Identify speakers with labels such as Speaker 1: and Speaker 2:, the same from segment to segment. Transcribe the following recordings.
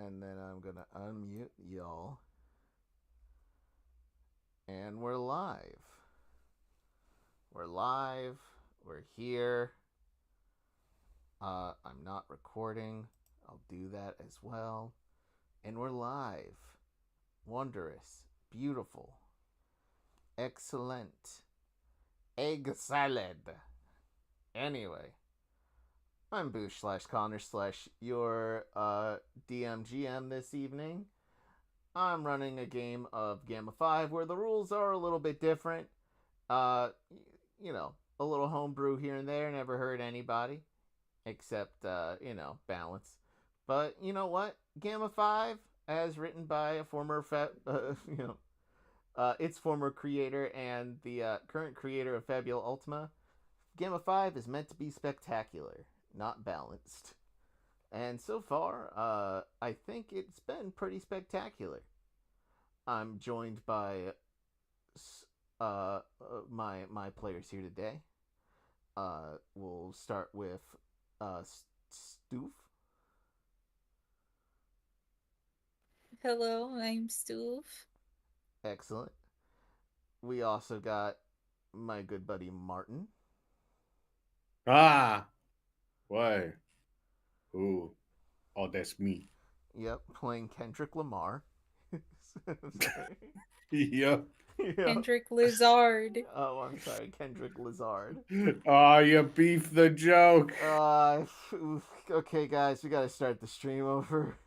Speaker 1: And then I'm gonna unmute y'all. And we're live. We're live. We're here. I'm not recording. I'll do that as well. And we're live. Wondrous. Beautiful. Excellent. Egg salad. Anyway. I'm Boosh / Connor / your DMGM this evening. I'm running a game of Gamma 5 where the rules are a little bit different. Uh, a little homebrew here and there, never hurt anybody. Except, balance. But you know what? Gamma 5, as written by a former, its former creator and the current creator of Fabula Ultima, Gamma 5 is meant to be spectacular, not balanced. And so far, I think it's been pretty spectacular. I'm joined by my players here today. We'll start with Stoof.
Speaker 2: Hello, I'm Stoof.
Speaker 1: Excellent. We also got my good buddy Martin.
Speaker 3: Ah, why? Ooh, oh, that's me.
Speaker 1: Yep, playing Kendrick Lamar.
Speaker 3: Yep.
Speaker 1: Yeah.
Speaker 2: Kendrick Lizard.
Speaker 1: Oh, I'm sorry, Kendrick Lazard.
Speaker 3: Oh, you beef the joke.
Speaker 1: Okay, guys, we gotta start the stream over.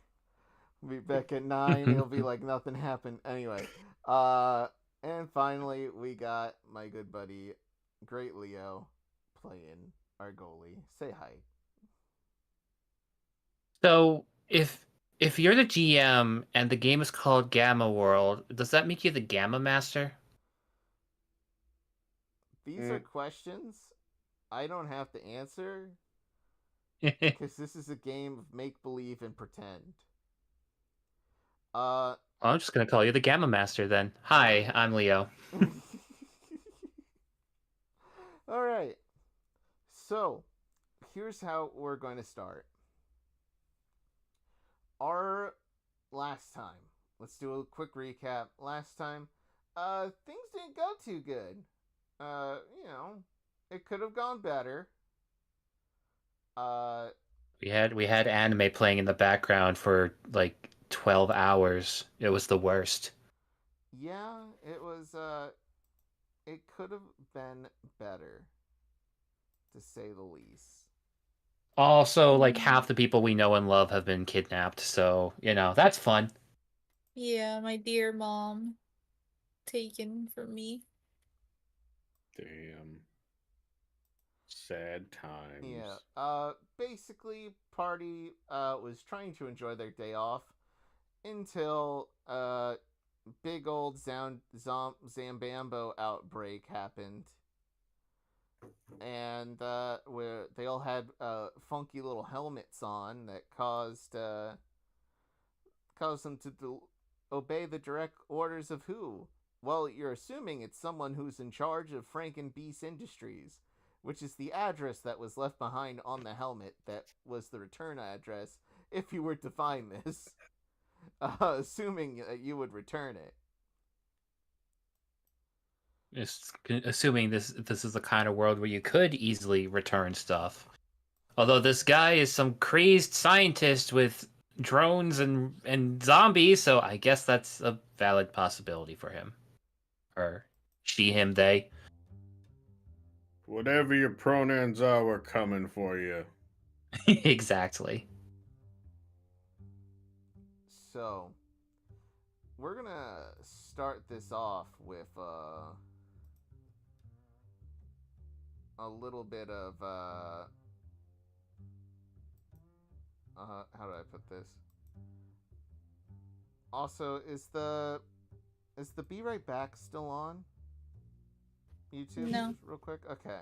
Speaker 1: We'll be back at 9. It'll be like nothing happened. Anyway, and finally, we got my good buddy, Great Leo, playing our goalie. Say hi.
Speaker 4: So if you're the GM and the game is called Gamma World, does that make you the Gamma Master?
Speaker 1: These are questions I don't have to answer
Speaker 4: I'm
Speaker 1: because this is a game of make believe and pretend. Uh,
Speaker 4: just gonna call you the Gamma Master then. Hi, I'm Leo.
Speaker 1: all right. So, here's how we're going to start. Our last time, let's do a quick recap. Last time, things didn't go too good. It could have gone better. Uh,
Speaker 4: We had anime playing in the background for like 12 hours. It was the worst.
Speaker 1: yeah, it was. It could have been better, to say the least.
Speaker 4: Also, like half the people we know and love have been kidnapped, so that's fun.
Speaker 2: Yeah, my dear mom. Taken from me.
Speaker 3: Damn. Sad
Speaker 1: Yeah.
Speaker 3: times.
Speaker 1: Basically, party was trying to enjoy their day off until big old Zambambo outbreak happened, and where they all had funky little helmets on that caused them to obey the direct orders of who? Well, you're assuming it's someone who's in charge of FRANKENBEASTS Industries, which is the address that was left behind on the helmet that was the return address if you were to find this. Assuming that you would return it.
Speaker 4: Assuming this is the kind of world where you could easily return stuff. Although this guy is some crazed scientist with drones and zombies, so I guess that's a valid possibility for him. Or she, him, they.
Speaker 3: Whatever your pronouns are, we're coming for you.
Speaker 4: Exactly.
Speaker 1: So, we're gonna start this off with a little bit of how do I put this? Also, is the Be Right Back still on YouTube?
Speaker 2: No.
Speaker 1: Just real quick. Okay.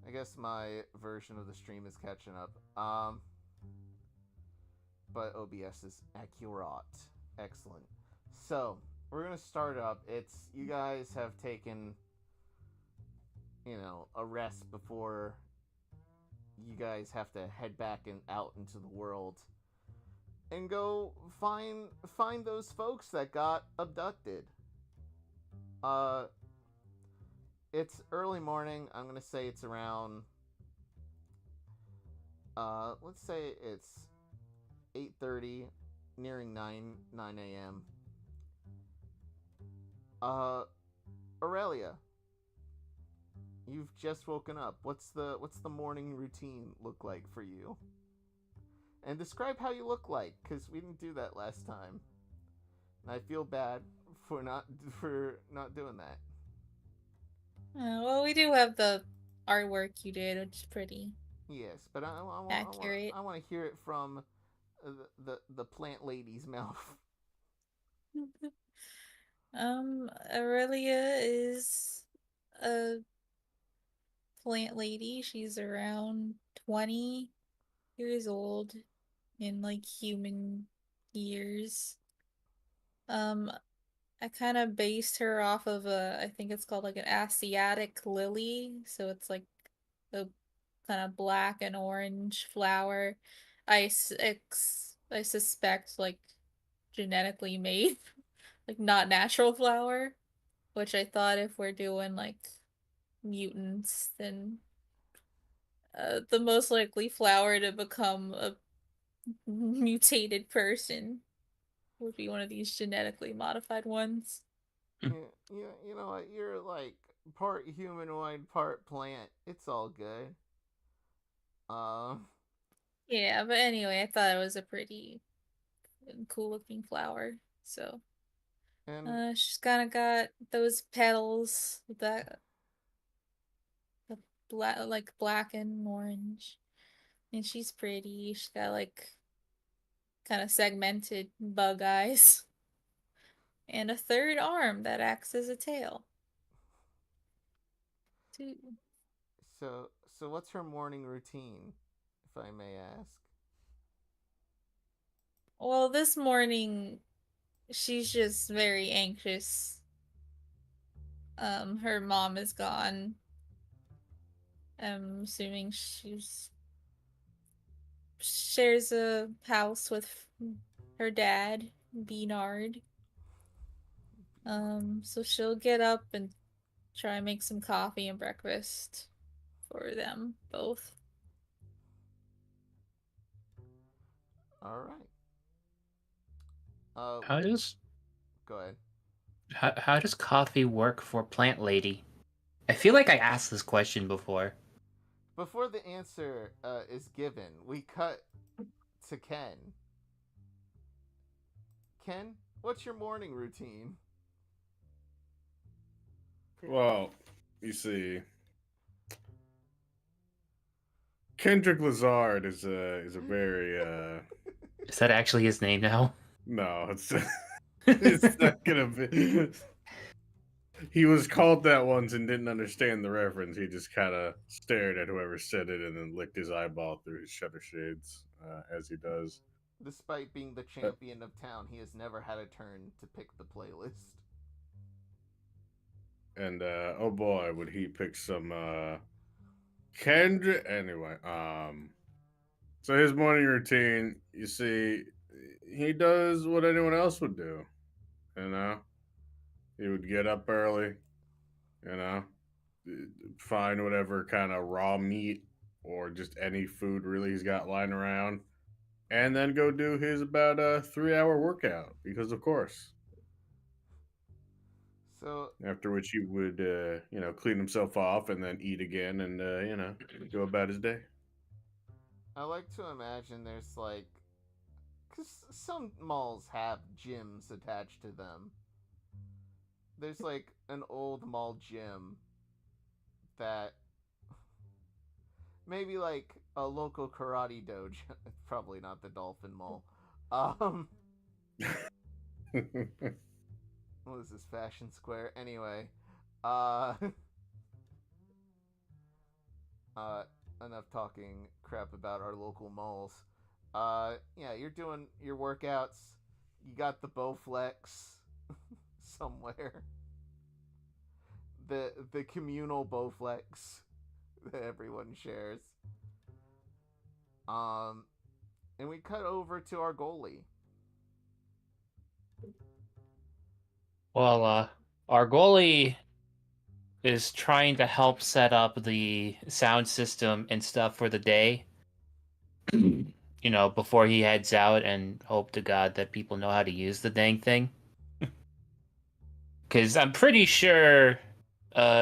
Speaker 1: I guess my version of the stream is catching up. But OBS is accurate. Excellent. So we're gonna start up. It's you guys have taken, a rest before you guys have to head back and out into the world. and go find those folks that got abducted. Uh, it's early morning. I'm gonna say it's around. Let's say it's 8:30, nearing 9 a.m. Uh, Aurelia, you've just woken up. What's the morning routine look like for you? And describe how you look like, cause we didn't do that last time, and I feel bad for not doing that.
Speaker 2: Well, we do have the artwork you did, which is pretty
Speaker 1: Yes, but
Speaker 2: accurate.
Speaker 1: I want to hear it from the plant lady's mouth.
Speaker 2: Aurelia is a plant lady. She's around 20 years old in like human years. Um, I kind of based her off of I think it's called like an Asiatic lily. So it's like a kind of black and orange flower. I suspect like genetically made, like not natural flower, which I thought if we're doing like mutants, then the most likely flower to become a mutated person would be one of these genetically modified ones.
Speaker 1: You know what? You're like part humanoid, part plant. It's all good. Um,
Speaker 2: Yeah, but anyway, I thought it was a pretty cool looking flower. So,
Speaker 1: and
Speaker 2: she's kind of got those petals with that the black and orange, and she's pretty. She's got like kind of segmented bug eyes and a third arm that acts as a tail. Too.
Speaker 1: so what's her morning routine, if I may ask?
Speaker 2: Well, this morning she's just very anxious. Her mom is gone. I'm assuming she's shares a house with her dad, Beanard. So she'll get up and try and make some coffee and breakfast for them both.
Speaker 1: All right.
Speaker 4: How does
Speaker 1: Go ahead.
Speaker 4: how does coffee work for Plant Lady? I feel like I asked this question before.
Speaker 1: Before the answer is given, we cut to Ken. Ken, what's your morning routine?
Speaker 3: Well, you see, Kendrick Lazard is a very
Speaker 4: Is that actually his name now?
Speaker 3: no, it's it's not gonna be. He was called that once and didn't understand the reference. He just kind of stared at whoever said it and then licked his eyeball through his shutter shades, as he does.
Speaker 1: Despite being the
Speaker 3: Uh,
Speaker 1: champion of town, he has never had a turn to pick the playlist.
Speaker 3: and oh boy, would he pick some Kendrick anyway. So his morning routine, you see, he does what anyone else would do. You know, he would get up early. You know, find whatever kind of raw meat or just any food really he's got lying around, and then go do his about a 3 hour workout because of course.
Speaker 1: So
Speaker 3: After which he would, clean himself off and then eat again and go about his day.
Speaker 1: I like to imagine there's like, because some malls have gyms attached to them. There's like an old mall gym that maybe like a local karate dojo. Probably not the Dolphin Mall. Um, what is this, Fashion Square? Anyway, uh, uh, enough talking crap about our local malls. Yeah, you're doing your workouts. You got the Bowflex somewhere. The communal Bowflex that everyone shares. Um, And we cut over to our goalie.
Speaker 4: Well, our goalie is trying to help set up the sound system and stuff for the day. You know, before he heads out, and hope to God that people know how to use the dang thing. Because I'm pretty sure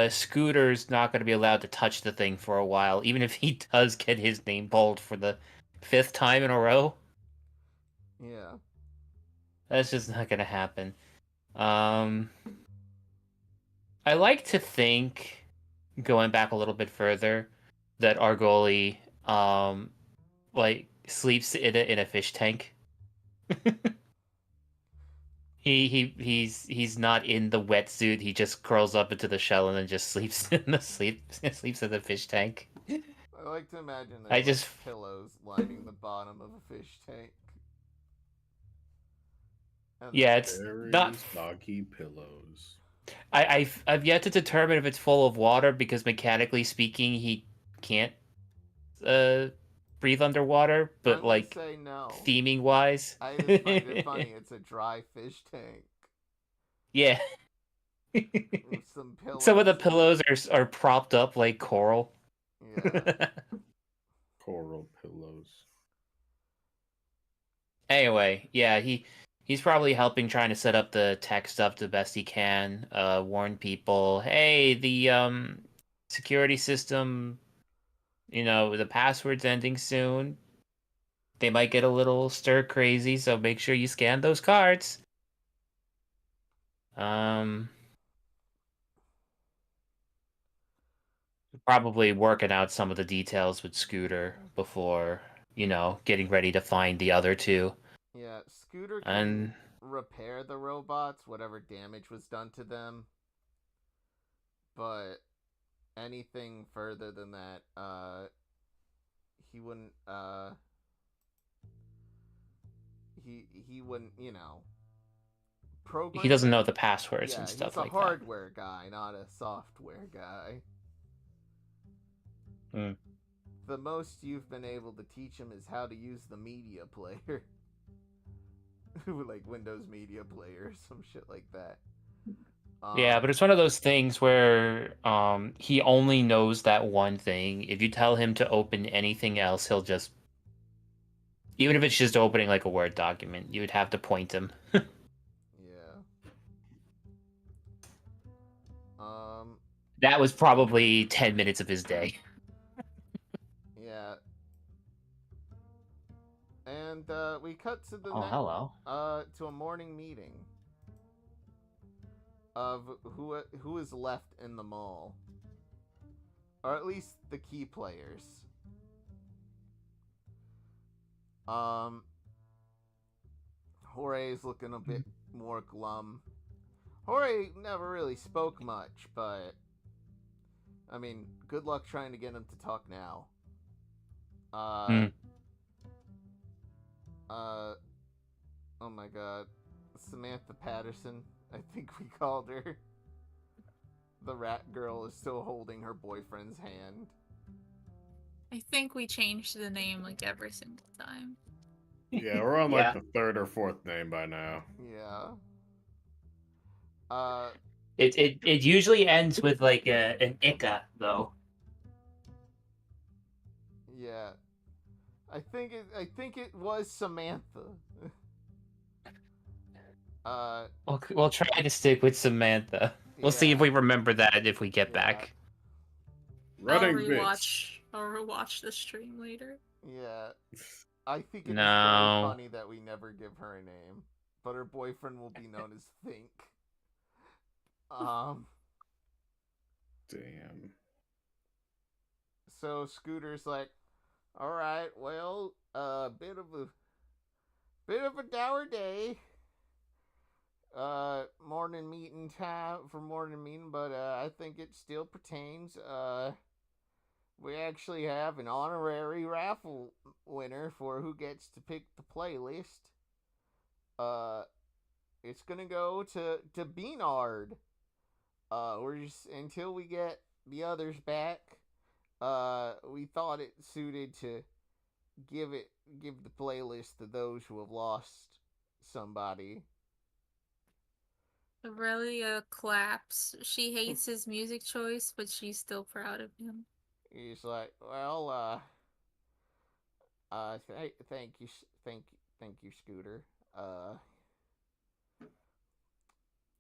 Speaker 4: Scooter's not going to be allowed to touch the thing for a while, even if he does get his name pulled for the 5th time in a row.
Speaker 1: Yeah.
Speaker 4: That's just not going to happen. I like to think, going back a little bit further, that our goalie, like, sleeps in a fish tank. He's not in the wetsuit. He just curls up into the shell and then just sleeps in the sleeps in the fish tank.
Speaker 1: I like to imagine
Speaker 4: I
Speaker 1: there's
Speaker 4: just-
Speaker 1: pillows lining the bottom of a fish tank. And
Speaker 4: Yeah, it's
Speaker 3: Very
Speaker 4: not.
Speaker 3: soggy pillows.
Speaker 4: I've yet to determine if it's full of water, because mechanically speaking, he can't breathe underwater.
Speaker 1: I'm
Speaker 4: But
Speaker 1: gonna
Speaker 4: like
Speaker 1: say no.
Speaker 4: theming wise,
Speaker 1: I just find it funny. It's a dry fish tank
Speaker 4: yeah.
Speaker 1: with some pillows.
Speaker 4: Some of the pillows are propped up like coral.
Speaker 1: Yeah.
Speaker 3: Coral pillows.
Speaker 4: Anyway, yeah, he's probably helping, trying to set up the tech stuff the best he can. Warn people, hey, the security system, the password's ending soon. They might get a little stir crazy, so make sure you scan those cards. Probably working out some of the details with Scooter before, getting ready to find the other two.
Speaker 1: Yeah, Scooter can
Speaker 4: And
Speaker 1: repair the robots, whatever damage was done to them. But anything further than that, he wouldn't, he wouldn't, program
Speaker 4: he doesn't
Speaker 1: it.
Speaker 4: know the passwords
Speaker 1: Yeah,
Speaker 4: and stuff
Speaker 1: he's a
Speaker 4: like that.
Speaker 1: hardware guy, not a software guy.
Speaker 4: Mm.
Speaker 1: The most you've been able to teach him is how to use the media player. Like Windows Media Player or some shit like that.
Speaker 4: Yeah, but it's one of those things where he only knows that one thing. If you tell him to open anything else, he'll just, even if it's just opening like a Word document, you would have to point him.
Speaker 1: Yeah.
Speaker 4: That was probably 10 minutes of his day.
Speaker 1: Yeah. And we cut to the
Speaker 4: Hello.
Speaker 1: to a morning meeting of who is left in the mall, or at least the key players. Jorge's looking a bit more glum. Jorge never really spoke much, but I mean, good luck trying to get him to talk now. Oh my god. Samantha Patterson, I think we called her. The rat girl is still holding her boyfriend's hand.
Speaker 2: I think we changed the name like every single time.
Speaker 3: Yeah, we're on like
Speaker 4: Yeah.
Speaker 3: the 3rd or 4th name by now.
Speaker 1: Yeah.
Speaker 4: It usually ends with like an Ika though.
Speaker 1: Yeah. I think it was Samantha.
Speaker 4: We'll try to stick with Samantha. We'll see if we remember that if we get back.
Speaker 3: Running
Speaker 2: I'll rewatch the stream later.
Speaker 1: Yeah. I think it's
Speaker 4: No.
Speaker 1: very funny that we never give her a name, but her boyfriend will be known as Think.
Speaker 3: Damn.
Speaker 1: So Scooter's like, all right, well, bit of a dour day. Morning meeting time for morning meeting, but I think it still pertains. We actually have an honorary raffle winner for who gets to pick the playlist. It's gonna go to Beanard. We're just, until we get the others back. We thought it suited to give the playlist to those who have lost somebody.
Speaker 2: Aurelia claps. She hates his music choice, but she's still proud of him.
Speaker 1: He's like, well, thank you, Scooter.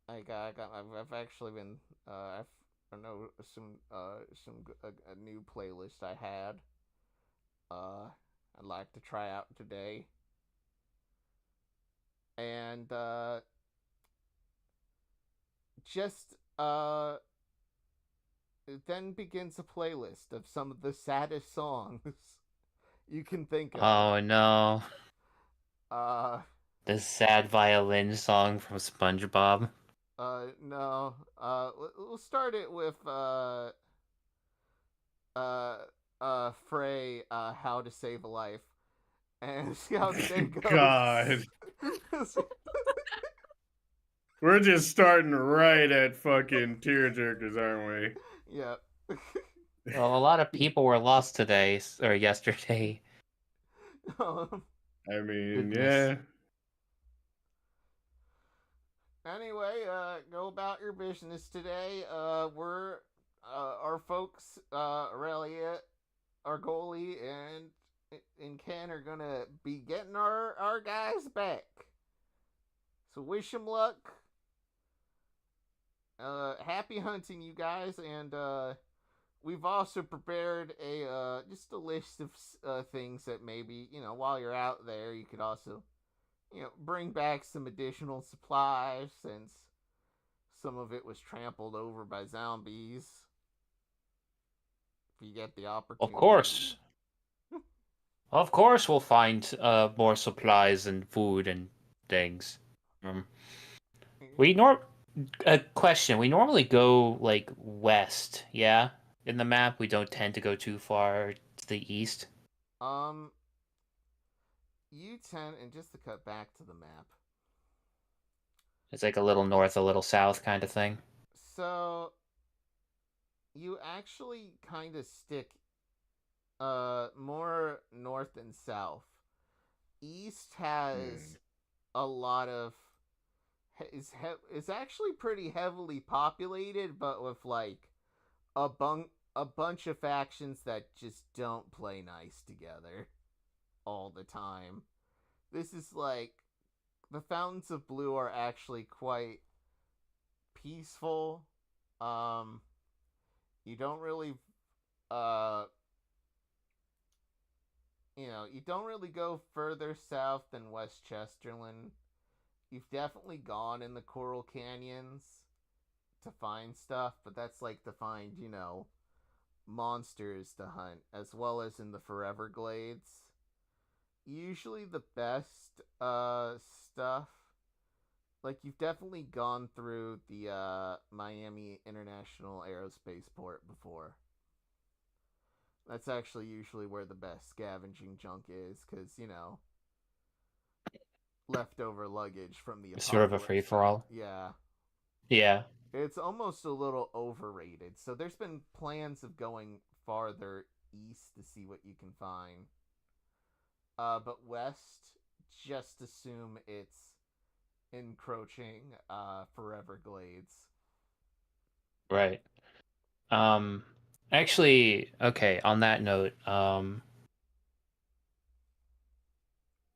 Speaker 1: I've actually been, I know some a new playlist I had. I'd like to try out today, and just it then begins a playlist of some of the saddest songs you can think of.
Speaker 4: Oh no.
Speaker 1: Uh,
Speaker 4: The sad violin song from SpongeBob.
Speaker 1: no. We'll start it with Frey, How to Save a Life, and see how the day goes.
Speaker 3: God. We're just starting right at fucking tearjerkers, aren't we?
Speaker 1: Yep.
Speaker 4: Well, a lot of people were lost today or yesterday.
Speaker 3: I mean,
Speaker 4: Goodness.
Speaker 1: Anyway, go about your business today. We're our folks, Aurelia, our goalie, and Ken are gonna be getting our guys back. So wish them luck. Happy hunting, you guys, and we've also prepared a just a list of things that maybe, while you're out there, you could also, bring back some additional supplies since some of it was trampled over by zombies. If you get the opportunity.
Speaker 4: Of course. Of course we'll find more supplies and food and things. A question. We normally go like west, yeah? In the map, we don't tend to go too far to the east.
Speaker 1: You tend, and just to cut back to the map.
Speaker 4: It's like a little north, a little south kind of thing.
Speaker 1: So you actually kind of stick more north than south. East has a lot of is actually pretty heavily populated, but with like a bunch of factions that just don't play nice together all the time. This is like the Fountains of Blue are actually quite peaceful. You don't really you don't really go further south than West Chesterland. You've definitely gone in the Coral Canyons to find stuff, but that's like to find, monsters to hunt, as well as in the Forever Glades. Usually the best stuff, like you've definitely gone through the Miami International Aerospace Port before. That's actually usually where the best scavenging junk is, because, leftover luggage from the
Speaker 4: It's sort of a free-for-all.
Speaker 1: Yeah.
Speaker 4: Yeah.
Speaker 1: It's almost a little overrated. So there's been plans of going farther east to see what you can find. But west, just assume it's encroaching Forever Glades.
Speaker 4: Right. Actually, okay, on that note,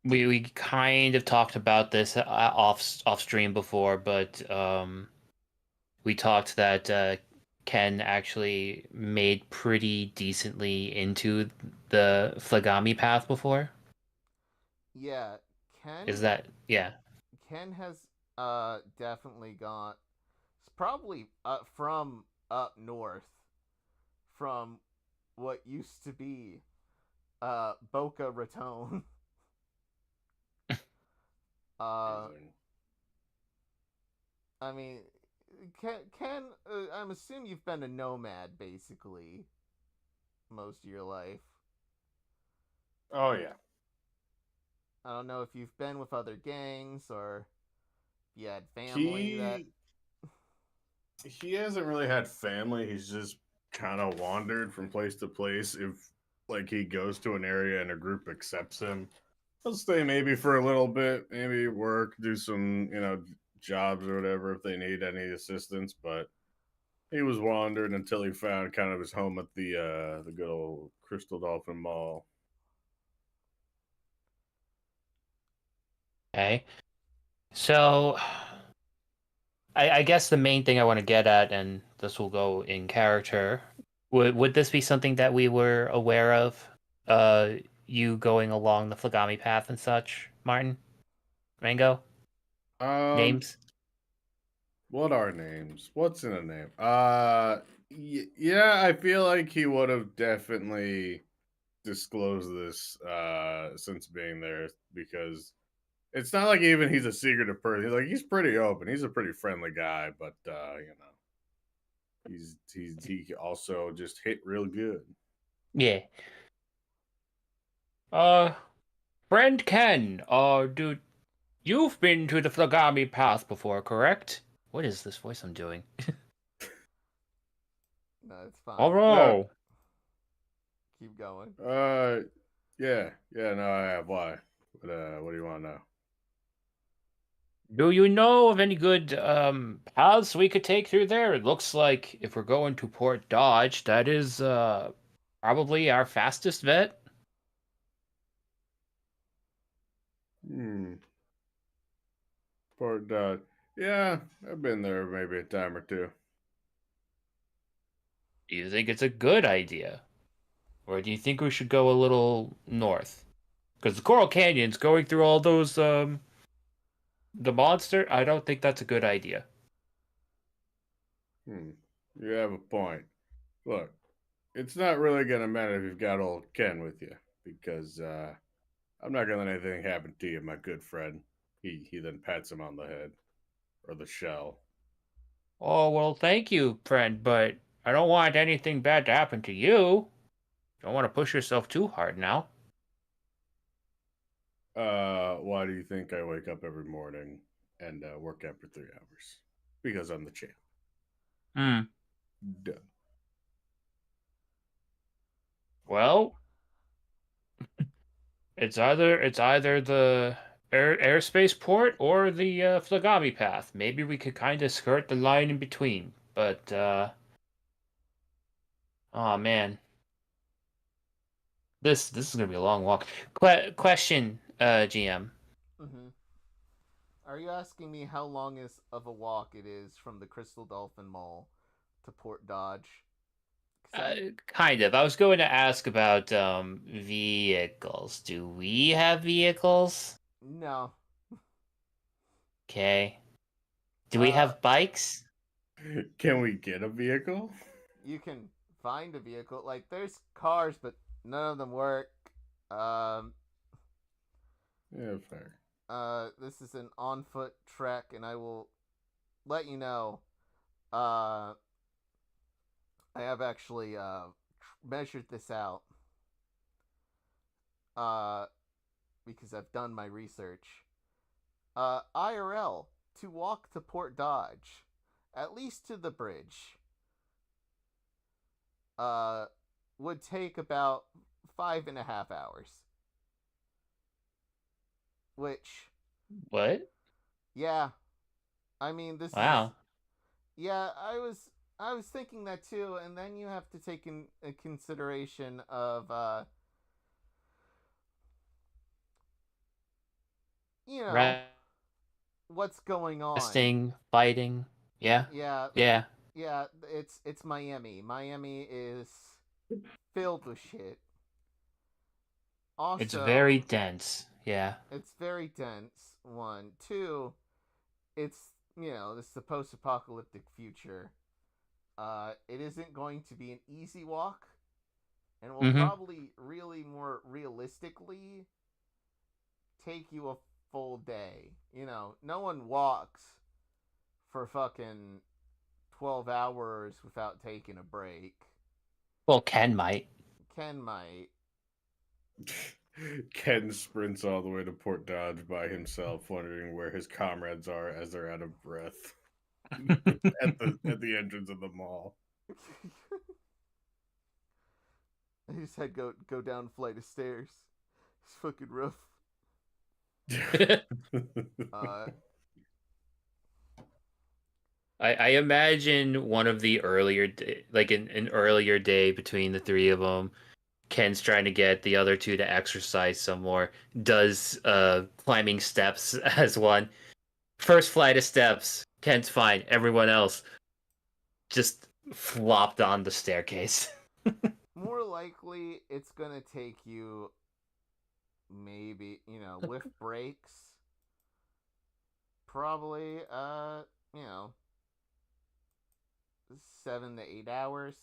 Speaker 4: we kind of talked about this off stream before, but we talked that Ken actually made pretty decently into the Flagami path before.
Speaker 1: Yeah, Ken.
Speaker 4: Is that
Speaker 1: Ken has definitely gone. It's probably from up north, from what used to be Boca Raton. I mean, Ken, I'm assuming you've been a nomad basically most of your life.
Speaker 3: Oh yeah.
Speaker 1: I don't know if you've been with other gangs or if you had family
Speaker 3: He hasn't really had family. He's just kind of wandered from place to place. If like he goes to an area and a group accepts him, he'll stay maybe for a little bit, maybe work, do some, jobs or whatever if they need any assistance. But he was wandering until he found kind of his home at the good old Crystal Dolphin Mall.
Speaker 4: Okay. So, I guess the main thing I want to get at, and this will go in character, would this be something that we were aware of? You going along the Flagami path and such, Martin? Mango?
Speaker 3: Um,
Speaker 4: Names?
Speaker 3: what are names? What's in a name? Yeah, I feel like he would have definitely disclosed this since being there, because it's not like even he's a secretive person. He's pretty open. He's a pretty friendly guy, but he also just hit real good.
Speaker 4: Yeah. Friend Ken, dude, you've been to the Flagami path before, correct? What is this voice I'm doing?
Speaker 1: No, it's fine.
Speaker 4: Oh no.
Speaker 1: Keep going.
Speaker 3: Yeah, no, I have. Why? What do you want to know?
Speaker 4: Do you know of any good paths we could take through there? It looks like if we're going to Port Dodge, that is probably our fastest bet.
Speaker 3: Port Dodge. Yeah, I've been there maybe a time or two.
Speaker 4: Do you think it's a good idea? Or do you think we should go a little north? Because the Coral Canyon's going through all those the monster, I don't think that's a good idea.
Speaker 3: You have a point. Look, it's not really gonna matter if you've got old Ken with you, because I'm not gonna let anything happen to you, my good friend. He then pats him on the head, or the shell.
Speaker 4: Oh, well, thank you, friend, but I don't want anything bad to happen to you. Don't want to push yourself too hard now.
Speaker 3: Why do you think I wake up every morning and work out for 3 hours? Because I'm the champ. Duh.
Speaker 4: Well, it's either the airspace port or the Flagami path. Maybe we could kind of skirt the line in between. But oh man, this is gonna be a long walk. Question, GM.
Speaker 1: Mm-hmm. Are you asking me how long is of a walk it is from the Crystal Dolphin Mall to Port Dodge?
Speaker 4: Kind of. I was going to ask about vehicles. Do we have vehicles?
Speaker 1: No.
Speaker 4: Okay. Do we have bikes?
Speaker 3: Can we get a vehicle?
Speaker 1: You can find a vehicle. Like, there's cars, but none of them work.
Speaker 3: Yeah, fair.
Speaker 1: This is an on-foot trek, and I will let you know. I have actually measured this out. Because I've done my research. IRL, to walk to Port Dodge, at least to the bridge, would take about 5.5 hours. Which,
Speaker 4: What?
Speaker 1: yeah, I mean, this
Speaker 4: Wow.
Speaker 1: is, yeah, I was thinking that too, and then you have to take in consideration of you know, what's going on.
Speaker 4: Resting, fighting. Yeah.
Speaker 1: Yeah.
Speaker 4: Yeah.
Speaker 1: Yeah, it's Miami. Miami is filled with shit. Also,
Speaker 4: It's very dense. Yeah.
Speaker 1: it's very dense. 1, 2, it's, this is a post-apocalyptic future. It isn't going to be an easy walk, and will probably really more realistically take you a full day. No one walks for fucking 12 hours without taking a break.
Speaker 4: Well, Ken might.
Speaker 1: Ken might.
Speaker 3: Ken sprints all the way to Port Dodge by himself, wondering where his comrades are as they're out of breath at the entrance of the mall.
Speaker 1: He just had go down a flight of stairs. It's fucking rough.
Speaker 4: I imagine one of the earlier like an earlier day between the three of them. Ken's trying to get the other two to exercise some more. Does climbing steps as one. First flight of steps, Ken's fine. Everyone else just flopped on the staircase.
Speaker 1: More likely, it's gonna take you maybe, with breaks. Probably, 7 to 8 hours.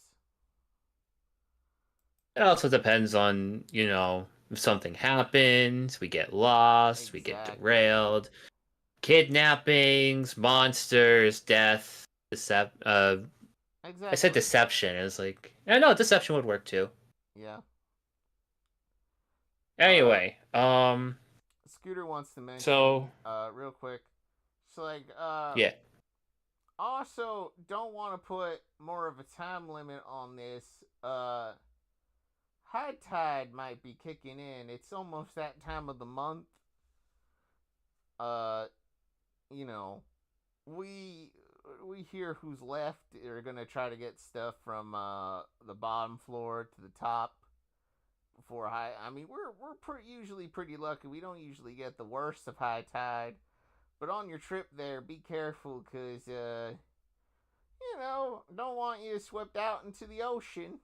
Speaker 4: It also depends on, if something happens, we get lost, we get
Speaker 1: Exactly.
Speaker 4: derailed, kidnappings, monsters, death,
Speaker 1: Exactly.
Speaker 4: I said deception. It was like, no, deception would work too.
Speaker 1: Yeah.
Speaker 4: Anyway,
Speaker 1: Scooter wants to mention,
Speaker 4: so
Speaker 1: real quick. It's like,
Speaker 4: yeah.
Speaker 1: Also, don't want to put more of a time limit on this. High tide might be kicking in. It's almost that time of the month. We hear who's left are gonna try to get stuff from the bottom floor to the top before high. I mean, we're usually pretty lucky. We don't usually get the worst of high tide, but on your trip there, be careful, cause don't want you swept out into the ocean.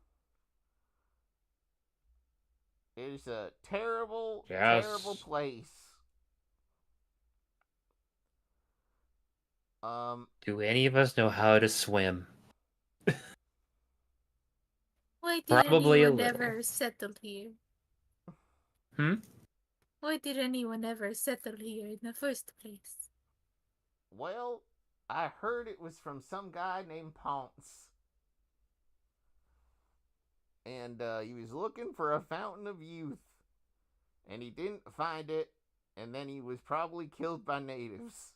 Speaker 1: It's a terrible, terrible place.
Speaker 4: Do any of us know how to swim?
Speaker 2: Why did
Speaker 4: Probably
Speaker 2: anyone
Speaker 4: a little.
Speaker 2: ever settle here? Why did anyone ever settle here in the first place?
Speaker 1: Well, I heard it was from some guy named Ponce. And he was looking for a fountain of youth. And he didn't find it. And then he was probably killed by natives.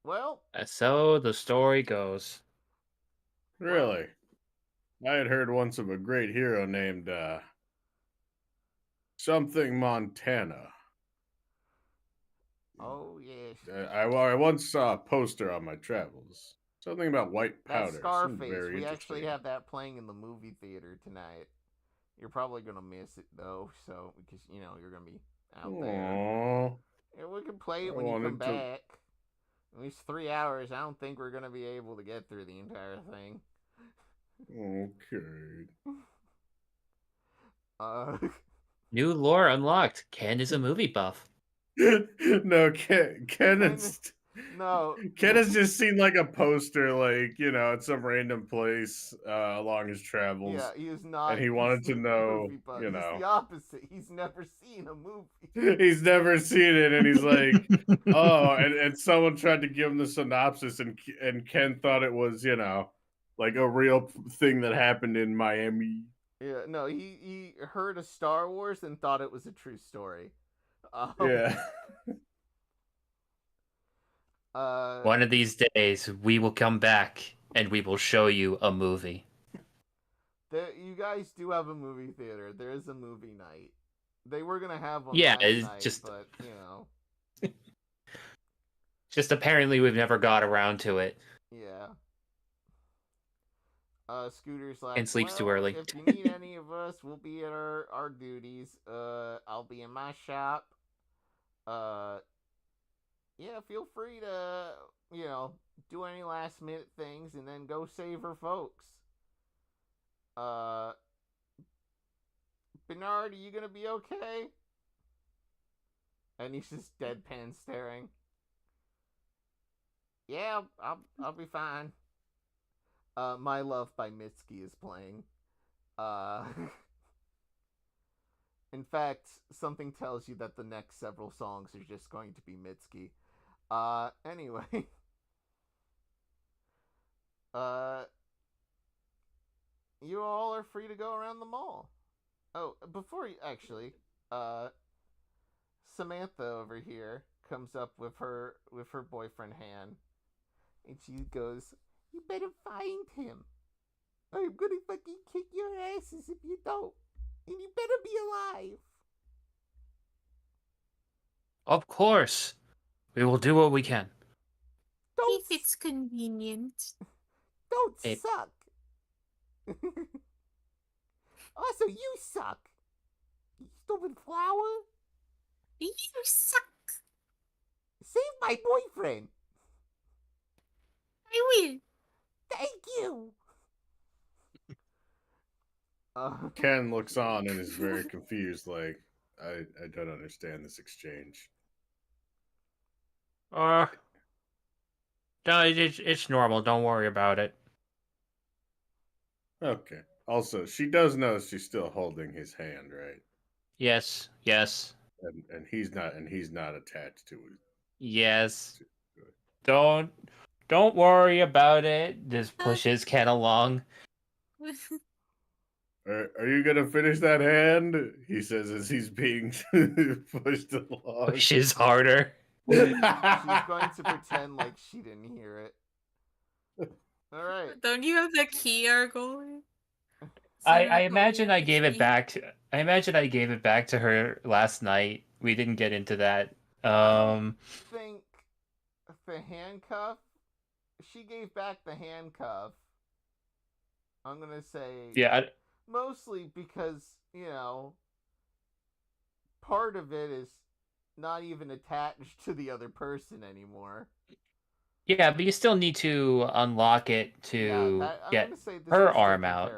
Speaker 1: Well,
Speaker 4: So the story goes.
Speaker 3: Really? I had heard once of a great hero named something Montana.
Speaker 1: Oh, yes.
Speaker 3: I once saw a poster on my travels. Something about white powder.
Speaker 1: That's Scarface.
Speaker 3: Very
Speaker 1: We
Speaker 3: interesting.
Speaker 1: actually have that playing in the movie theater tonight. You're probably going to miss it, though, so, because, you're going to be out there. Yeah, we can play it when you come back. At least 3 hours. I don't think we're going to be able to get through the entire thing.
Speaker 3: Okay.
Speaker 4: New lore unlocked. Ken is a movie buff.
Speaker 3: No, Ken has just seen like a poster, like, at some random place along his travels.
Speaker 1: Yeah, he is not.
Speaker 3: And he wanted to know,
Speaker 1: He's the opposite. He's never seen a movie.
Speaker 3: He's never seen it, and he's like, oh, and someone tried to give him the synopsis, and Ken thought it was, like a real thing that happened in Miami.
Speaker 1: Yeah, no, he heard of Star Wars and thought it was a true story.
Speaker 3: Yeah.
Speaker 4: One of these days, we will come back and we will show you a movie.
Speaker 1: You guys do have a movie theater. There is a movie night. They were gonna have one.
Speaker 4: Yeah,
Speaker 1: last
Speaker 4: it's
Speaker 1: night,
Speaker 4: just,
Speaker 1: but
Speaker 4: just apparently we've never got around to it.
Speaker 1: Yeah. Scooter's like,
Speaker 4: And sleeps too early.
Speaker 1: If you need any of us, we'll be at our duties. I'll be in my shop. Yeah, feel free to, do any last minute things and then go save her folks. Bernard, are you gonna be okay? And he's just deadpan staring. Yeah, I'll be fine. My Love by Mitski is playing. In fact, something tells you that the next several songs are just going to be Mitski. Anyway. You all are free to go around the mall. Oh, before you, actually, Samantha over here comes up with her boyfriend Han. And she goes, "You better find him." I'm gonna fucking kick your asses if you don't. And you better be alive.
Speaker 4: Of course. We will do what we can.
Speaker 1: Don't,
Speaker 2: If it's convenient.
Speaker 1: don't
Speaker 4: Hey.
Speaker 1: suck. Also, you suck. You stupid flower.
Speaker 2: You suck.
Speaker 1: Save my boyfriend.
Speaker 2: I will.
Speaker 1: Thank you.
Speaker 3: Ken looks on and is very confused, like, I don't understand this exchange.
Speaker 4: No, it's normal. Don't worry about it.
Speaker 3: Okay. Also, she does know she's still holding his hand, right?
Speaker 4: Yes, yes,
Speaker 3: And he's not attached to it.
Speaker 4: yes. Don't worry about it. Just pushes Ken along.
Speaker 3: Are you gonna finish that hand? He says as he's being pushed along.
Speaker 4: Pushes harder.
Speaker 1: She's going to pretend like she didn't hear it. All right.
Speaker 2: Don't you have the key, Argol?
Speaker 4: I imagine I gave it back. I imagine I gave it back to her last night. We didn't get into that.
Speaker 1: I think the handcuff. She gave back the handcuff. I'm gonna say.
Speaker 4: Yeah.
Speaker 1: Mostly because part of it is not even attached to the other person anymore.
Speaker 4: Yeah, but you still need to unlock it to get her arm out.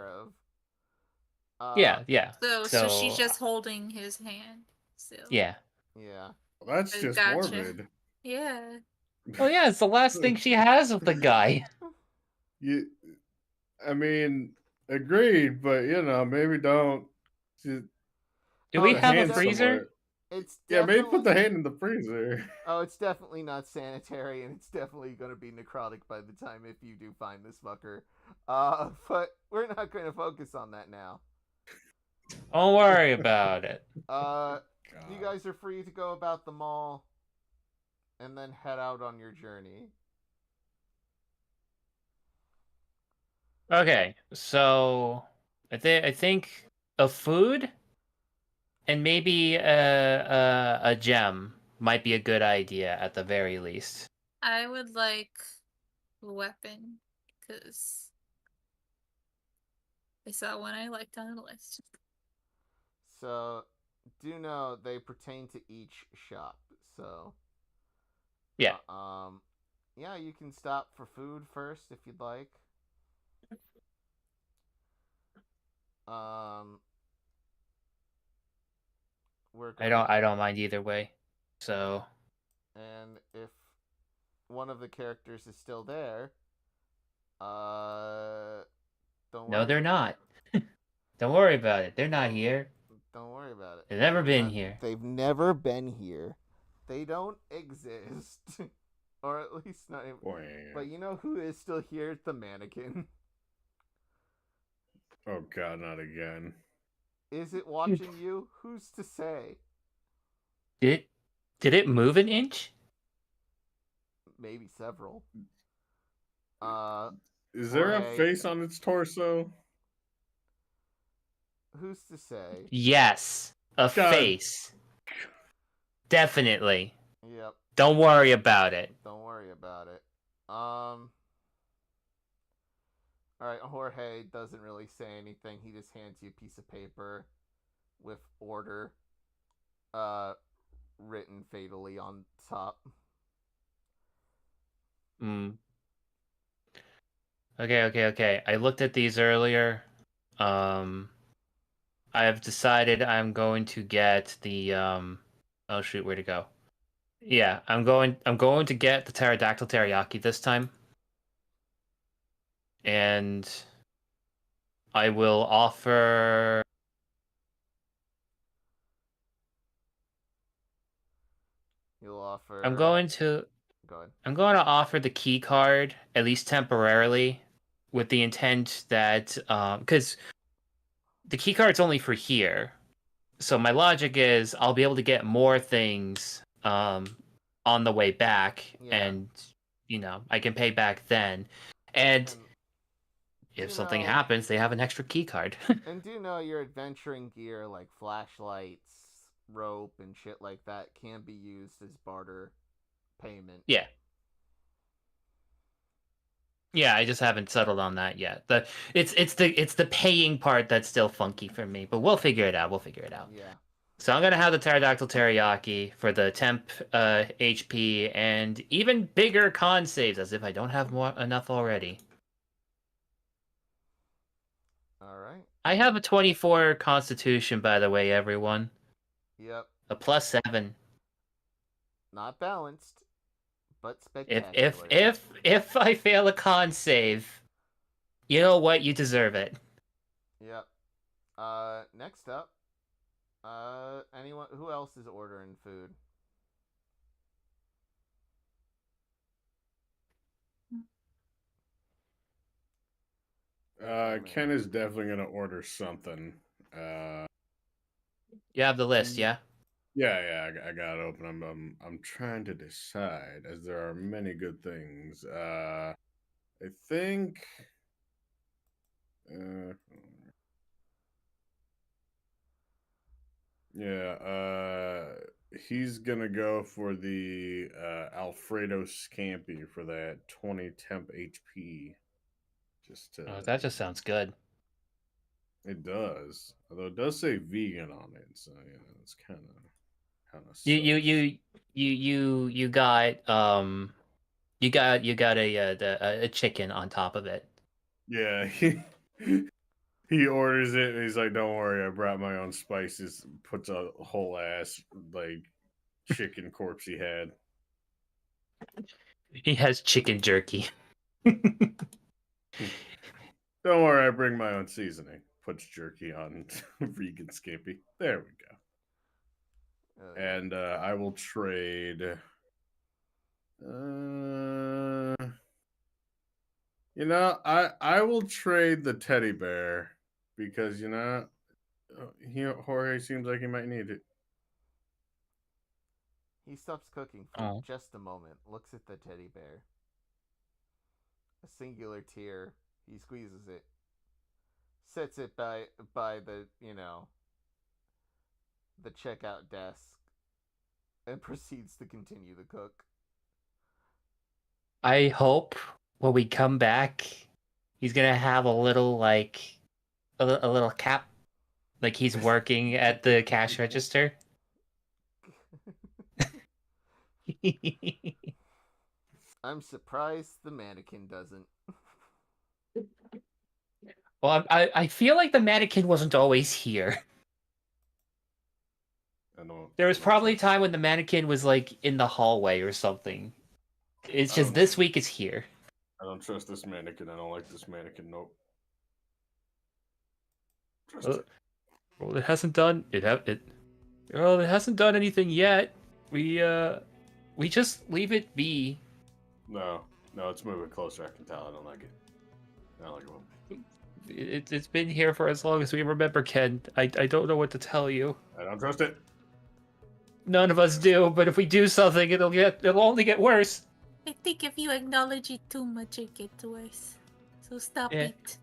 Speaker 4: Yeah.
Speaker 2: So she's just holding his hand still.
Speaker 4: Yeah.
Speaker 1: Yeah.
Speaker 3: Well, that's just morbid.
Speaker 2: Yeah.
Speaker 4: Oh yeah, it's the last thing she has with the guy.
Speaker 3: I mean, agreed, but maybe don't.
Speaker 4: Do we have a freezer?
Speaker 3: Somewhere. Maybe put the hand in the freezer.
Speaker 1: Oh, it's definitely not sanitary, and it's definitely going to be necrotic by the time if you do find this fucker. But we're not going to focus on that now.
Speaker 4: Don't worry about it.
Speaker 1: You guys are free to go about the mall, and then head out on your journey.
Speaker 4: Okay, so I think a food and maybe a gem might be a good idea at the very least.
Speaker 2: I would like a weapon, because I saw one I liked on the list.
Speaker 1: So, do know they pertain to each shop, so...
Speaker 4: Yeah.
Speaker 1: Yeah, you can stop for food first if you'd like.
Speaker 4: I don't mind either way. So.
Speaker 1: And if one of the characters is still there, don't worry.
Speaker 4: No, they're not. Don't worry about it. They're not here.
Speaker 1: Don't worry about it.
Speaker 4: They've never been here.
Speaker 1: They've never been here. They don't exist. Or at least not. But you know who is still here? The mannequin.
Speaker 3: Oh god, not again.
Speaker 1: Is it watching you? Who's to say?
Speaker 4: Did it move an inch?
Speaker 1: Maybe several.
Speaker 3: Is there a face on its torso?
Speaker 1: Who's to say?
Speaker 4: Yes, face. Definitely.
Speaker 1: Yep.
Speaker 4: Don't worry about it.
Speaker 1: Don't worry about it. Alright, Jorge doesn't really say anything. He just hands you a piece of paper with order written fatally on top.
Speaker 4: Okay. I looked at these earlier. I have decided I'm going to get the oh shoot, where'd it go? Yeah, I'm going to get the pterodactyl teriyaki this time. And I will offer
Speaker 1: You'll offer
Speaker 4: I'm going to offer the key card, at least temporarily, with the intent that because the key card's only for here. So my logic is I'll be able to get more things on the way back, and I can pay back then. And if
Speaker 1: You
Speaker 4: something
Speaker 1: know-
Speaker 4: happens, they have an extra key card.
Speaker 1: And do know your adventuring gear like flashlights, rope, and shit like that can be used as barter payment.
Speaker 4: Yeah. Yeah, I just haven't settled on that yet. It's the paying part that's still funky for me, but we'll figure it out.
Speaker 1: Yeah.
Speaker 4: So I'm gonna have the pterodactyl teriyaki for the temp HP and even bigger con saves, as if I don't have enough already.
Speaker 1: All right.
Speaker 4: I have a 24 constitution, by the way, everyone.
Speaker 1: Yep.
Speaker 4: A +7.
Speaker 1: Not balanced, but
Speaker 4: If
Speaker 1: spectacular.
Speaker 4: if I fail a con save, you know what? You deserve it.
Speaker 1: Yep. Next up, anyone who else is ordering food?
Speaker 3: Ken is definitely gonna order something.
Speaker 4: You have the list, yeah?
Speaker 3: Yeah, I got it open. I'm trying to decide, as there are many good things. I think. Yeah, he's gonna go for the Alfredo Scampi for that 20 temp HP. Just to.
Speaker 4: Oh, that just sounds good.
Speaker 3: It does, although it does say vegan on it, so it's kind of.
Speaker 4: You got a chicken on top of it.
Speaker 3: Yeah, he orders it and he's like, "Don't worry, I brought my own spices." Puts a whole ass like chicken corpse he had.
Speaker 4: He has chicken jerky.
Speaker 3: Don't worry, I bring my own seasoning. Puts jerky on vegan skimpy. There we go. And I will trade. I will trade the teddy bear because Jorge seems like he might need it.
Speaker 1: He stops cooking for just a moment, looks at the teddy bear. A singular tear. He squeezes it, sets it by the the checkout desk, and proceeds to continue to cook.
Speaker 4: I hope when we come back, he's gonna have a little like a little cap, like he's working at the cash register.
Speaker 1: I'm surprised the mannequin doesn't.
Speaker 4: Well, I feel like the mannequin wasn't always here. There was probably a time when the mannequin was like in the hallway or something. It's just this week it's here.
Speaker 3: I don't trust this mannequin. I don't like this mannequin. Nope.
Speaker 4: Well, it hasn't done Well, it hasn't done anything yet. We just leave it be.
Speaker 3: No, it's moving closer. I can tell. I don't like it. I don't like it.
Speaker 4: It's been here for as long as we remember, Ken. I don't know what to tell you.
Speaker 3: I don't trust it.
Speaker 4: None of us do, but if we do something, it'll only get worse.
Speaker 2: I think if you acknowledge it too much, it gets worse. So stop it.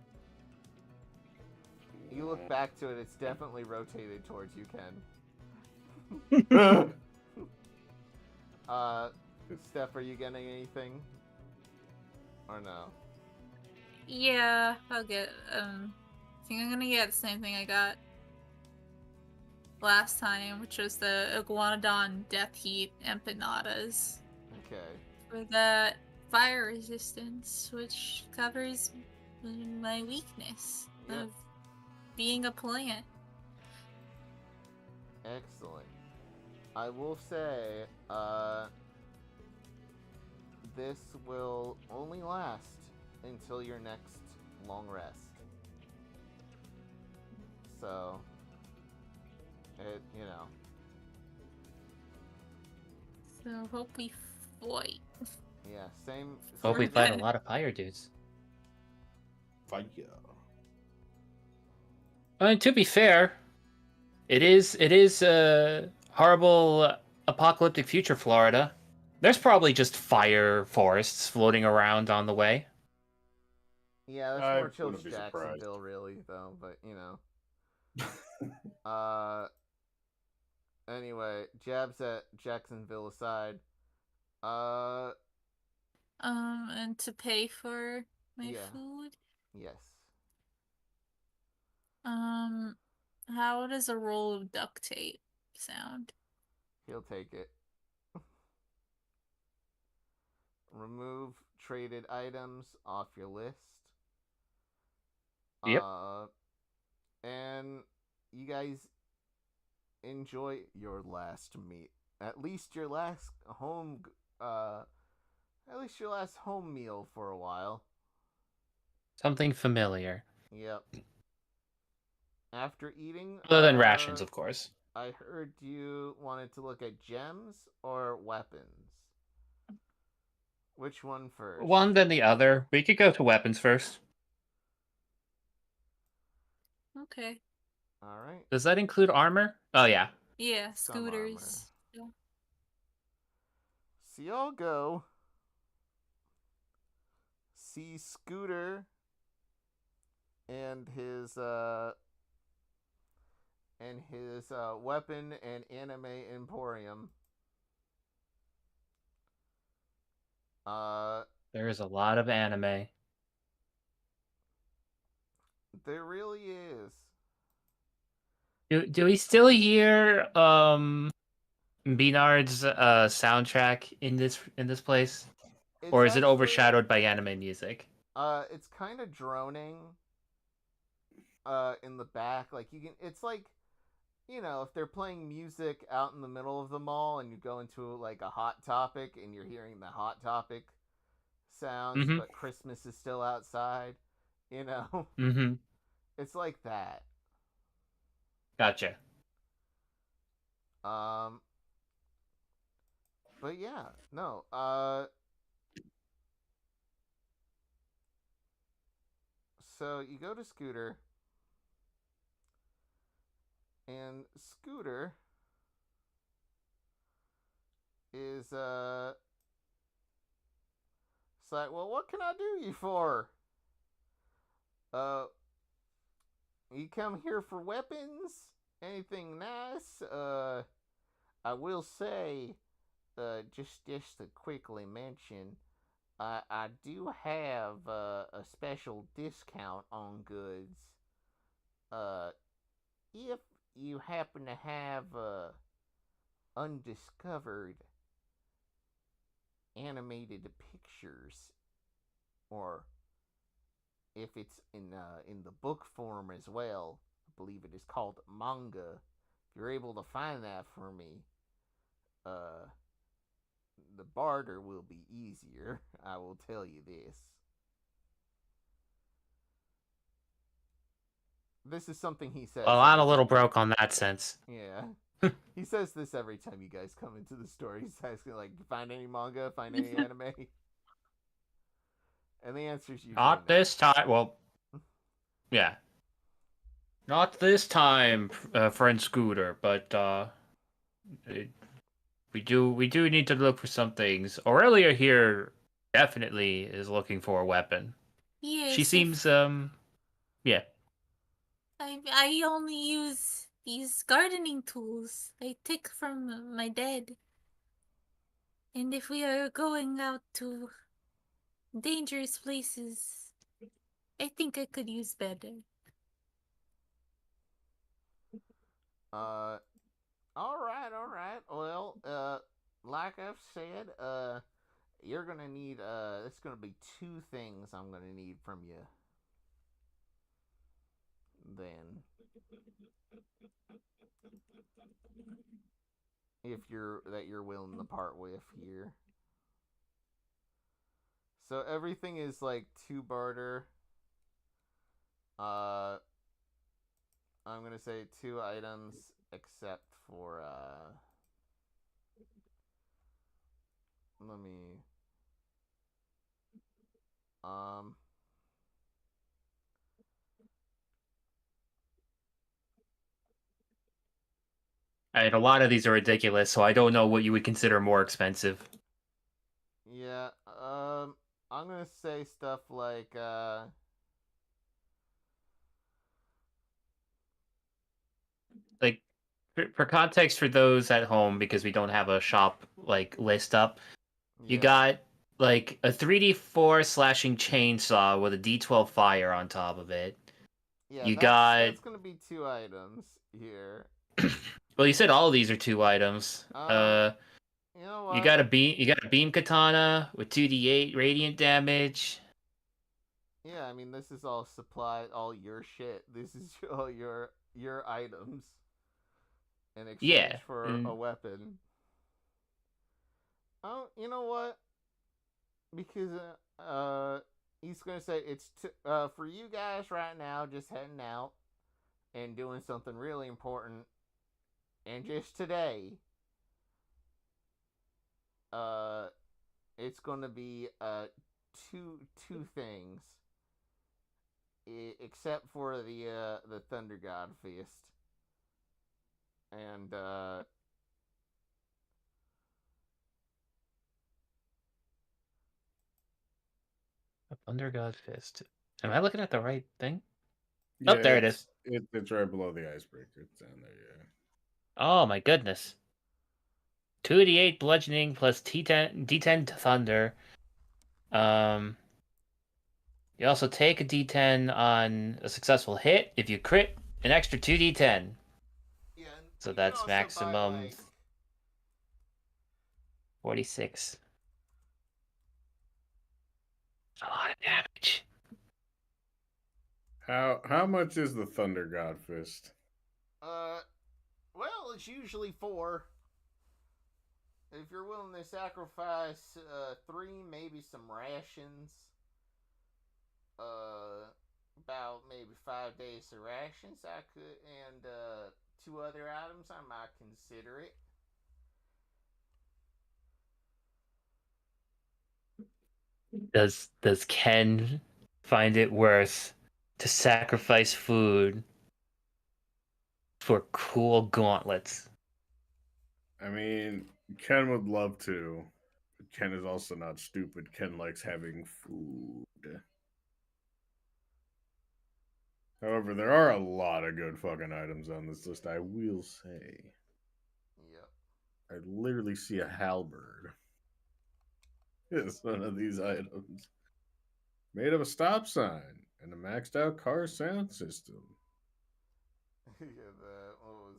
Speaker 1: You look back to it, it's definitely rotated towards you, Ken. Steph, are you getting anything? Or no?
Speaker 2: Yeah, I'll get, I think I'm gonna get the same thing I got last time, which was the Iguanodon Death Heat empanadas.
Speaker 1: Okay.
Speaker 2: For that fire resistance, which covers my weakness of being a plant.
Speaker 1: Excellent. I will say, this will only last until your next long rest. So,
Speaker 2: So hope we fight.
Speaker 1: Yeah, same.
Speaker 4: Hope we fight a lot of fire dudes.
Speaker 3: Fire.
Speaker 4: I mean, to be fair, it is horrible apocalyptic future Florida. There's probably just fire forests floating around on the way.
Speaker 1: Yeah, that's
Speaker 3: I
Speaker 1: more Chilch
Speaker 3: wouldn't be surprised.
Speaker 1: Jacksonville, really, though. But you know. Anyway, jabs at Jacksonville aside.
Speaker 2: And to pay for my
Speaker 1: Yeah.
Speaker 2: food.
Speaker 1: Yes.
Speaker 2: How does a roll of duct tape sound?
Speaker 1: He'll take it. Remove traded items off your list.
Speaker 4: Yep.
Speaker 1: And you guys enjoy your last meat. At least your last home meal for a while.
Speaker 4: Something familiar.
Speaker 1: Yep. After eating,
Speaker 4: Other than rations, of course.
Speaker 1: I heard you wanted to look at gems or weapons. Which one first?
Speaker 4: One then the other. We could go to weapons first.
Speaker 2: Okay.
Speaker 1: All right.
Speaker 4: Does that include armor? Oh, yeah.
Speaker 2: Yeah,
Speaker 1: Some
Speaker 2: scooters. Yeah.
Speaker 1: So y'all go see Scooter and his weapon and anime emporium.
Speaker 4: There is a lot of anime.
Speaker 1: There really is.
Speaker 4: Do we still hear Beanard's soundtrack in this place? Or is it
Speaker 1: actually
Speaker 4: overshadowed by anime music?
Speaker 1: It's kind of droning in the back. Like you can, it's like, you know, if they're playing music out in the middle of the mall and you go into like a Hot Topic and you're hearing the Hot Topic sounds,
Speaker 4: Mhm.
Speaker 1: but Christmas is still outside, you know.
Speaker 4: Mm-hmm.
Speaker 1: It's like that.
Speaker 4: Gotcha.
Speaker 1: But yeah, no. So you go to Scooter, and Scooter is it's like, well, what can I do you for? You come here for weapons? Anything nice? I will say, just to quickly mention, I do have a special discount on goods. If you happen to have undiscovered animated pictures, or if it's in the book form as well, I believe it is called manga. If you're able to find that for me, the barter will be easier. I will tell you this. This is something he says.
Speaker 4: Well, I'm a little broke on that sense.
Speaker 1: Yeah. He says this every time you guys come into the store. He's asking, like, find any manga, find any anime? And the answer's usually
Speaker 4: Not
Speaker 1: no.
Speaker 4: this time. Well, yeah. Not this time, friend Scooter, but we do need to look for some things. Aurelia here definitely is looking for a weapon.
Speaker 2: Yes.
Speaker 4: She seems yeah.
Speaker 2: I only use these gardening tools I take from my dad. And if we are going out to dangerous places, I think I could use better.
Speaker 1: All right. Well, like I've said, you're gonna need it's gonna be two things I'm gonna need from you. Then, if you're willing to part with here. So everything is like 2 barter. I'm gonna say 2 items except for let me
Speaker 4: And a lot of these are ridiculous, so I don't know what you would consider more expensive.
Speaker 1: yeah, I'm gonna say stuff like
Speaker 4: like for context for those at home, because we don't have a shop like list up. You
Speaker 1: Yeah.
Speaker 4: got like a 3D4 slashing chainsaw with a D12 fire on top of it.
Speaker 1: Yeah,
Speaker 4: You
Speaker 1: that's
Speaker 4: got.
Speaker 1: gonna be 2 items here.
Speaker 4: Well, you said all of these are 2 items.
Speaker 1: You know what?
Speaker 4: You got a beam. You got a beam katana with 2d8 radiant damage.
Speaker 1: Yeah, I mean this is all supply, all your shit. This is all your items in exchange
Speaker 4: Yeah.
Speaker 1: for a weapon. Oh, you know what? Because he's gonna say it's for you guys right now, just heading out and doing something really important, and just today, uh, it's gonna be two things, except for the Thunder God Fist, and
Speaker 4: A Thunder God Fist. Am I looking at the right thing?
Speaker 3: Yeah,
Speaker 4: Oh, there it is.
Speaker 3: It's right below the icebreaker. It's down there. Yeah.
Speaker 4: Oh my goodness. 2d8 bludgeoning plus D10 thunder. You also take a D10 on a successful hit. If you crit, an extra 2d10.
Speaker 1: yeah,
Speaker 4: So
Speaker 1: you can
Speaker 4: that's
Speaker 1: also
Speaker 4: maximum
Speaker 1: buy, like,
Speaker 4: 46. A lot of damage.
Speaker 3: How much is the Thunder God Fist?
Speaker 1: well, it's usually 4. If you're willing to sacrifice 3, maybe some rations, about maybe 5 days of rations, I could, and 2 other items, I might consider it.
Speaker 4: Does Ken find it worth to sacrifice food for cool gauntlets?
Speaker 3: I mean, Ken would love to. But Ken is also not stupid. Ken likes having food. However, there are a lot of good fucking items on this list, I will say.
Speaker 1: Yep.
Speaker 3: I literally see a halberd. It's one of these items. Made of a stop sign and a maxed out car sound system.
Speaker 1: Yeah, what was...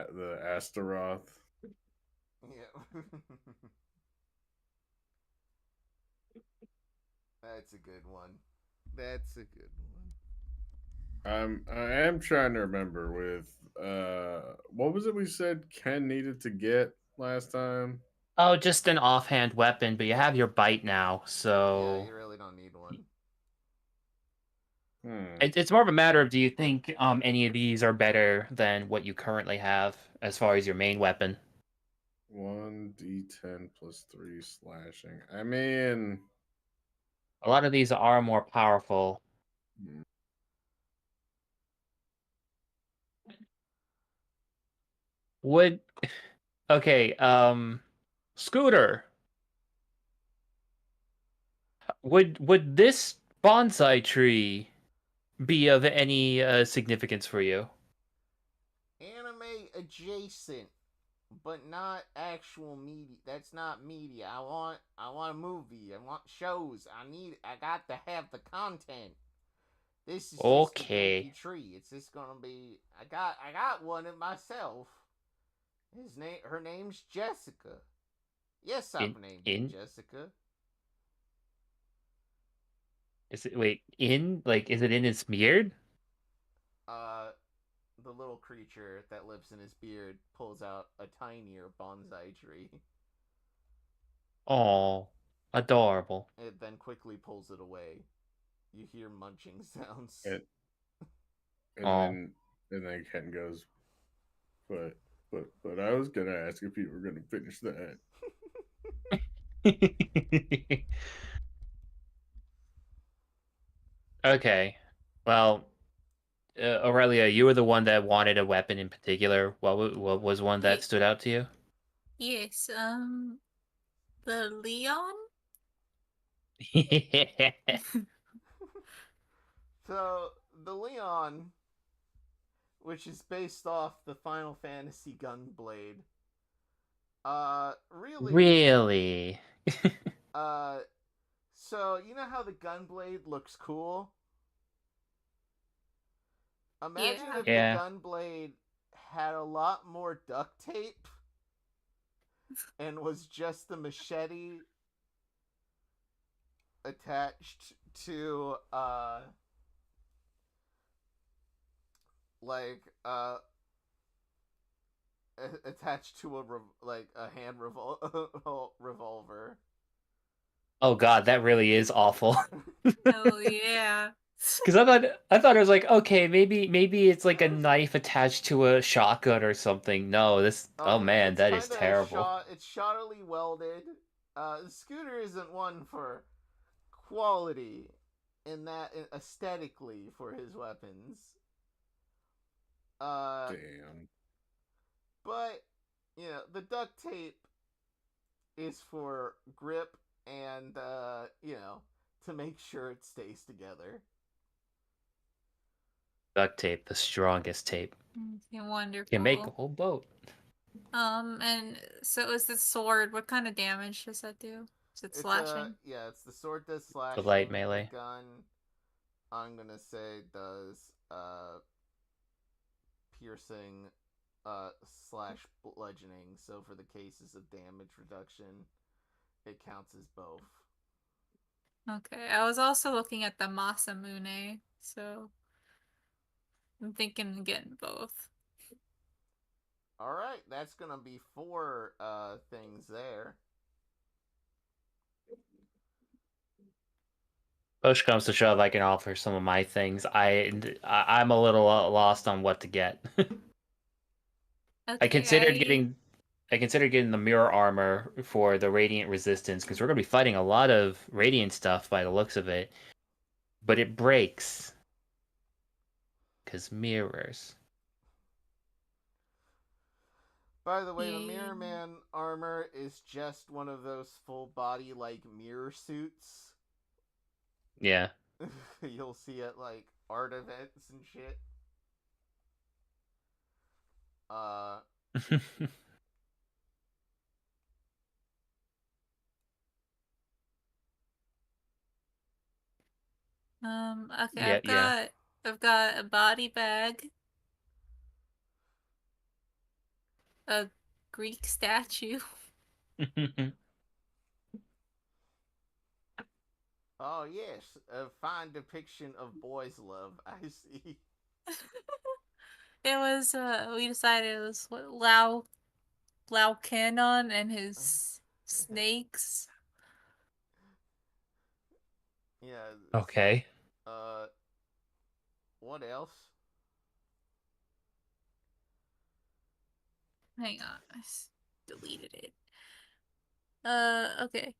Speaker 3: The Astaroth.
Speaker 1: Yeah. That's a good one. That's a good one.
Speaker 3: I am trying to remember with what was it we said Ken needed to get last time?
Speaker 4: Oh, just an offhand weapon, but you have your bite now,
Speaker 1: Yeah,
Speaker 4: so
Speaker 1: you really don't need one.
Speaker 4: it's more of a matter of, do you think any of these are better than what you currently have as far as your main weapon?
Speaker 3: 1d10 plus 3 slashing. I mean,
Speaker 4: A lot of these are more powerful. Would Okay, Scooter, would this bonsai tree be of any significance for you?
Speaker 1: Anime adjacent, but not actual media. That's not media. I want a movie. I want shows. I got to have the content. This is just a
Speaker 4: Okay.
Speaker 1: janky tree. It's just gonna be. I got one of myself. Her name's Jessica. Yes, I've named it Jessica.
Speaker 4: Is it is it in his beard?
Speaker 1: The little creature that lives in his beard pulls out a tinier bonsai tree.
Speaker 4: Oh, adorable.
Speaker 1: It then quickly pulls it away. You hear munching sounds.
Speaker 3: and
Speaker 4: Oh.
Speaker 3: then Ken goes, but I was gonna ask if you were gonna finish that.
Speaker 4: Okay. Well, Aurelia, you were the one that wanted a weapon in particular. What was one that stood out to you?
Speaker 2: Yes, the Leon?
Speaker 1: So the Leon which is based off the Final Fantasy Gunblade. Really?
Speaker 4: Really?
Speaker 1: So you know how the Gunblade looks cool? Imagine
Speaker 2: Yeah.
Speaker 1: if
Speaker 4: Yeah.
Speaker 1: the Gunblade had a lot more duct tape and was just the machete attached to like attached to a hand revolver.
Speaker 4: Oh god, that really is awful.
Speaker 2: Oh yeah.
Speaker 4: Because I thought it was like, okay, maybe it's like a knife attached to a shotgun or something. No, oh man,
Speaker 1: It's
Speaker 4: that is
Speaker 1: kind of
Speaker 4: terrible.
Speaker 1: It's shoddily welded. Scooter isn't one for quality in that aesthetically for his weapons.
Speaker 3: Damn.
Speaker 1: But you know the duct tape is for grip and to make sure it stays together.
Speaker 4: Duct tape, the strongest tape.
Speaker 2: Wonderful.
Speaker 4: Can make a whole boat.
Speaker 2: And so is this sword? What kind of damage does that do? Is it slashing?
Speaker 1: It's the sword does slashing.
Speaker 4: The light melee.
Speaker 1: The gun, I'm gonna say, does piercing slash bludgeoning. So for the cases of damage reduction, it counts as both.
Speaker 2: Okay, I was also looking at the Masamune, so I'm thinking of getting both.
Speaker 1: Alright, that's gonna be 4 things there.
Speaker 4: Push comes to shove, I can offer some of my things. I'm a little lost on what to get.
Speaker 2: Okay,
Speaker 4: I considered getting the mirror armor for the radiant resistance because we're gonna be fighting a lot of radiant stuff by the looks of it, but it breaks because mirrors.
Speaker 1: By the way, the
Speaker 2: Yay.
Speaker 1: Mirror Man armor is just one of those full body like mirror suits.
Speaker 4: Yeah.
Speaker 1: You'll see at like art events and shit.
Speaker 2: Okay,
Speaker 4: Yeah,
Speaker 2: I've got a body bag, a Greek statue.
Speaker 1: Oh yes, a fine depiction of boys' love. I see.
Speaker 2: It was we decided it was what Lao Canon and his snakes.
Speaker 1: Yeah.
Speaker 4: Okay.
Speaker 1: What else?
Speaker 2: Hang on, I deleted it. Okay.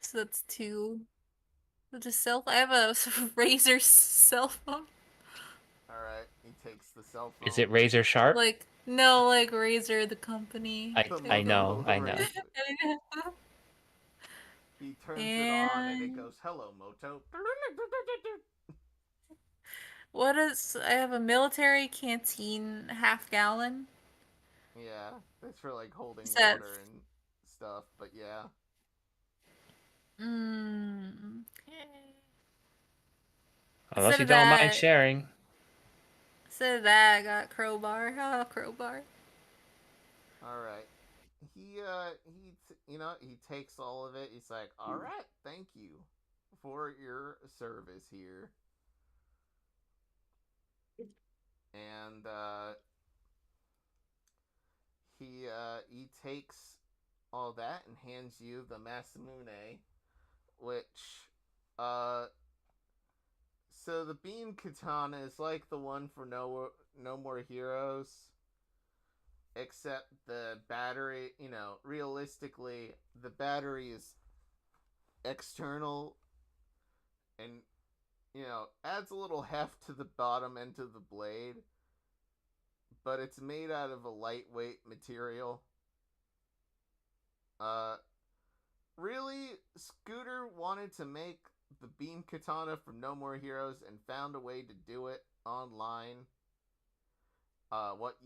Speaker 2: So that's 2. I have a Razer cell phone.
Speaker 1: Alright, he takes the cell phone.
Speaker 4: Is it razor sharp?
Speaker 2: No, like Razer, the company.
Speaker 4: I know.
Speaker 1: He turns it on and it goes, "Hello, Moto."
Speaker 2: I have a military canteen half-gallon.
Speaker 1: Yeah, that's for like holding
Speaker 2: Is that-
Speaker 1: water and stuff, but yeah.
Speaker 2: Okay.
Speaker 4: Unless you don't mind sharing.
Speaker 2: Instead of that, I got crowbar. Crowbar.
Speaker 1: Alright. He takes all of it. He's like, "Alright, thank you for your service here." And he takes all that and hands you the Masamune, which so the beam katana is like the one for No More Heroes, except the battery, realistically the battery is external and adds a little heft to the bottom end of the blade, but it's made out of a lightweight material. Really, Scooter wanted to make the beam katana from No More Heroes and found a way to do it. online.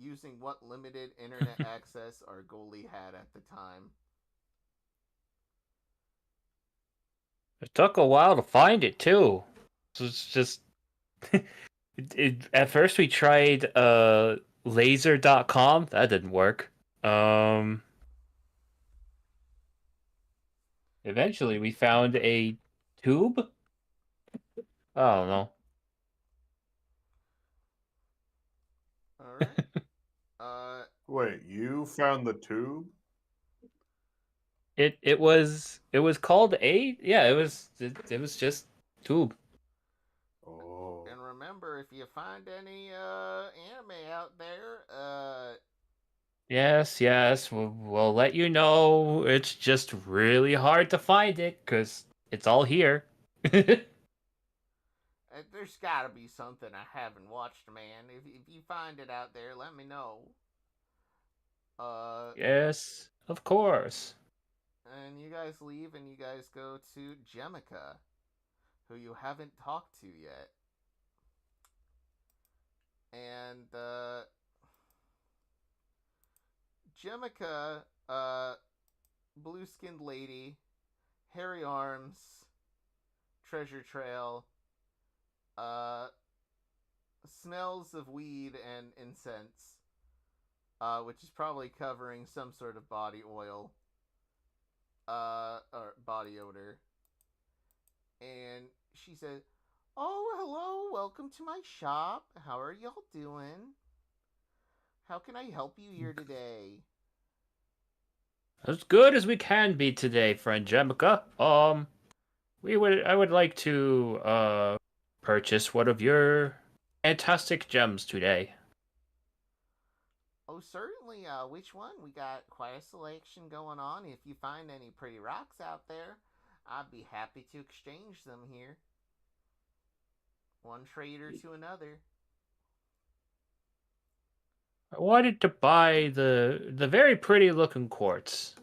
Speaker 1: Using what limited internet access our goalie had at the time.
Speaker 4: It took a while to find it too. So it's just at first we tried laser.com. That didn't work. Eventually we found a tube. I don't know.
Speaker 1: All right.
Speaker 3: Wait, you found the tube?
Speaker 4: It was called it was just tube.
Speaker 3: Oh.
Speaker 1: And remember, if you find any anime out there,
Speaker 4: Yes, we'll let you know. It's just really hard to find it because it's all here.
Speaker 1: there's gotta be something I haven't watched, man. If you find it out there, let me know.
Speaker 4: Yes, of course.
Speaker 1: And you guys leave and you guys go to Jemica, who you haven't talked to yet. And Jemica, blue-skinned lady, hairy arms, treasure trail, smells of weed and incense, which is probably covering some sort of body oil, or body odor. And she said, "Oh, hello, welcome to my shop. How are y'all doing? How can I help you here today?"
Speaker 4: As good as we can be today, friend Jemica. I would like to purchase one of your fantastic gems today.
Speaker 1: Oh, certainly. Which one? We got quite a selection going on. If you find any pretty rocks out there, I'd be happy to exchange them here. One trader to another.
Speaker 4: I wanted to buy the very pretty looking quartz.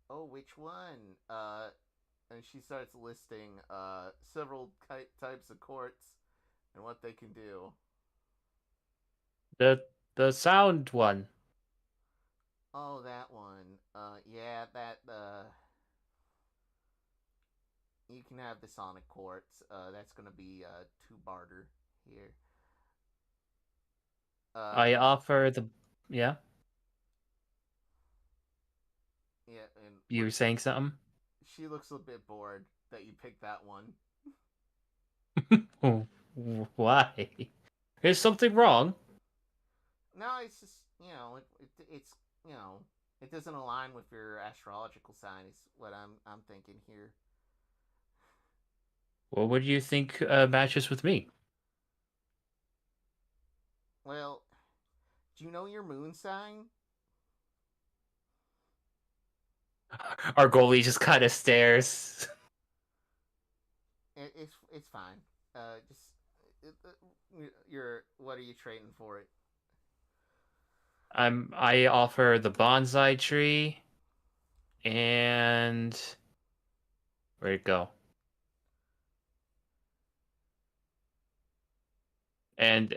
Speaker 1: Oh, which one? And she starts listing several types of quartz and what they can do.
Speaker 4: The sound one.
Speaker 1: Oh, that one. Yeah, that. You can have the sonic quartz. That's gonna be 2 barter here.
Speaker 4: I offer the yeah.
Speaker 1: Yeah, and
Speaker 4: You were saying something?
Speaker 1: she looks a bit bored that you picked that one.
Speaker 4: Why? Is something wrong?
Speaker 1: No, it's just it's it doesn't align with your astrological sign. Is what I'm thinking here.
Speaker 4: Well, what do you think matches with me?
Speaker 1: Well, do you know your moon sign?
Speaker 4: Our goalie just kind of stares.
Speaker 1: It's fine. Just what are you trading for it?
Speaker 4: I offer the bonsai tree, and where'd it go? And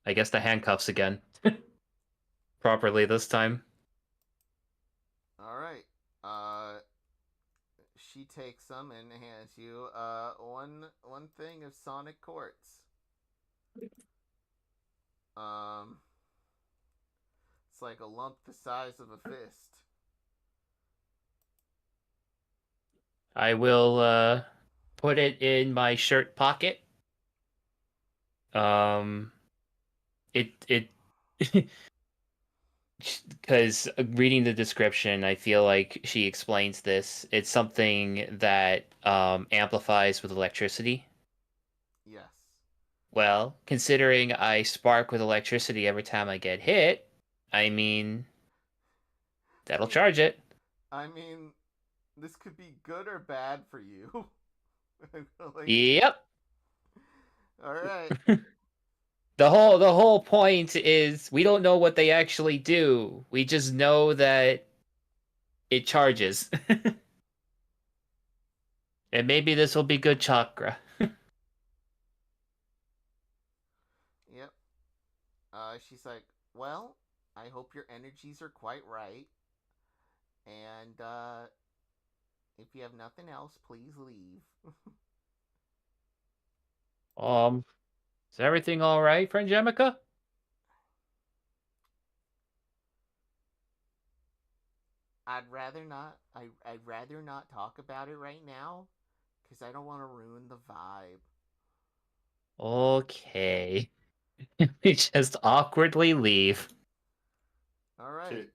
Speaker 4: I guess the handcuffs again. Properly this time.
Speaker 1: All right. She takes them and hands you one thing of sonic quartz. It's like a lump the size of a fist.
Speaker 4: I will put it in my shirt pocket. It because reading the description, I feel like she explains this. It's something that amplifies with electricity.
Speaker 1: Yes.
Speaker 4: Well, considering I spark with electricity every time I get hit, I mean, that'll charge it.
Speaker 1: I mean, this could be good or bad for you.
Speaker 4: Yep.
Speaker 1: All right.
Speaker 4: The whole point is we don't know what they actually do. We just know that it charges. And maybe this will be good chakra.
Speaker 1: She's like, well, I hope your energies are quite right. And, if you have nothing else, please leave.
Speaker 4: Is everything all right, friend Jemica?
Speaker 1: I'd rather not. I'd rather not talk about it right now, because I don't want to ruin the vibe.
Speaker 4: Okay. We just awkwardly leave.
Speaker 1: All right.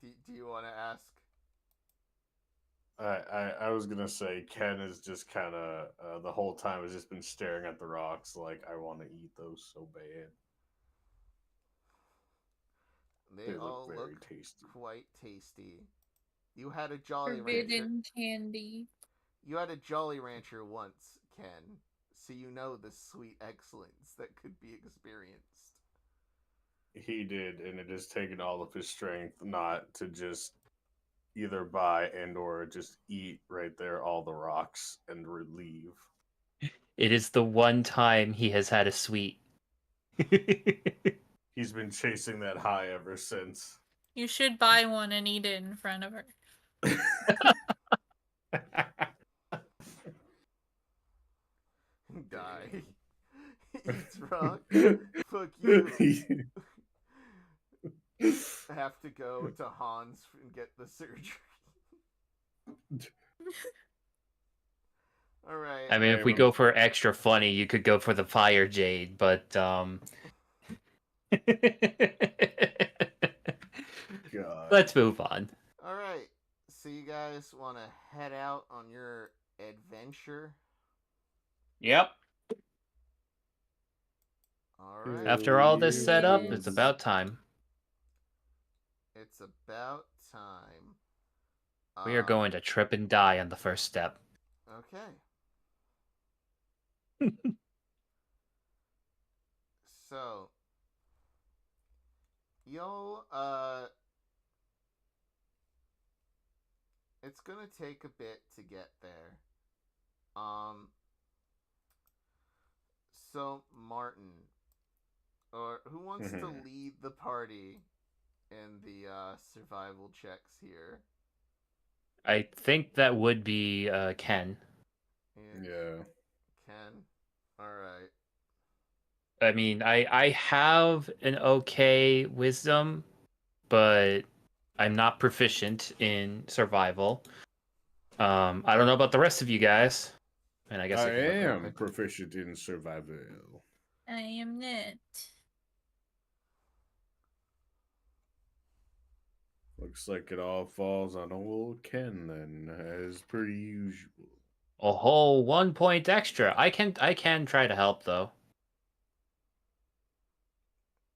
Speaker 1: Do you want to ask?
Speaker 3: I was gonna say Ken is just kind of the whole time has just been staring at the rocks like I want to eat those so bad.
Speaker 1: They
Speaker 3: look
Speaker 1: all
Speaker 3: very
Speaker 1: look
Speaker 3: tasty.
Speaker 1: quite tasty. You had a Jolly Rancher.
Speaker 2: Forbidden candy.
Speaker 1: You had a Jolly Rancher once, Ken, so you know the sweet excellence that could be experienced.
Speaker 3: He did, and it has taken all of his strength not to just either buy and or just eat right there all the rocks and leave.
Speaker 4: It is the one time he has had a sweet.
Speaker 3: He's been chasing that high ever since.
Speaker 2: You should buy one and eat it in front of her.
Speaker 1: Die. Eats rock. Fuck you. Have to go to Hans and get the surgery. All right.
Speaker 4: I mean, if we go for extra funny, you could go for the fire jade, but
Speaker 3: God.
Speaker 4: Let's move on.
Speaker 1: All right. So you guys want to head out on your adventure?
Speaker 4: Yep.
Speaker 1: All right.
Speaker 4: After all this setup,
Speaker 2: Yes.
Speaker 4: it's about time.
Speaker 1: It's about time.
Speaker 4: We are going to trip and die on the first step.
Speaker 1: Okay. So, you'll, it's gonna take a bit to get there. So Martin, or who wants to lead the party in the, survival checks here?
Speaker 4: I think that would be Ken.
Speaker 3: Yeah.
Speaker 1: Ken? Alright.
Speaker 4: I mean, I have an okay wisdom, but I'm not proficient in survival. I don't know about the rest of you guys. And I guess
Speaker 3: I
Speaker 4: can look real
Speaker 3: am
Speaker 4: quick.
Speaker 3: proficient in survival.
Speaker 2: I am not.
Speaker 3: Looks like it all falls on old Ken then, as per usual.
Speaker 4: A whole 1 point extra. I can try to help though.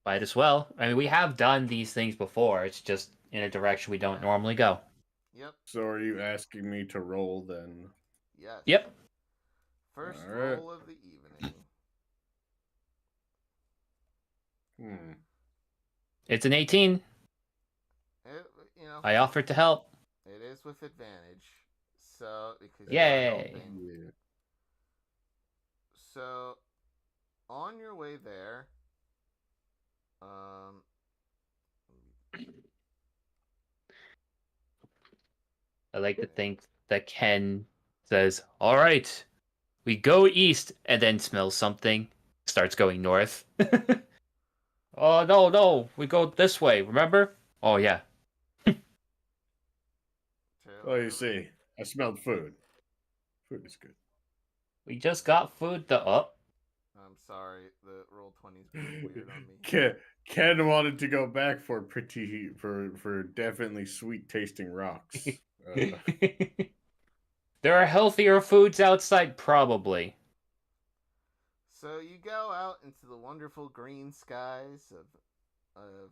Speaker 4: Might as well. I mean, we have done these things before. It's just in a direction we don't normally go.
Speaker 1: Yep.
Speaker 3: So are you asking me to roll then?
Speaker 1: Yes.
Speaker 4: Yep.
Speaker 1: First
Speaker 3: All right.
Speaker 1: roll of the evening.
Speaker 4: It's an 18.
Speaker 1: You know,
Speaker 4: I offered to help.
Speaker 1: it is with advantage. So, because
Speaker 4: Yay.
Speaker 1: you're helping.
Speaker 3: Yeah.
Speaker 1: So, on your way there,
Speaker 4: I like to think that Ken says, "All right, we go east," and then smells something, starts going north. Oh no, we go this way. Remember? Oh yeah.
Speaker 3: Oh, you see, I smelled food. Food is good.
Speaker 4: We just got food.
Speaker 1: I'm sorry, the roll 20's being weird on me.
Speaker 3: Ken wanted to go back for definitely sweet tasting rocks.
Speaker 4: There are healthier foods outside, probably.
Speaker 1: So you go out into the wonderful green skies of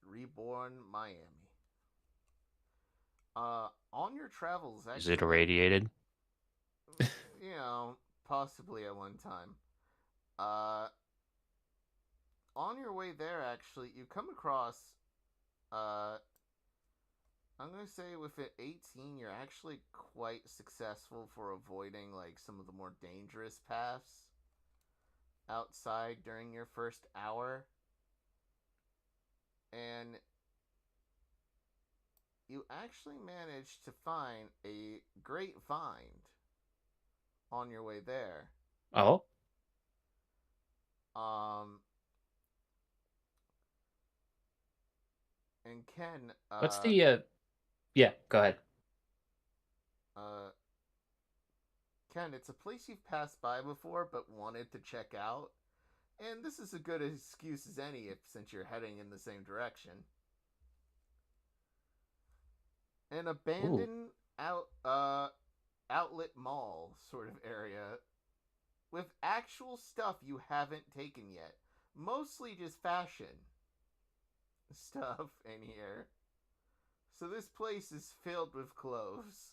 Speaker 1: reborn Miami. On your travels, actually,
Speaker 4: Is it irradiated?
Speaker 1: You know, possibly at one time. On your way there, actually, you come across, I'm gonna say with an 18, you're actually quite successful for avoiding, like, some of the more dangerous paths. outside during your first hour, and you actually managed to find a great find on your way there.
Speaker 4: Oh,
Speaker 1: Um, and Ken,
Speaker 4: what's the? Yeah, go ahead.
Speaker 1: Ken, it's a place you've passed by before but wanted to check out, and this is a good excuse as any if since you're heading in the same direction. An
Speaker 4: Ooh.
Speaker 1: abandoned outlet mall sort of area with actual stuff you haven't taken yet. Mostly just fashion stuff in here. So this place is filled with clothes.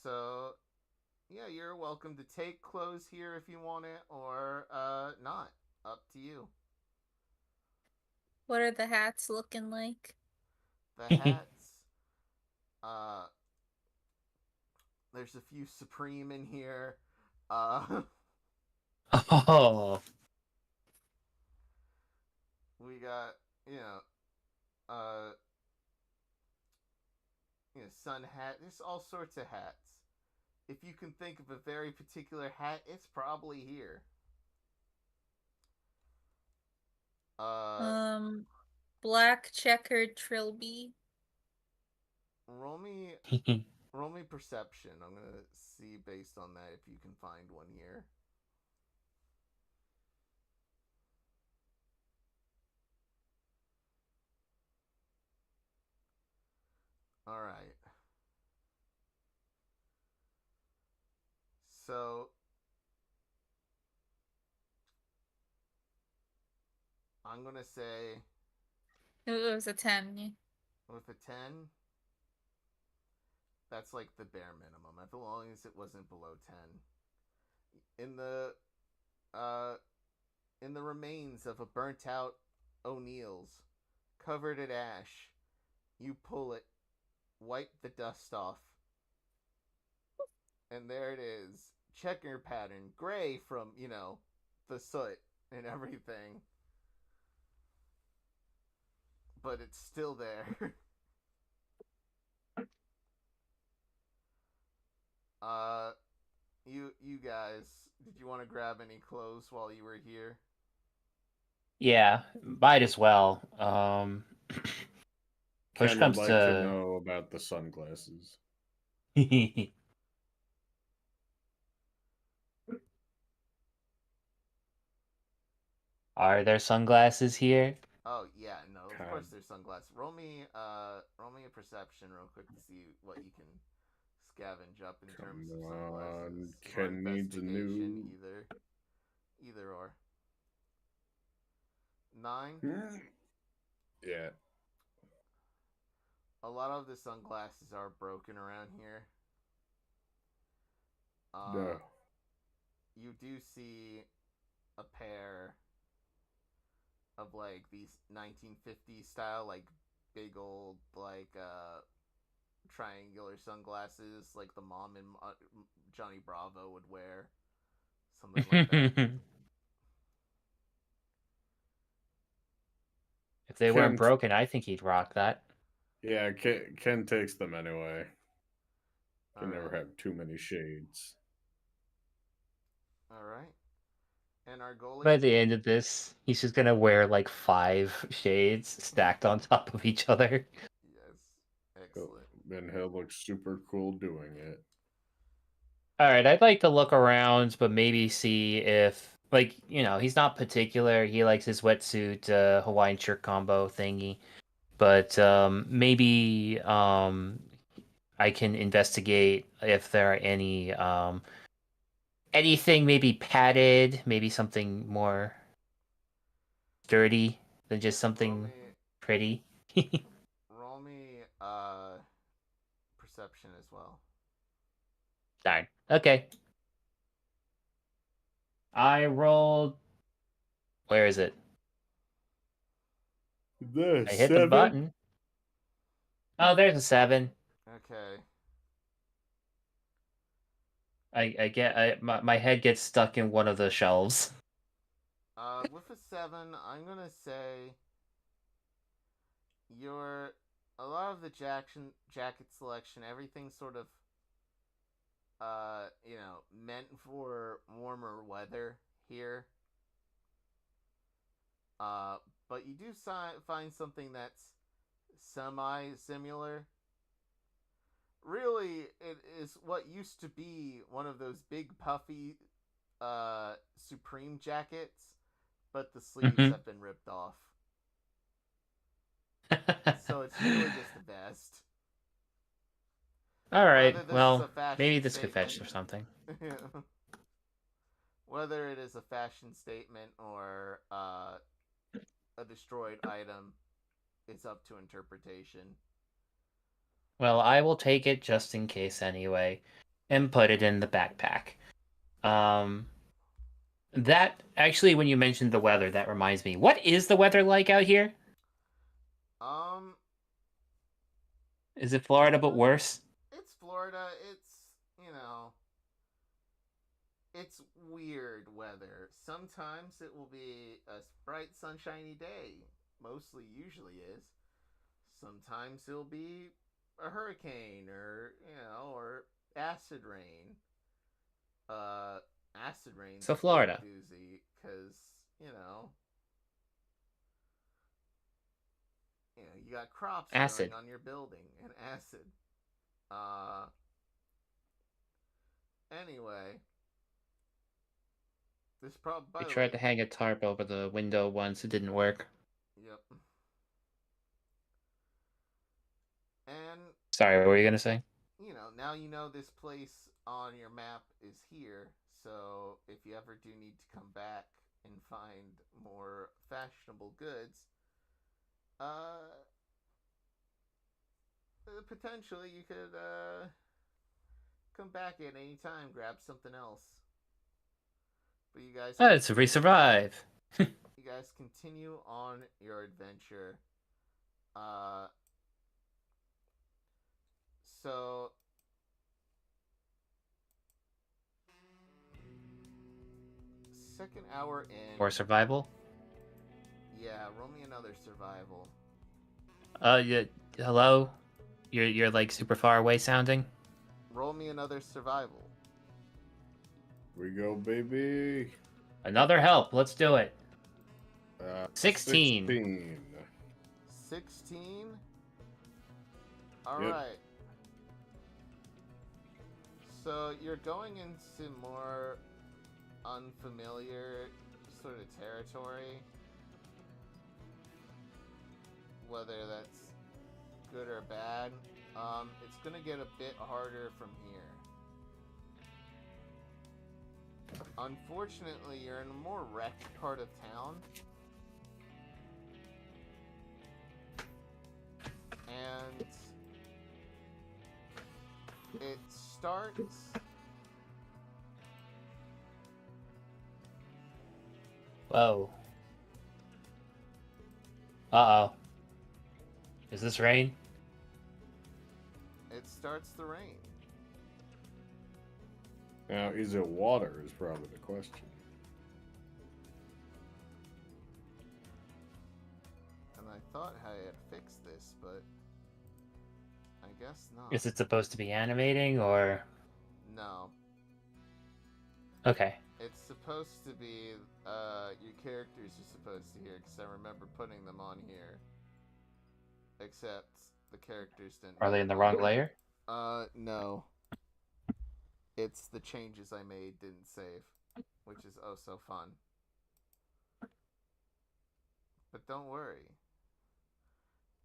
Speaker 1: So yeah, you're welcome to take clothes here if you want it, or not. Up to you.
Speaker 2: What are the hats looking like?
Speaker 1: The hats. uh, there's a few Supreme in here.
Speaker 4: Oh,
Speaker 1: We got uh, sun hat. There's all sorts of hats. If you can think of a very particular hat, it's probably here.
Speaker 2: Black checkered trilby.
Speaker 1: Roll me perception. I'm gonna see based on that if you can find one here. All right. So I'm gonna say
Speaker 2: It was a 10.
Speaker 1: with a 10, that's like the bare minimum. As long as it wasn't below 10. Uh in the remains of a burnt out O'Neill's, covered in ash, you pull it, wipe the dust off, and there it is. Checker pattern, gray from, the soot and everything. But it's still there. You guys, did you want to grab any clothes while you were here?
Speaker 4: yeah, might as well. Push
Speaker 3: Ken would
Speaker 4: comes
Speaker 3: like to
Speaker 4: to.
Speaker 3: know about the sunglasses.
Speaker 4: Are there sunglasses here?
Speaker 1: Oh yeah, no, of course
Speaker 3: God.
Speaker 1: there's sunglasses. Roll me a perception real quick to see what you can scavenge up in terms of
Speaker 3: Come
Speaker 1: sunglasses.
Speaker 3: on,
Speaker 1: Or
Speaker 3: Ken needs a
Speaker 1: investigation,
Speaker 3: new.
Speaker 1: either or. 9.
Speaker 3: Yeah.
Speaker 1: A lot of the sunglasses are broken around here.
Speaker 3: No.
Speaker 1: You do see a pair of like these 1950s style, like big old like triangular sunglasses, like the mom and Johnny Bravo would wear, something like that.
Speaker 4: If they weren't
Speaker 3: Ken.
Speaker 4: broken, I think he'd rock that.
Speaker 3: Yeah, Ken takes them anyway.
Speaker 1: All
Speaker 3: Can never
Speaker 1: right,
Speaker 3: have too many shades.
Speaker 1: all right. And our goalie.
Speaker 4: By the end of this, he's just gonna wear like 5 shades stacked on top of each other.
Speaker 1: Yes, excellent.
Speaker 3: Then he'll look super cool doing it.
Speaker 4: Alright, I'd like to look around, but maybe see if, like, he's not particular. He likes his wetsuit, Hawaiian shirt combo thingy. But maybe I can investigate if there are any anything maybe padded, maybe something more sturdy than just something pretty.
Speaker 1: Roll me perception as well.
Speaker 4: Darn. Okay. I rolled. Where is it? I hit the button. Oh, there's a 7.
Speaker 1: Okay.
Speaker 4: My head gets stuck in one of the shelves.
Speaker 1: With a 7, I'm gonna say a lot of the jacket selection, everything's sort of meant for warmer weather here. But you do find something that's semi-similar. Really, it is what used to be one of those big puffy Supreme jackets, but the sleeves
Speaker 4: Mhm.
Speaker 1: have been ripped off. So it's really just the best.
Speaker 4: All right.
Speaker 1: Whether this is
Speaker 4: Well,
Speaker 1: a fashion
Speaker 4: maybe this could
Speaker 1: statement,
Speaker 4: fetch or something.
Speaker 1: whether it is a fashion statement or a destroyed item, it's up to interpretation.
Speaker 4: Well, I will take it just in case anyway, and put it in the backpack. That actually, when you mentioned the weather, that reminds me. What is the weather like out here?
Speaker 1: Um,
Speaker 4: Is it Florida but worse?
Speaker 1: It's Florida. It's weird weather. Sometimes it will be a bright, sunshiny day. Mostly, usually is. Sometimes it'll be a hurricane or acid rain. Acid rain's
Speaker 4: So
Speaker 1: a big
Speaker 4: Florida.
Speaker 1: doozy because you got crops
Speaker 4: Acid.
Speaker 1: growing on your building and acid. Anyway, this by
Speaker 4: We
Speaker 1: the
Speaker 4: tried
Speaker 1: way,
Speaker 4: to hang a tarp over the window once. It didn't work.
Speaker 1: yep. And
Speaker 4: Sorry, what were you gonna say?
Speaker 1: now you know this place on your map is here. So if you ever do need to come back and find more fashionable goods, potentially you could come back at any time, grab something else. But you guys,
Speaker 4: Let's re-survive.
Speaker 1: you guys continue on your adventure. So second hour in.
Speaker 4: Or survival?
Speaker 1: Yeah, roll me another survival.
Speaker 4: Yeah, hello? You're like super far away sounding?
Speaker 1: Roll me another survival.
Speaker 3: We go, baby.
Speaker 4: Another help. Let's do it. 16.
Speaker 1: 16? All
Speaker 3: Yep.
Speaker 1: right. So you're going into more unfamiliar sort of territory. Whether that's good or bad, it's gonna get a bit harder from here. Unfortunately, you're in a more wrecked part of town. And it starts...
Speaker 4: Whoa. Uh-oh. Is this rain?
Speaker 1: It starts to rain.
Speaker 3: Now, is it water is probably the question.
Speaker 1: And I thought I had fixed this, but I guess not.
Speaker 4: Is it supposed to be animating, or...
Speaker 1: No.
Speaker 4: Okay.
Speaker 1: It's supposed to be, your characters are supposed to hear, because I remember putting them on here. Except the characters didn't.
Speaker 4: Are they in the wrong layer?
Speaker 1: No. It's the changes I made didn't save, which is oh so fun. But don't worry.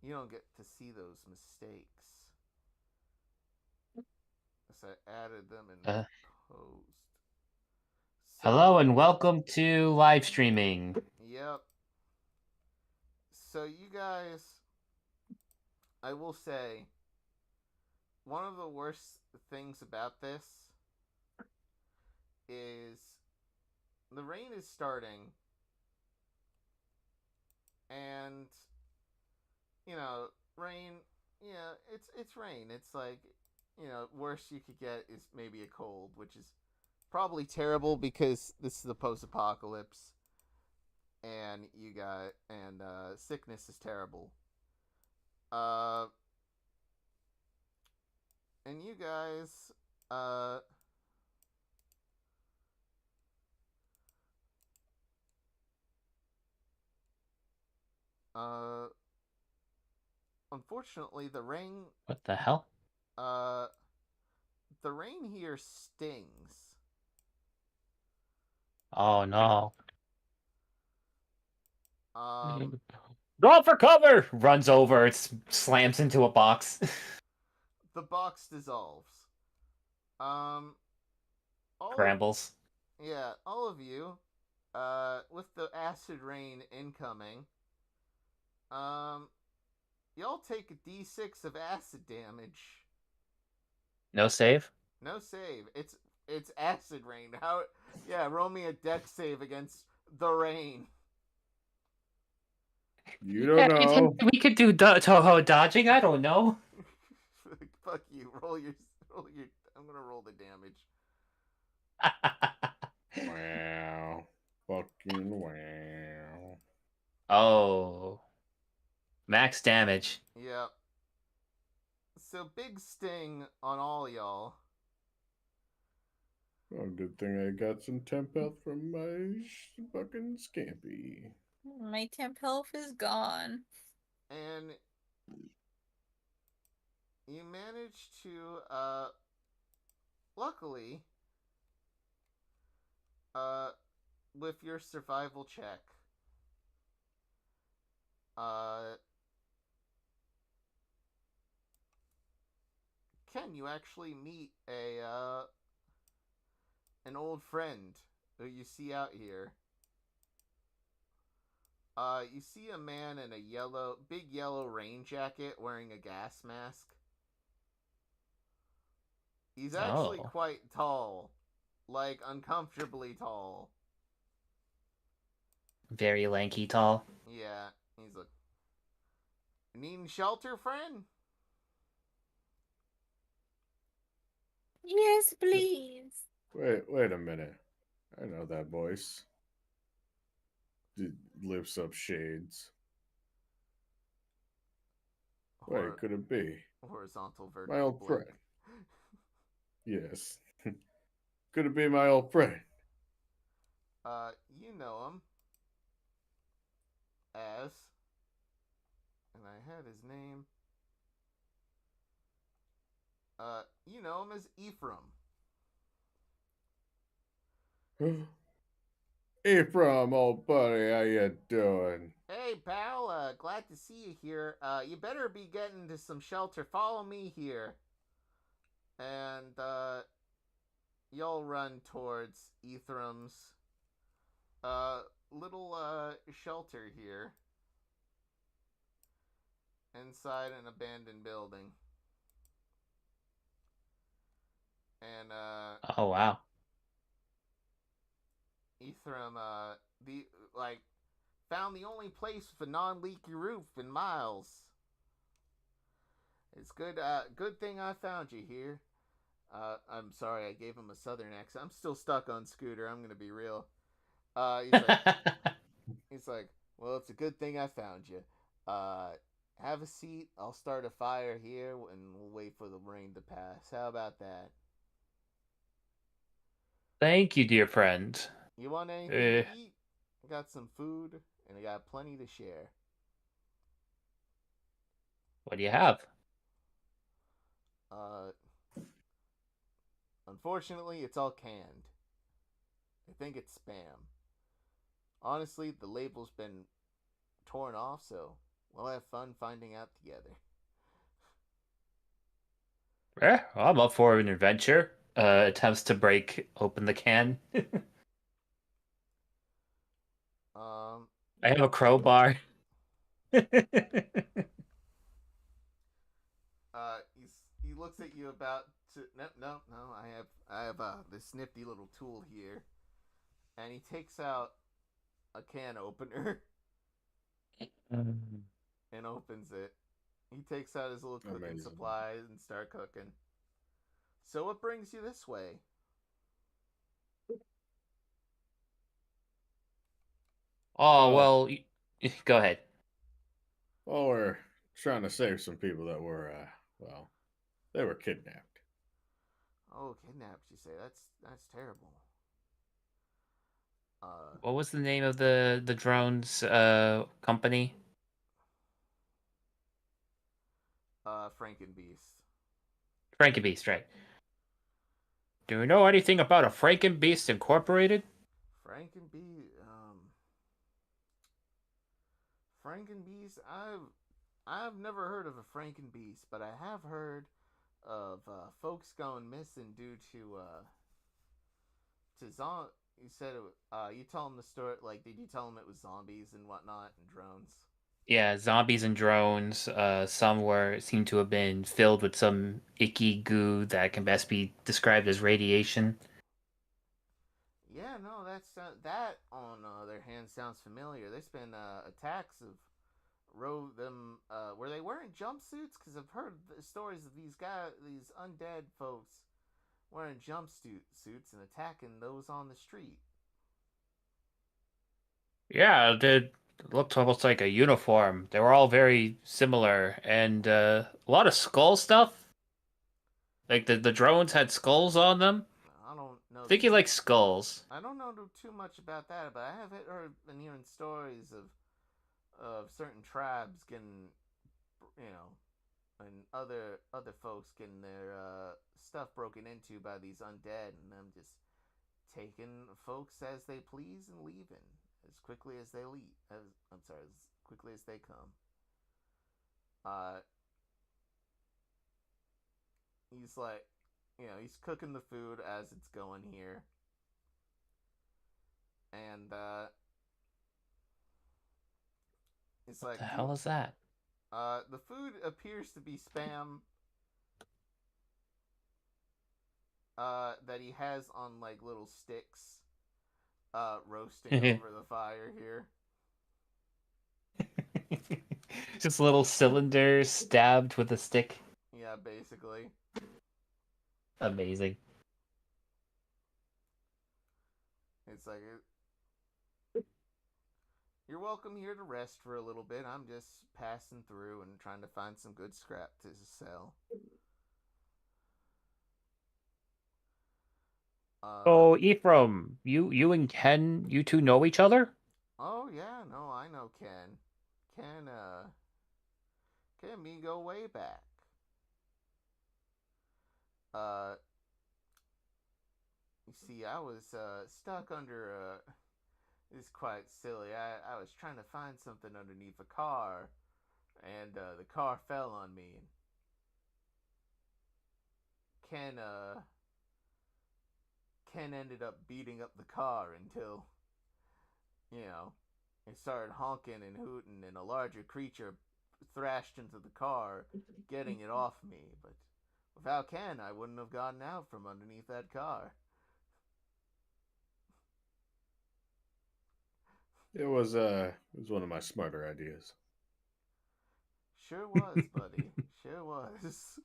Speaker 1: You don't get to see those mistakes. As I added them in post. So,
Speaker 4: Hello and welcome to live streaming.
Speaker 1: Yep. So you guys, I will say, one of the worst things about this is the rain is starting, and rain. Yeah, it's rain. It's like worst you could get is maybe a cold, which is probably terrible because this is the post-apocalypse, and sickness is terrible. Uh, and you guys, uh, unfortunately,
Speaker 4: What the hell?
Speaker 1: uh, the rain here stings.
Speaker 4: Oh no.
Speaker 1: Um,
Speaker 4: Go for cover! Runs over, it slams into a box.
Speaker 1: the box dissolves. All
Speaker 4: Scrambles.
Speaker 1: all of you, with the acid rain incoming, y'all take a d6 of acid damage.
Speaker 4: No save?
Speaker 1: No save. It's acid rain. Roll me a dex save against the rain.
Speaker 3: You don't know.
Speaker 4: We could do Toho dodging, I don't know.
Speaker 1: Fuck you. Roll your. I'm gonna roll the damage.
Speaker 3: Wow. Fucking wow.
Speaker 4: Oh. Max damage.
Speaker 1: Yep. So big sting on all y'all.
Speaker 3: Oh, good thing I got some temp health from my fucking scampi.
Speaker 2: My temp health is gone.
Speaker 1: And you manage to, luckily, with your survival check, Ken, you actually meet an old friend who you see out here. You see a man in a big yellow rain jacket wearing a gas mask. He's actually quite tall. Like, uncomfortably tall.
Speaker 4: Very lanky tall.
Speaker 1: Yeah, he's like, needing shelter, friend?
Speaker 2: Yes, please.
Speaker 3: Wait a minute. I know that voice. It lifts up shades. Wait, could it be?
Speaker 1: Horizontal, vertical.
Speaker 3: My old friend. Yes. Could it be my old friend?
Speaker 1: You know him as, and I had his name. You know him as Ephraim.
Speaker 3: Ephraim, old buddy, how you doing?
Speaker 1: Hey, pal, glad to see you here. You better be getting to some shelter. Follow me here. And, y'all run towards Ephraim's, little, shelter here. Inside an abandoned building. And,
Speaker 4: Oh wow.
Speaker 1: Ephraim, found the only place with a non-leaky roof in miles. It's good thing I found you here. I'm sorry I gave him a southern accent. I'm still stuck on Scooter, I'm gonna be real. He's like, well, it's a good thing I found you. Have a seat, I'll start a fire here, and we'll wait for the rain to pass. How about that?
Speaker 4: Thank you, dear friend.
Speaker 1: You want anything to eat? I got some food, and I got plenty to share.
Speaker 4: What do you have?
Speaker 1: Unfortunately, it's all canned. I think it's spam. Honestly, the label's been torn off, so we'll have fun finding out together.
Speaker 4: I'm up for an adventure. Attempts to break open the can. I have a crowbar.
Speaker 1: He looks at you about to no. I have this nifty little tool here, and he takes out a can opener and opens it. He takes out his little cooking supplies and start cooking. So what brings you this way?
Speaker 4: Oh,
Speaker 3: Oh.
Speaker 4: well, go ahead.
Speaker 3: Well, we're trying to save some people that were, well, they were kidnapped.
Speaker 1: Oh, kidnapped, you say? That's terrible.
Speaker 4: What was the name of the drones company?
Speaker 1: Frankenbeast.
Speaker 4: Frankenbeast, right? Do you know anything about a Frankenbeast Incorporated?
Speaker 1: Frankenbeast. I've never heard of a Frankenbeast, but I have heard of folks going missing due to You said you told them the story. Like, did you tell them it was zombies and whatnot and drones?
Speaker 4: Yeah, zombies and drones. Some seem to have been filled with some icky goo that can best be described as radiation.
Speaker 1: Yeah, no, that on the other hand sounds familiar. There's been attacks of them where they wearing jumpsuits, because I've heard the stories of these undead folks wearing jumpsuits and attacking those on the street.
Speaker 4: Yeah, it looked almost like a uniform. They were all very similar, and a lot of skull stuff. Like the drones had skulls on them.
Speaker 1: I don't know.
Speaker 4: I think he likes skulls.
Speaker 1: I don't know too much about that, but I have heard and hearing stories of certain tribes getting, and other folks getting their stuff broken into by these undead, and them just taking folks as they please and leaving as quickly as they leave. As quickly as they come. He's like, he's cooking the food as it's going here, and it's like,
Speaker 4: What the hell is that?
Speaker 1: The food appears to be spam. That he has on like little sticks, roasting over the fire here.
Speaker 4: Just little cylinders stabbed with a stick.
Speaker 1: Yeah, basically.
Speaker 4: Amazing.
Speaker 1: It's like, you're welcome here to rest for a little bit. I'm just passing through and trying to find some good scrap to sell.
Speaker 4: Oh, Ephraim, you and Ken, you two know each other?
Speaker 1: Oh yeah, no, I know Ken. Ken and me go way back. You see, I was stuck under it's quite silly. I was trying to find something underneath a car, and the car fell on me. Ken ended up beating up the car until, it started honking and hooting, and a larger creature thrashed into the car, getting it off me. But without Ken, I wouldn't have gotten out from underneath that car.
Speaker 3: It was one of my smarter ideas.
Speaker 1: Sure was, buddy. Sure was.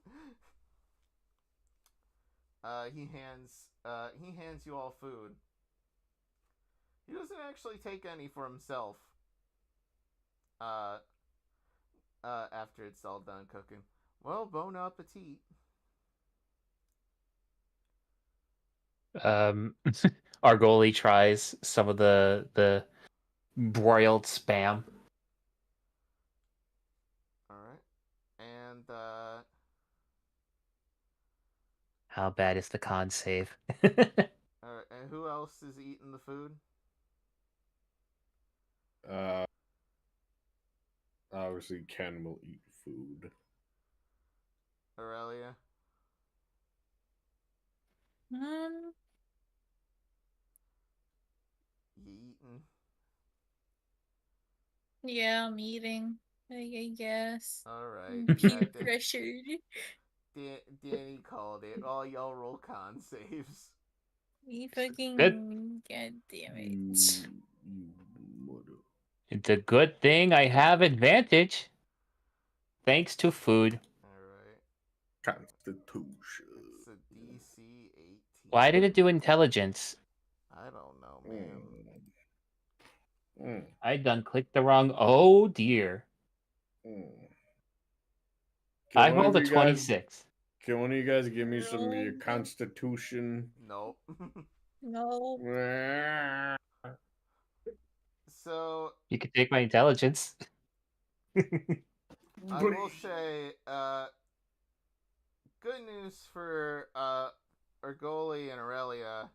Speaker 1: He hands you all food. He doesn't actually take any for himself. After it's all done cooking. Well, bon appetit.
Speaker 4: Our goalie tries some of the broiled spam.
Speaker 1: Alright. And,
Speaker 4: How bad is the con save?
Speaker 1: alright, and who else is eating the food?
Speaker 3: Obviously, Ken will eat food.
Speaker 1: Aurelia?
Speaker 2: Um,
Speaker 1: You eating?
Speaker 2: yeah, I'm eating. I guess.
Speaker 1: Alright.
Speaker 2: I'm peer
Speaker 1: Yeah,
Speaker 2: pressured.
Speaker 1: Danny called it. All y'all roll con saves.
Speaker 2: You fucking
Speaker 4: Good.
Speaker 2: god damn it.
Speaker 3: You mother.
Speaker 4: It's a good thing I have advantage. Thanks to food.
Speaker 1: Alright.
Speaker 3: Constitution.
Speaker 1: It's a
Speaker 4: Why did it do intelligence?
Speaker 1: I don't know, man.
Speaker 4: I done clicked the wrong. Oh dear. I
Speaker 3: Can one
Speaker 4: rolled
Speaker 3: of
Speaker 4: a
Speaker 3: you guys
Speaker 4: 26.
Speaker 3: Can one of you guys give me some of your
Speaker 2: No.
Speaker 3: constitution?
Speaker 1: Nope.
Speaker 2: No.
Speaker 1: So
Speaker 4: You could take my intelligence.
Speaker 1: I will say, good news for Ergoli and Aurelia.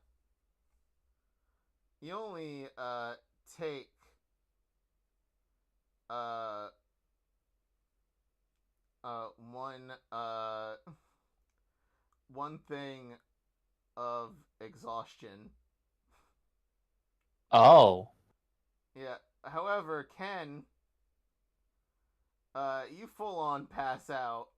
Speaker 1: You only take uh one one thing of exhaustion.
Speaker 4: Oh.
Speaker 1: Yeah. However, Ken, you full on pass out.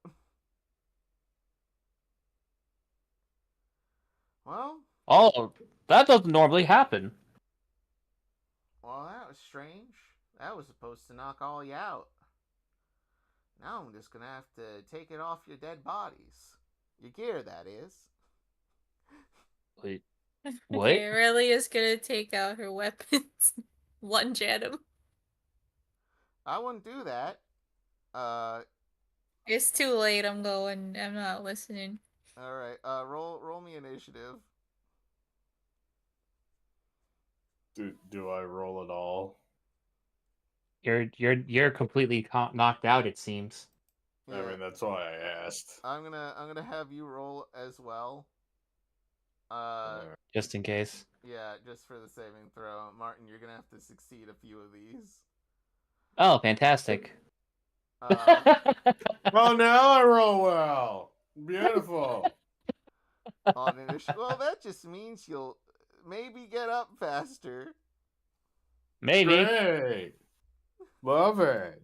Speaker 1: Well,
Speaker 4: Oh, that doesn't normally happen.
Speaker 1: that was strange. That was supposed to knock all you out. Now I'm just gonna have to take it off your dead bodies. Your gear, that is.
Speaker 4: Wait,
Speaker 2: Okay,
Speaker 4: what?
Speaker 2: Aurelia's gonna take out her weapons. Lunge at him.
Speaker 1: I wouldn't do that. Uh,
Speaker 2: It's too late, I'm going. I'm not listening.
Speaker 1: all right. Roll me initiative.
Speaker 3: Do I roll at all?
Speaker 4: You're completely knocked out. It seems.
Speaker 1: Yeah,
Speaker 3: I mean, that's why I asked.
Speaker 1: I'm gonna have you roll as well.
Speaker 4: Just in case.
Speaker 1: Yeah, just for the saving throw, Martin. You're gonna have to succeed a few of these.
Speaker 4: Oh, fantastic.
Speaker 3: Oh, now I roll well. Beautiful.
Speaker 1: On initiative. Well, that just means you'll maybe get up faster.
Speaker 4: Maybe.
Speaker 3: Great. Love it.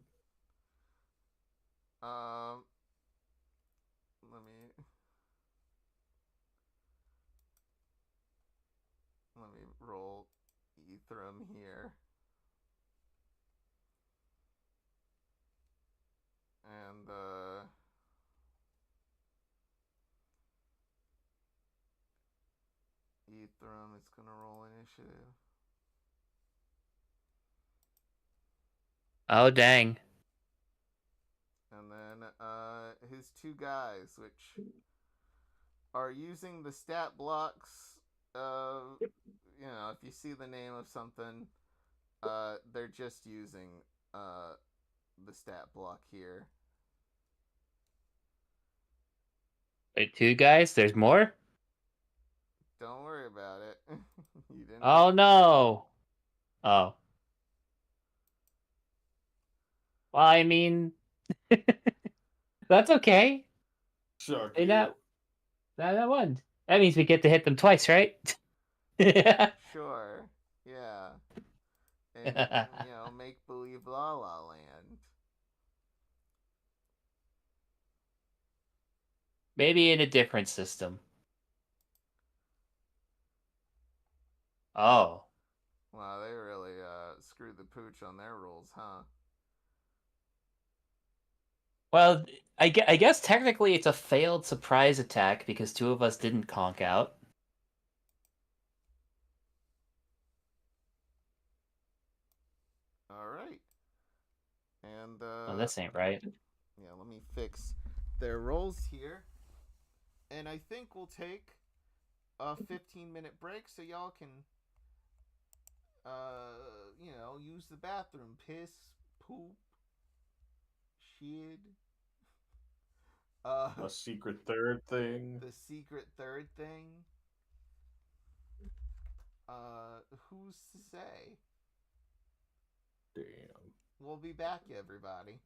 Speaker 1: Let me roll Ethereum here. And Ethereum is gonna roll initiative.
Speaker 4: Oh dang.
Speaker 1: And then his two guys, which are using the stat blocks. If you see the name of something, they're just using the stat block here.
Speaker 4: Wait, two guys? There's more?
Speaker 1: Don't worry about it. You didn't.
Speaker 4: Oh no. Oh. Well, I mean, that's okay.
Speaker 3: Suck
Speaker 4: They
Speaker 3: you.
Speaker 4: that one. That means we get to hit them twice, right?
Speaker 1: Sure. Yeah. And make believe La La Land.
Speaker 4: Maybe in a different system. Oh.
Speaker 1: Wow, they really screwed the pooch on their rules, huh?
Speaker 4: Well, I guess technically it's a failed surprise attack because two of us didn't conk out.
Speaker 1: All right. And
Speaker 4: Oh, this ain't right.
Speaker 1: yeah, let me fix their rolls here. And I think we'll take a 15-minute break so y'all can use the bathroom, piss, poop, shit.
Speaker 3: A secret third thing.
Speaker 1: The secret third thing. Who's to say?
Speaker 3: Damn.
Speaker 1: We'll be back, everybody.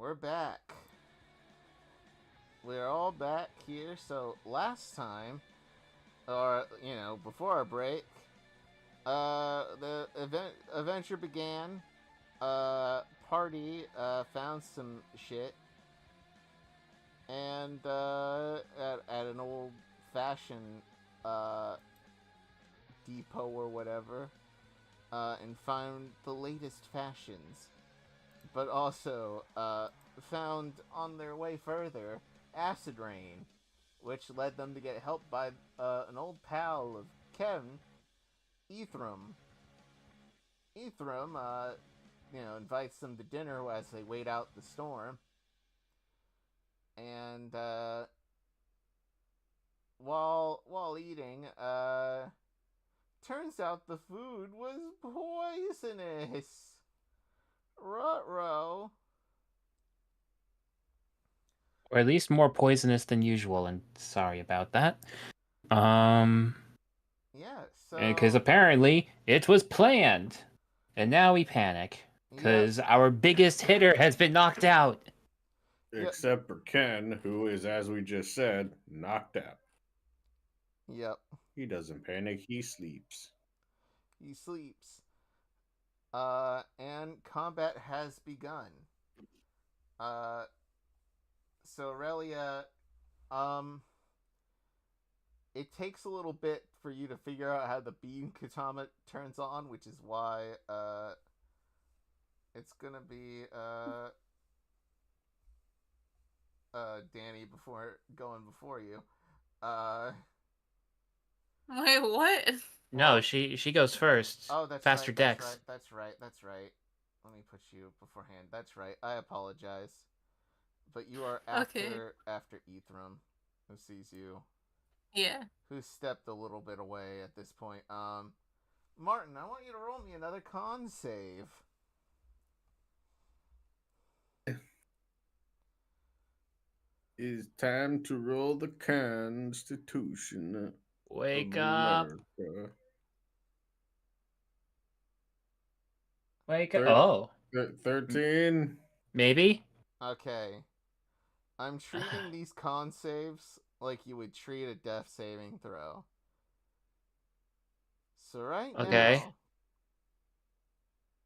Speaker 1: we're back. We're all back here. So last time, or before our break, the adventure began. Party found some shit, and at an old fashioned depot or whatever, and found the latest fashions, but also found on their way further acid rain, which led them to get help by an old pal of Ken, Ethram. Ethram, invites them to dinner as they wait out the storm. And while eating, turns out the food was poisonous. Ruh-roh.
Speaker 4: Or at least more poisonous than usual, and sorry about that.
Speaker 1: Yeah, so...
Speaker 4: Because apparently it was planned. And now we panic. Because our biggest hitter has been knocked out.
Speaker 3: Except for Ken, who is, as we just said, knocked out.
Speaker 1: Yep.
Speaker 3: He doesn't panic, he sleeps.
Speaker 1: He sleeps. And combat has begun. So Aurelia, it takes a little bit for you to figure out how the beam katana turns on, which is why, it's gonna be, Danny before you.
Speaker 2: Wait, what?
Speaker 4: No, she goes first.
Speaker 1: Oh, that's
Speaker 4: Faster
Speaker 1: right,
Speaker 4: decks.
Speaker 1: That's right. Let me put you beforehand. That's right. I apologize. But you are after Ethram, who sees you.
Speaker 2: Yeah.
Speaker 1: Who stepped a little bit away at this point. Martin, I want you to roll me another con save.
Speaker 3: It's time to roll the Constitution.
Speaker 4: Wake
Speaker 3: of
Speaker 4: up.
Speaker 3: America.
Speaker 4: Wake up. Oh.
Speaker 3: 13.
Speaker 4: Maybe?
Speaker 1: Okay. I'm treating these con saves like you would treat a death saving throw. So
Speaker 4: Okay.
Speaker 1: now,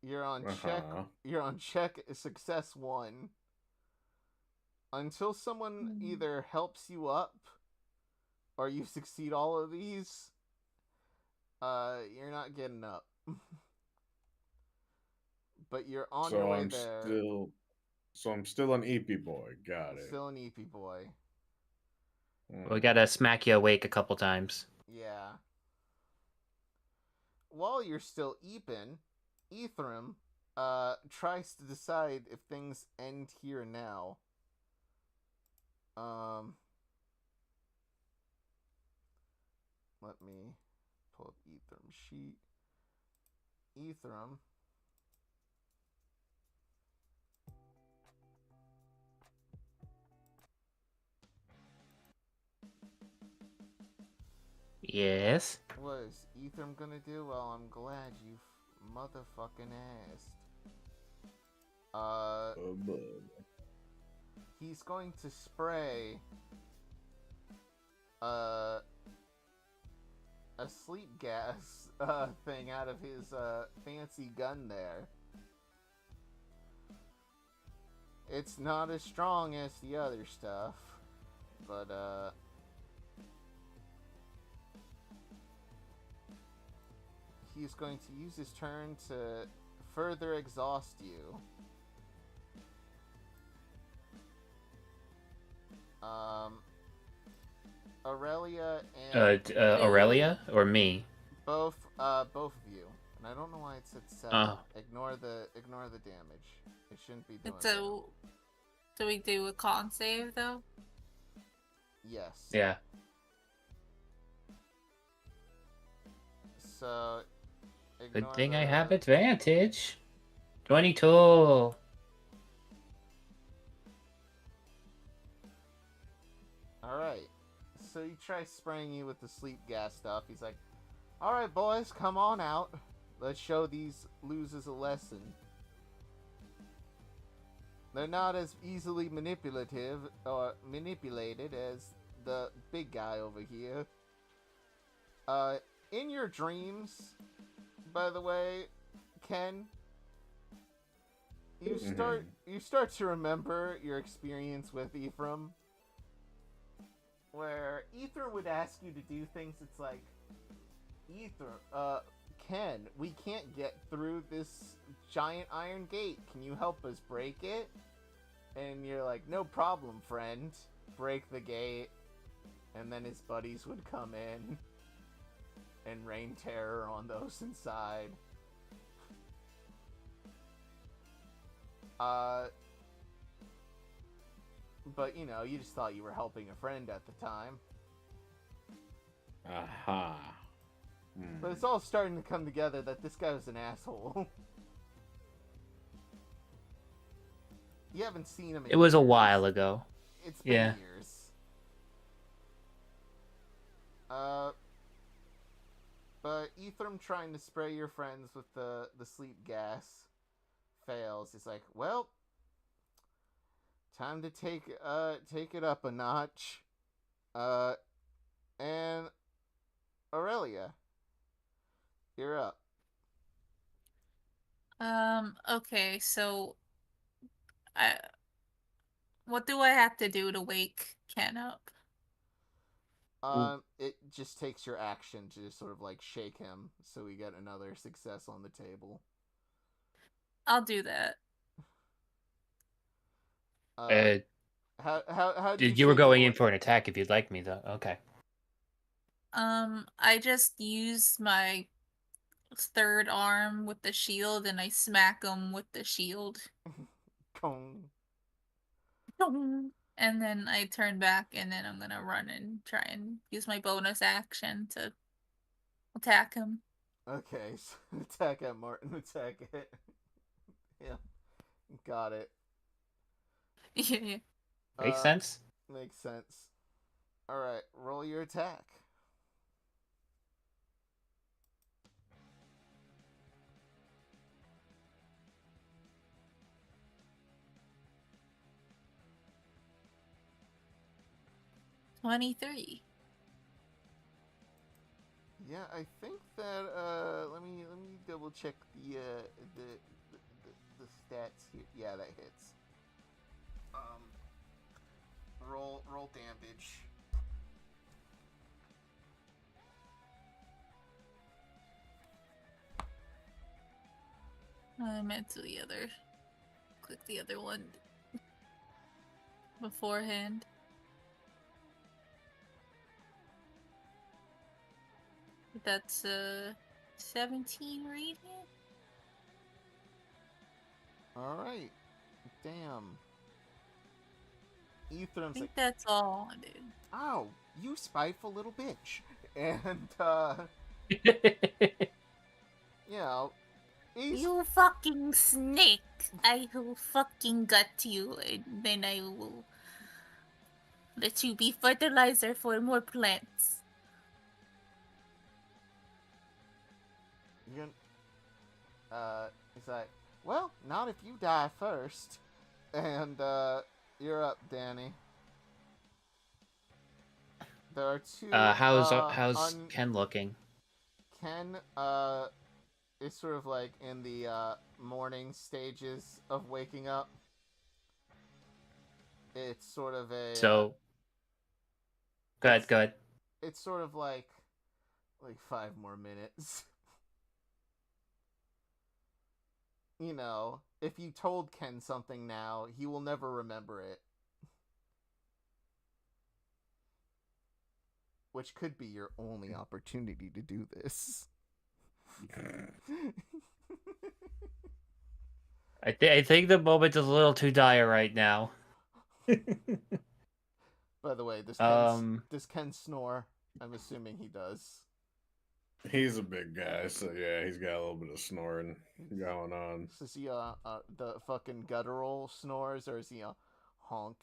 Speaker 1: you're on check. You're on check. Success 1. Until someone either helps you up, or you succeed all of these, you're not getting up. But you're on your way there.
Speaker 3: So I'm still an EP boy. Got it.
Speaker 1: Still an EP boy.
Speaker 4: We gotta smack you awake a couple times.
Speaker 1: Yeah. While you're still Ethram tries to decide if things end here now. Let me pull up Ethram's sheet. Ethram.
Speaker 4: Yes.
Speaker 1: What is Ethram gonna do? Well, I'm glad you motherfucking asked. He's going to spray a sleep gas thing out of his fancy gun there. It's not as strong as the other stuff, but he's going to use his turn to further exhaust you. Aurelia and
Speaker 4: Aurelia or me?
Speaker 1: both of you. And I don't know why it said 7.
Speaker 4: Oh.
Speaker 1: Ignore the damage. It shouldn't be doing
Speaker 2: So, do we do a con save though?
Speaker 1: Yes.
Speaker 4: Yeah.
Speaker 1: So,
Speaker 4: Good thing I have advantage. 22.
Speaker 1: Alright. So he tries spraying you with the sleep gas stuff. He's like, alright boys, come on out. Let's show these losers a lesson. They're not as easily manipulated as the big guy over here. In your dreams, by the way, Ken, you start to remember your experience with Ephraim, where Ephraim would ask you to do things. It's like, Ken, we can't get through this giant iron gate. Can you help us break it? And you're like, no problem, friend. Break the gate. And then his buddies would come in and rain terror on those inside. But, you know, you just thought you were helping a friend at the time.
Speaker 3: Aha.
Speaker 1: But it's all starting to come together that this guy was an asshole. You haven't seen him in
Speaker 4: It was a
Speaker 1: years.
Speaker 4: while ago.
Speaker 1: It's been
Speaker 4: Yeah.
Speaker 1: years. But Ephraim trying to spray your friends with the sleep gas fails. He's like, well, time to take it up a notch. And Aurelia, you're up.
Speaker 2: Okay, so what do I have to do to wake Ken up?
Speaker 1: It just takes your action to just sort of like shake him, so we get another success on the table.
Speaker 2: I'll do that.
Speaker 1: How do
Speaker 4: You were
Speaker 1: shake
Speaker 4: going
Speaker 1: him?
Speaker 4: in for an attack if you'd like me, though. Okay.
Speaker 2: I just use my third arm with the shield and I smack him with the shield.
Speaker 1: Kong.
Speaker 2: And then I turn back and then I'm gonna run and try and use my bonus action to attack him.
Speaker 1: Okay, so attack at Martin, attack at... Yeah, got it.
Speaker 2: Yeah.
Speaker 4: Makes sense?
Speaker 1: Makes sense. Alright, roll your attack.
Speaker 2: $23.
Speaker 1: Yeah, I think that let me double check the stats here. Yeah, that hits. Roll damage.
Speaker 2: I meant to click the other one beforehand. That's 17 radiant.
Speaker 1: Alright. Damn.
Speaker 2: I
Speaker 1: Ephraim's
Speaker 2: think
Speaker 1: like,
Speaker 2: that's all I did.
Speaker 1: ow, you spiteful little bitch. And, you know,
Speaker 2: You fucking snake! I will fucking gut you and then I will let you be fertilizer for more plants.
Speaker 1: He's like, well, not if you die first. And, you're up, Danny. There are two,
Speaker 4: how's Ken looking?
Speaker 1: Ken, is sort of like in the, morning stages of waking up. It's sort of a...
Speaker 4: So, go ahead.
Speaker 1: It's sort of like 5 more minutes. You know, if you told Ken something now, he will never remember it. Which could be your only opportunity to do this.
Speaker 4: I think the moment is a little too dire right now.
Speaker 1: By the way, does Ken snore? I'm assuming he does.
Speaker 3: He's a big guy, so yeah, he's got a little bit of snoring going on.
Speaker 1: So is he the fucking guttural snores, or is he a honk?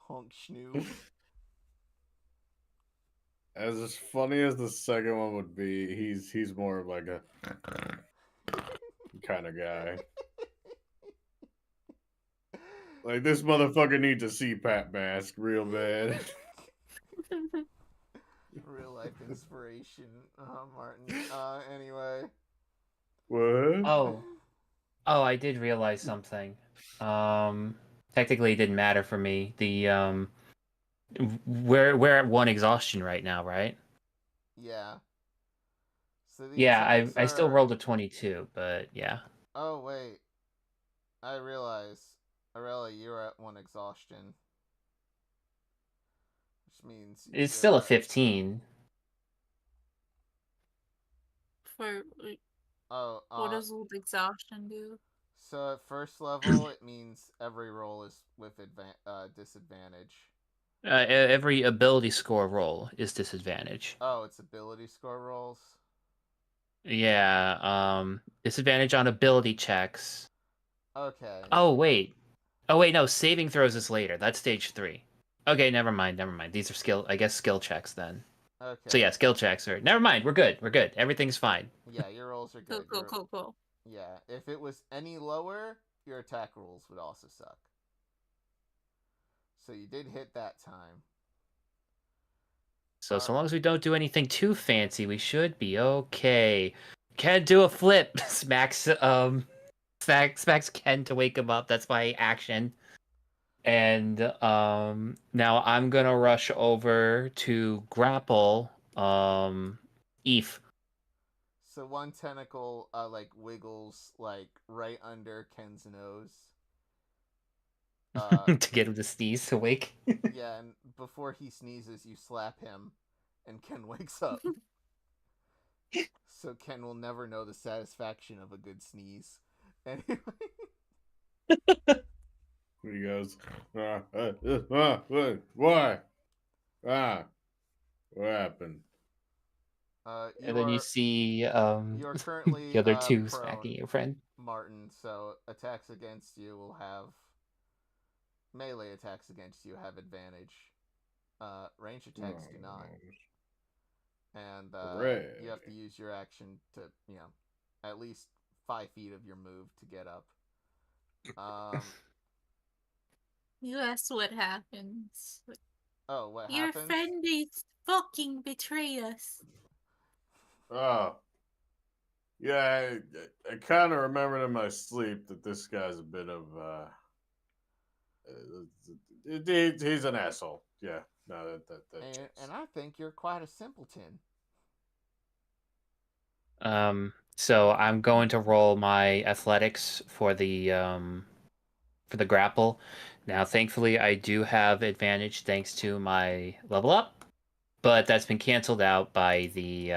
Speaker 1: Honk schnoo.
Speaker 3: As funny as the second one would be, he's more of like a kind of guy. Like, this motherfucker needs a CPAP mask real bad.
Speaker 1: Real life inspiration, Martin. Anyway.
Speaker 3: What?
Speaker 4: Oh, I did realize something. Technically it didn't matter for me. The we're at 1 exhaustion right now, right?
Speaker 1: Yeah. So the
Speaker 4: Yeah,
Speaker 1: attacks
Speaker 4: I still
Speaker 1: are...
Speaker 4: rolled a 22, but yeah.
Speaker 1: Oh, wait. I realize. Arella, you're at 1 exhaustion. Which means
Speaker 4: It's
Speaker 1: you're
Speaker 4: still a
Speaker 1: at...
Speaker 4: 15.
Speaker 2: For
Speaker 1: Oh,
Speaker 2: what does old exhaustion do?
Speaker 1: So at first level, it means every roll is with disadvantage.
Speaker 4: Every ability score roll is disadvantage.
Speaker 1: Oh, it's ability score rolls?
Speaker 4: Yeah, disadvantage on ability checks.
Speaker 1: Okay.
Speaker 4: Oh wait. Oh wait, no, saving throws is later. That's stage 3. Okay, never mind. These are skill checks then.
Speaker 1: Okay.
Speaker 4: So yeah, skill checks are... Never mind, we're good. Everything's fine.
Speaker 1: Yeah, your rolls are good.
Speaker 2: Cool.
Speaker 1: Yeah, if it was any lower, your attack rolls would also suck. So you did hit that time.
Speaker 4: So long as we don't do anything too fancy, we should be okay. Can't do a flip. Smacks Ken to wake him up. That's my action. And now I'm gonna rush over to grapple Eve.
Speaker 1: So one tentacle like wiggles like right under Ken's nose.
Speaker 4: To get him to sneeze awake.
Speaker 1: Yeah, and before he sneezes, you slap him, and Ken wakes up. So Ken will never know the satisfaction of a good sneeze. Anyway.
Speaker 3: He goes, why? What happened?
Speaker 4: And then you see
Speaker 1: you're currently
Speaker 4: the other two
Speaker 1: prone,
Speaker 4: smacking your friend.
Speaker 1: Martin, so attacks against you will have... Melee attacks against you have advantage. Range attacks do not. And you have to use your action to, at least 5 feet of your move to get up.
Speaker 2: You asked what happens.
Speaker 1: Oh, what
Speaker 2: Your
Speaker 1: happens?
Speaker 2: friend is fucking betrayed us.
Speaker 3: Oh. Yeah, I kind of remembered in my sleep that this guy's a bit of, he's an asshole. Yeah, no,
Speaker 1: And I think you're quite a simpleton.
Speaker 4: So I'm going to roll my athletics for the grapple. Now, thankfully, I do have advantage thanks to my level up, but that's been canceled out by the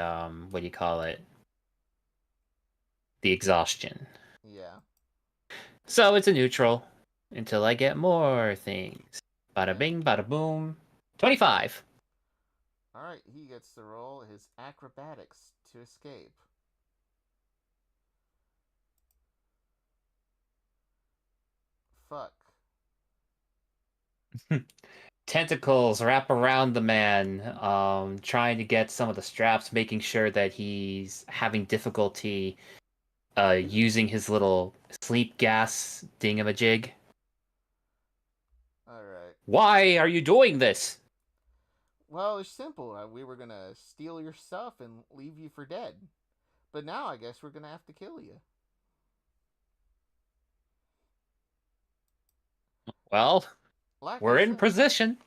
Speaker 4: what do you call it? The exhaustion.
Speaker 1: Yeah.
Speaker 4: So it's a neutral until I get more things. Bada bing, bada boom. 25.
Speaker 1: Alright, he gets to roll his acrobatics to escape. Fuck.
Speaker 4: Tentacles wrap around the man, trying to get some of the straps, making sure that he's having difficulty using his little sleep gas dingamajig.
Speaker 1: Alright.
Speaker 4: Why are you doing this?
Speaker 1: Well, it's simple. We were gonna steal your stuff and leave you for dead. But now I guess we're gonna have to kill you.
Speaker 4: Well,
Speaker 1: Like
Speaker 4: we're
Speaker 1: I
Speaker 4: in
Speaker 1: said,
Speaker 4: position.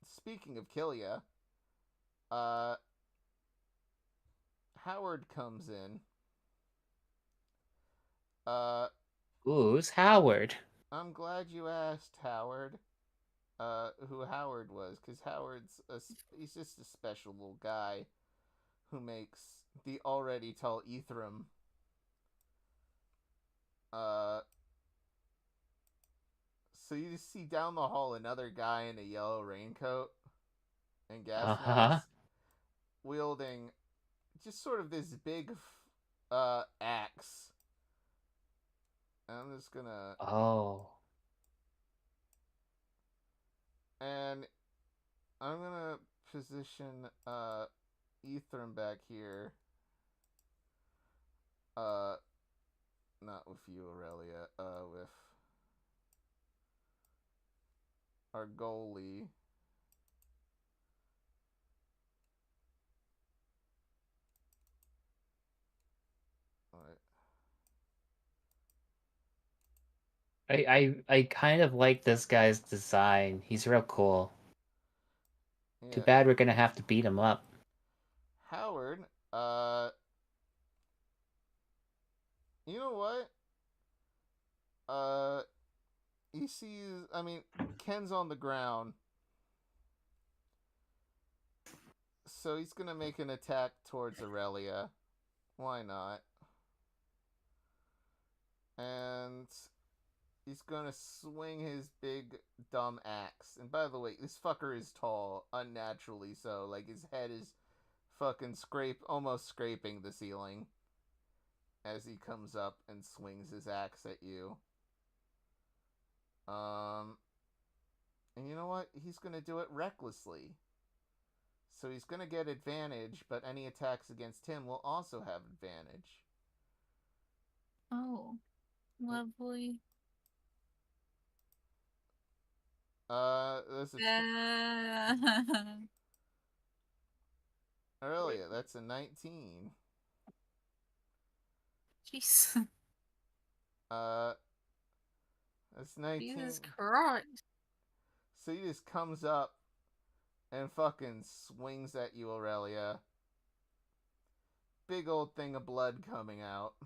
Speaker 1: Speaking of kill ya, Howard comes in.
Speaker 4: Who's Howard?
Speaker 1: I'm glad you asked, Howard. Who Howard was, because he's just a special little guy who makes the already tall Ethereum. So you just see down the hall another guy in a yellow raincoat and gas mask, wielding just sort of this big axe. I'm just gonna...
Speaker 4: Oh.
Speaker 1: And I'm gonna position Ethereum back here. Uh, not with you, Aurelia. With our goalie. What?
Speaker 4: I kind of like this guy's design. He's real cool. Too
Speaker 1: Yeah,
Speaker 4: bad we're gonna have to beat him up.
Speaker 1: Howard. You know what? He sees. I mean, Ken's on the ground, so he's gonna make an attack towards Aurelia. Why not? And he's gonna swing his big dumb axe. And by the way, this fucker is tall, unnaturally so. Like his head is fucking almost scraping the ceiling as he comes up and swings his axe at you. And you know what? He's gonna do it recklessly. So he's gonna get advantage, but any attacks against him will also have advantage.
Speaker 2: Oh, lovely.
Speaker 1: There's a
Speaker 2: Yeah.
Speaker 1: earlier. That's a 19.
Speaker 2: Jeez.
Speaker 1: That's 19.
Speaker 2: Jesus Christ.
Speaker 1: So he just comes up and fucking swings at you, Aurelia. Big old thing of blood coming out.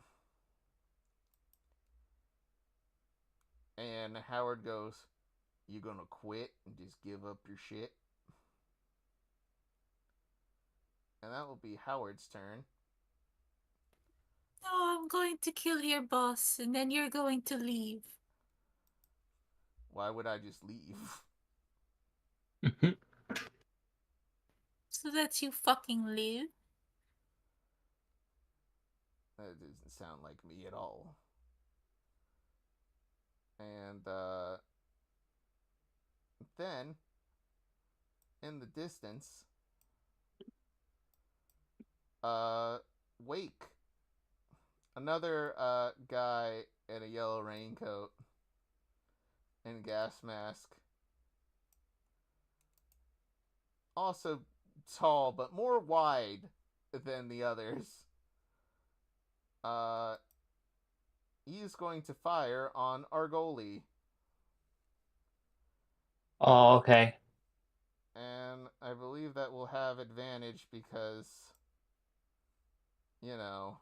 Speaker 1: And Howard goes, "You gonna quit and just give up your shit?" And that will be Howard's turn.
Speaker 2: No, I'm going to kill your boss, and then you're going to leave.
Speaker 1: Why would I just leave?
Speaker 2: So that you fucking live.
Speaker 1: That doesn't sound like me at all. And then in the distance, Wake, another guy in a yellow raincoat and gas mask, also tall but more wide than the others. He is going to fire on our goalie.
Speaker 4: Oh, okay.
Speaker 1: And I believe that will have advantage because, you know,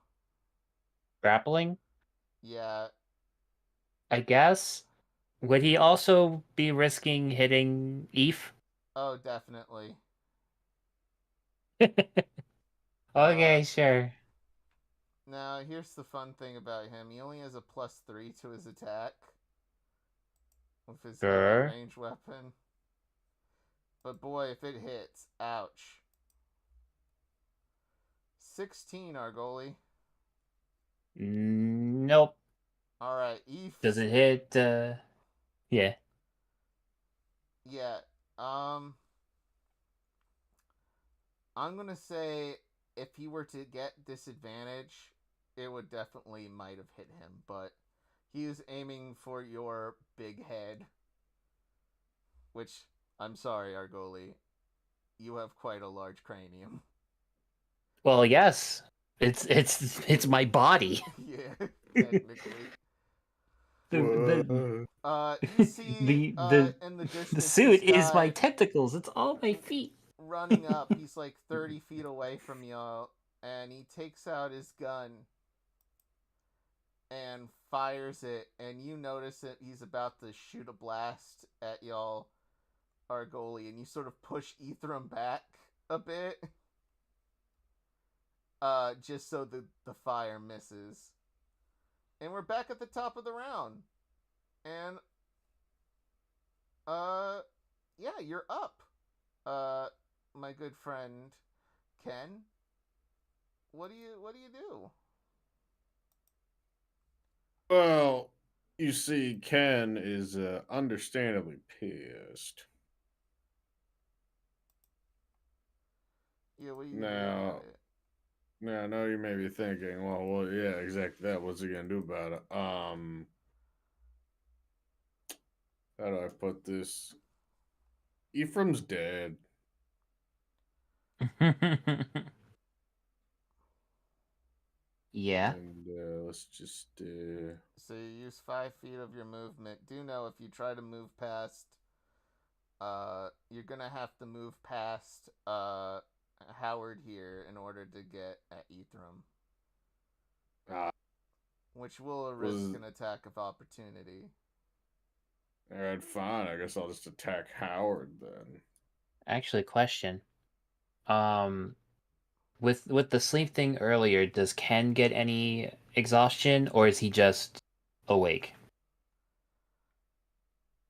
Speaker 4: Grappling?
Speaker 1: yeah.
Speaker 4: I guess. Would he also be risking hitting Eve?
Speaker 1: Oh, definitely.
Speaker 4: Okay, sure.
Speaker 1: Now, here's the fun thing about him. He only has a +3 to his attack with his heavy
Speaker 4: Sure.
Speaker 1: range weapon. But boy, if it hits, ouch. 16, our goalie.
Speaker 4: Nope.
Speaker 1: Alright, Eve.
Speaker 4: Does it hit? Yeah.
Speaker 1: Yeah. I'm gonna say if he were to get disadvantage, it would definitely might have hit him, but he is aiming for your big head. Which, I'm sorry, our goalie. You have quite a large cranium.
Speaker 4: Well, yes. It's my body.
Speaker 1: Yeah, technically.
Speaker 3: Whoa.
Speaker 1: You see
Speaker 4: the
Speaker 1: in the distance
Speaker 4: the suit
Speaker 1: this
Speaker 4: is my
Speaker 1: guy
Speaker 4: tentacles. It's all my feet.
Speaker 1: running up. He's like 30 feet away from y'all, and he takes out his gun and fires it, and you notice that he's about to shoot a blast at y'all, our goalie, and you sort of push Ethereum back a bit, just so the fire misses. And we're back at the top of the round. And yeah, you're up. My good friend Ken. What do you do?
Speaker 3: Well, you see, Ken is understandably pissed.
Speaker 1: Yeah, what do you do
Speaker 3: Now,
Speaker 1: about it?
Speaker 3: Now, I know you may be thinking, well, yeah, exactly that. What's he gonna do about it? How do I put this? Ephraim's dead.
Speaker 4: Yeah.
Speaker 3: And let's just
Speaker 1: So you use 5 feet of your movement. Do know if you try to move past, you're gonna have to move past Howard here in order to get at Ephraim, which will risk an attack of opportunity.
Speaker 3: alright, fine. I guess I'll just attack Howard then.
Speaker 4: Actually, question. With the sleep thing earlier, does Ken get any exhaustion, or is he just awake?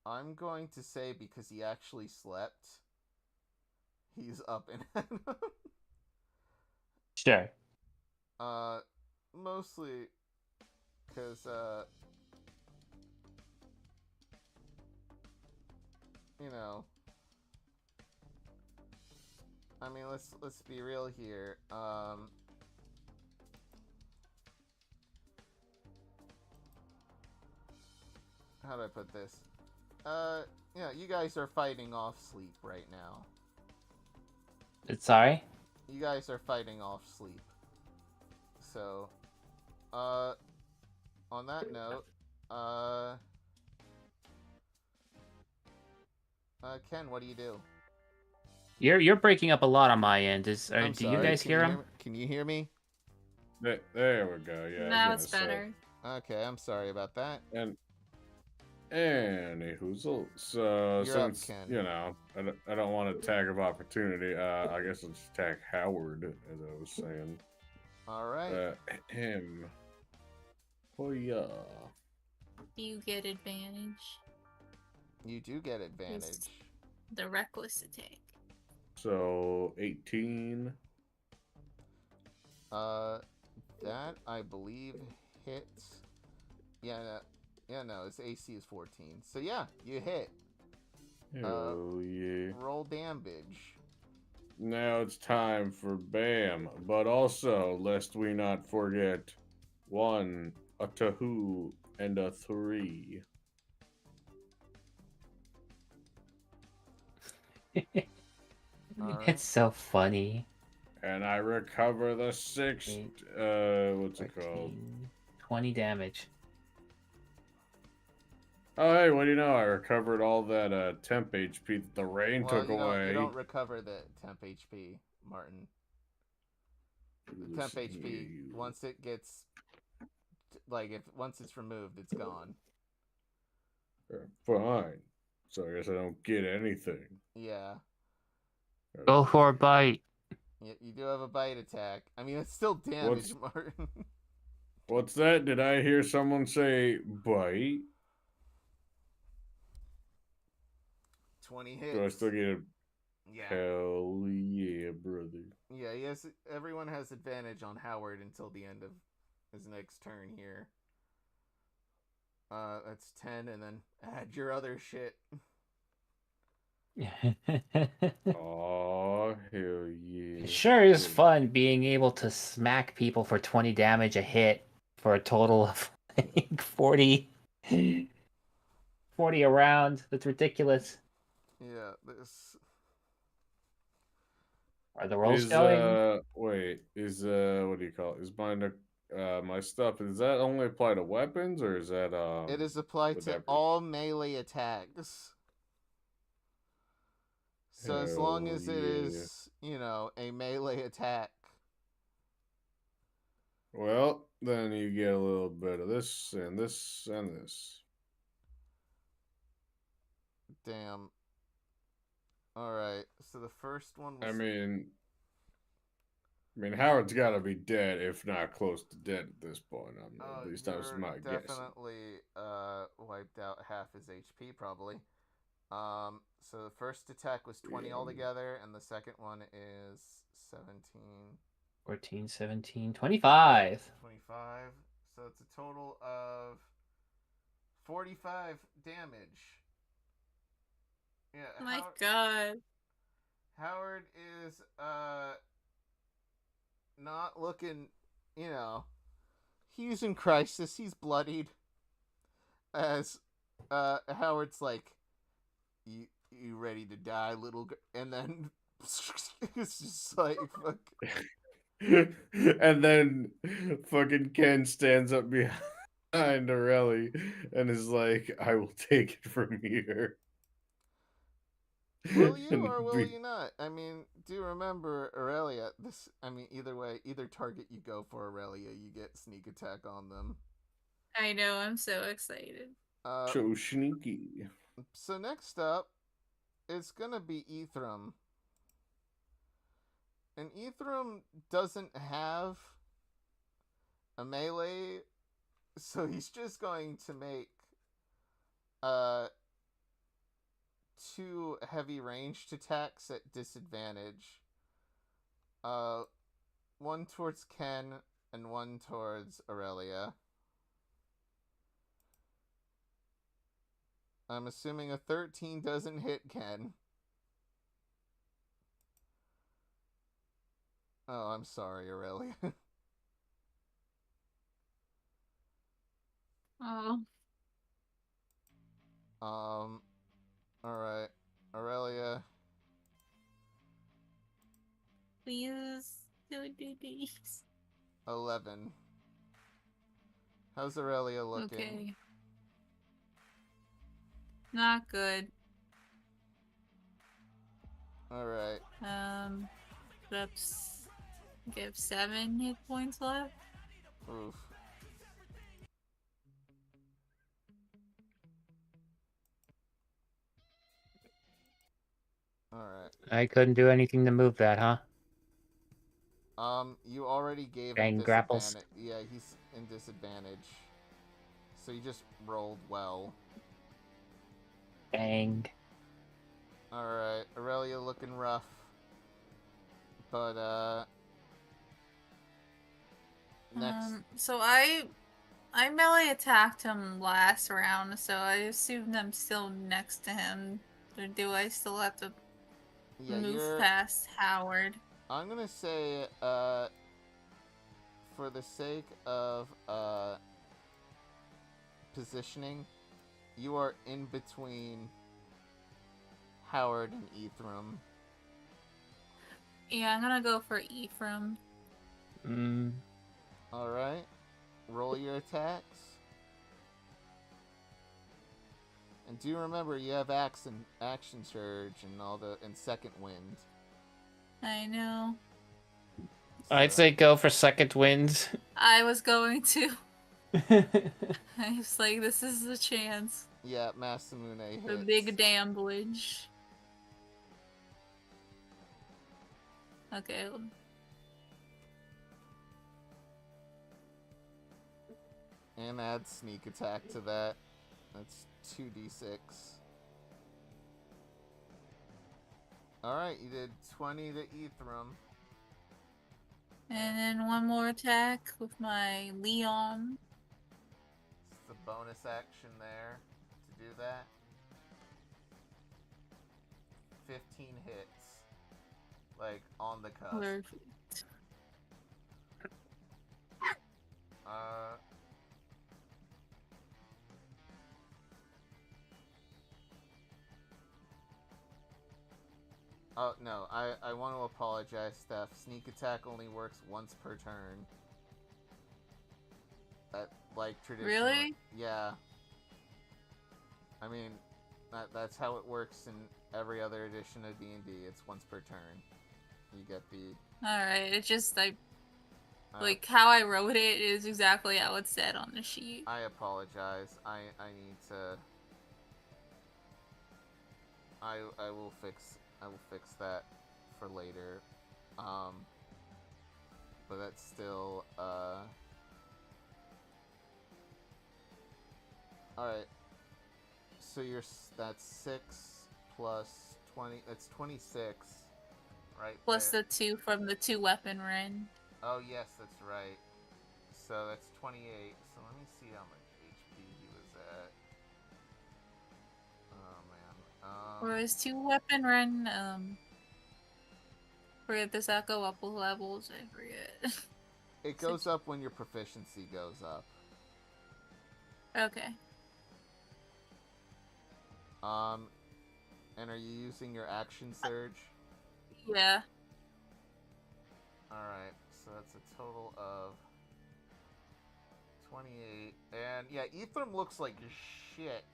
Speaker 1: I'm going to say because he actually slept, he's up and
Speaker 4: Sure.
Speaker 1: mostly because you know, I mean, let's be real here. How do I put this? Yeah, you guys are fighting off sleep right now.
Speaker 4: Sorry?
Speaker 1: You guys are fighting off sleep. So, on that note, Ken, what do you do?
Speaker 4: You're breaking up a lot on my end.
Speaker 1: I'm
Speaker 4: Do
Speaker 1: sorry.
Speaker 4: you guys hear him?
Speaker 1: Can you hear me?
Speaker 3: There we go. Yeah.
Speaker 2: Now it's better.
Speaker 1: Okay, I'm sorry about that.
Speaker 3: And anywho, so
Speaker 1: You're up,
Speaker 3: since
Speaker 1: Ken.
Speaker 3: you know, I don't want to tag of opportunity. I guess I'll just attack Howard, as I was saying.
Speaker 1: All right.
Speaker 3: Him. Oh yeah.
Speaker 2: You get advantage.
Speaker 1: You do get advantage.
Speaker 2: The reckless attack.
Speaker 3: So 18.
Speaker 1: That I believe hits. Yeah, no, its AC is 14. So yeah, you hit.
Speaker 3: Oh yeah.
Speaker 1: Roll damage.
Speaker 3: Now it's time for Bam, but also lest we not forget 1, a 2, and a 3.
Speaker 1: Alright.
Speaker 4: It's so funny.
Speaker 3: And I recover the 6. What's it called?
Speaker 4: 20 damage.
Speaker 3: Oh, hey, what do you know? I recovered all that temp HP that the rain took away.
Speaker 1: You don't recover the temp HP, Martin. The temp HP, once it gets, once it's removed, it's gone.
Speaker 3: Fine. So I guess I don't get anything.
Speaker 1: Yeah.
Speaker 4: Go for a bite.
Speaker 1: You do have a bite attack. I mean, it's still damage, Martin.
Speaker 3: What's that? Did I hear someone say bite?
Speaker 1: 20 hits.
Speaker 3: Do I still get a...
Speaker 1: Yeah.
Speaker 3: Hell yeah, brother.
Speaker 1: Yeah, yes. Everyone has advantage on Howard until the end of his next turn here. That's 10, and then add your other shit.
Speaker 3: Oh, hell yeah.
Speaker 4: It sure is fun being able to smack people for 20 damage a hit for a total of like 40 around. That's ridiculous.
Speaker 1: Yeah, this...
Speaker 4: Are the rolls going?
Speaker 3: Wait, what do you call it? Is my stuff, does that only apply to weapons, or is that,
Speaker 1: It is applied to all melee attacks. So as long as it is, a melee attack.
Speaker 3: Well, then you get a little bit of this, and this, and this.
Speaker 1: Damn. Alright, so the first one was...
Speaker 3: I mean, Howard's got to be dead, if not close to dead at this point. I mean, at least that was my guess.
Speaker 1: Definitely wiped out half his HP, probably. So the first attack was 20 altogether, and the second one is 17.
Speaker 4: 14, 17, 25.
Speaker 1: 25. So it's a total of 45 damage. Yeah.
Speaker 2: My God.
Speaker 1: Howard is not looking, you know, he's in crisis. He's bloodied. As Howard's like, you ready to die, and then it's just like fuck.
Speaker 3: And then fucking Ken stands up behind Aurelie and is like, I will take it from here.
Speaker 1: Will you
Speaker 3: And
Speaker 1: or will you not? I mean, do remember Aurelia. Either way, either target you go for Aurelia, you get sneak attack on them.
Speaker 2: I know, I'm so excited.
Speaker 3: So sneaky.
Speaker 1: So next up, it's gonna be Ethram. And Ethram doesn't have a melee, so he's just going to make 2 heavy ranged attacks at disadvantage. One towards Ken and one towards Aurelia. I'm assuming a 13 doesn't hit Ken. Oh, I'm sorry, Aurelia.
Speaker 2: Oh.
Speaker 1: Alright. Aurelia.
Speaker 2: Please don't do this.
Speaker 1: 11. How's Aurelia looking?
Speaker 2: Okay. Not good.
Speaker 1: Alright.
Speaker 2: Perhaps give 7 hit points left.
Speaker 1: Oof. Alright.
Speaker 4: I couldn't do anything to move that, huh?
Speaker 1: You already gave
Speaker 4: Dang
Speaker 1: him
Speaker 4: grapples.
Speaker 1: disadvantage. Yeah, he's in disadvantage. So you just rolled well.
Speaker 4: Dang.
Speaker 1: Alright, Aurelia looking rough. But, next.
Speaker 2: So I melee attacked him last round, so I assumed I'm still next to him. Or do I still have to move past Howard?
Speaker 1: I'm gonna say, for the sake of, positioning, you are in between Howard and Ethram.
Speaker 2: Yeah, I'm gonna go for Ephraim.
Speaker 1: Alright. Roll your attacks. And do remember you have action surge and second wind.
Speaker 2: I know.
Speaker 4: I'd say go for second wind.
Speaker 2: I was going to. I was like, this is the chance.
Speaker 1: Yeah, Masamune hits.
Speaker 2: The big damblage. Okay.
Speaker 1: And add sneak attack to that. That's 2d6. Alright, you did 20 to Ethram.
Speaker 2: And then one more attack with my Leon.
Speaker 1: It's the bonus action there to do that. 15 hits. Like, on the cusp.
Speaker 2: Perfect.
Speaker 1: Oh, no, I want to apologize, Steph. Sneak attack only works once per turn. Like, traditionally.
Speaker 2: Really?
Speaker 1: Yeah. I mean, that's how it works in every other edition of D&D. It's once per turn. You get the...
Speaker 2: Alright, it just, like, how I wrote it is exactly how it said on the sheet.
Speaker 1: I apologize. I need to... I will fix that for later. But that's still, Alright. So that's 6 plus 20, that's 26, right?
Speaker 2: Plus
Speaker 1: there.
Speaker 2: the 2 from the 2-weapon ring.
Speaker 1: Oh, yes, that's right. So that's 28. So let me see how much HP he was at. Oh, man.
Speaker 2: Or his 2-weapon ring, forget, does that go up with levels? I forget.
Speaker 1: It goes up when your proficiency goes up.
Speaker 2: Okay.
Speaker 1: And are you using your action surge?
Speaker 2: Yeah.
Speaker 1: Alright, so that's a total of 28. And yeah, Ethram looks like shit.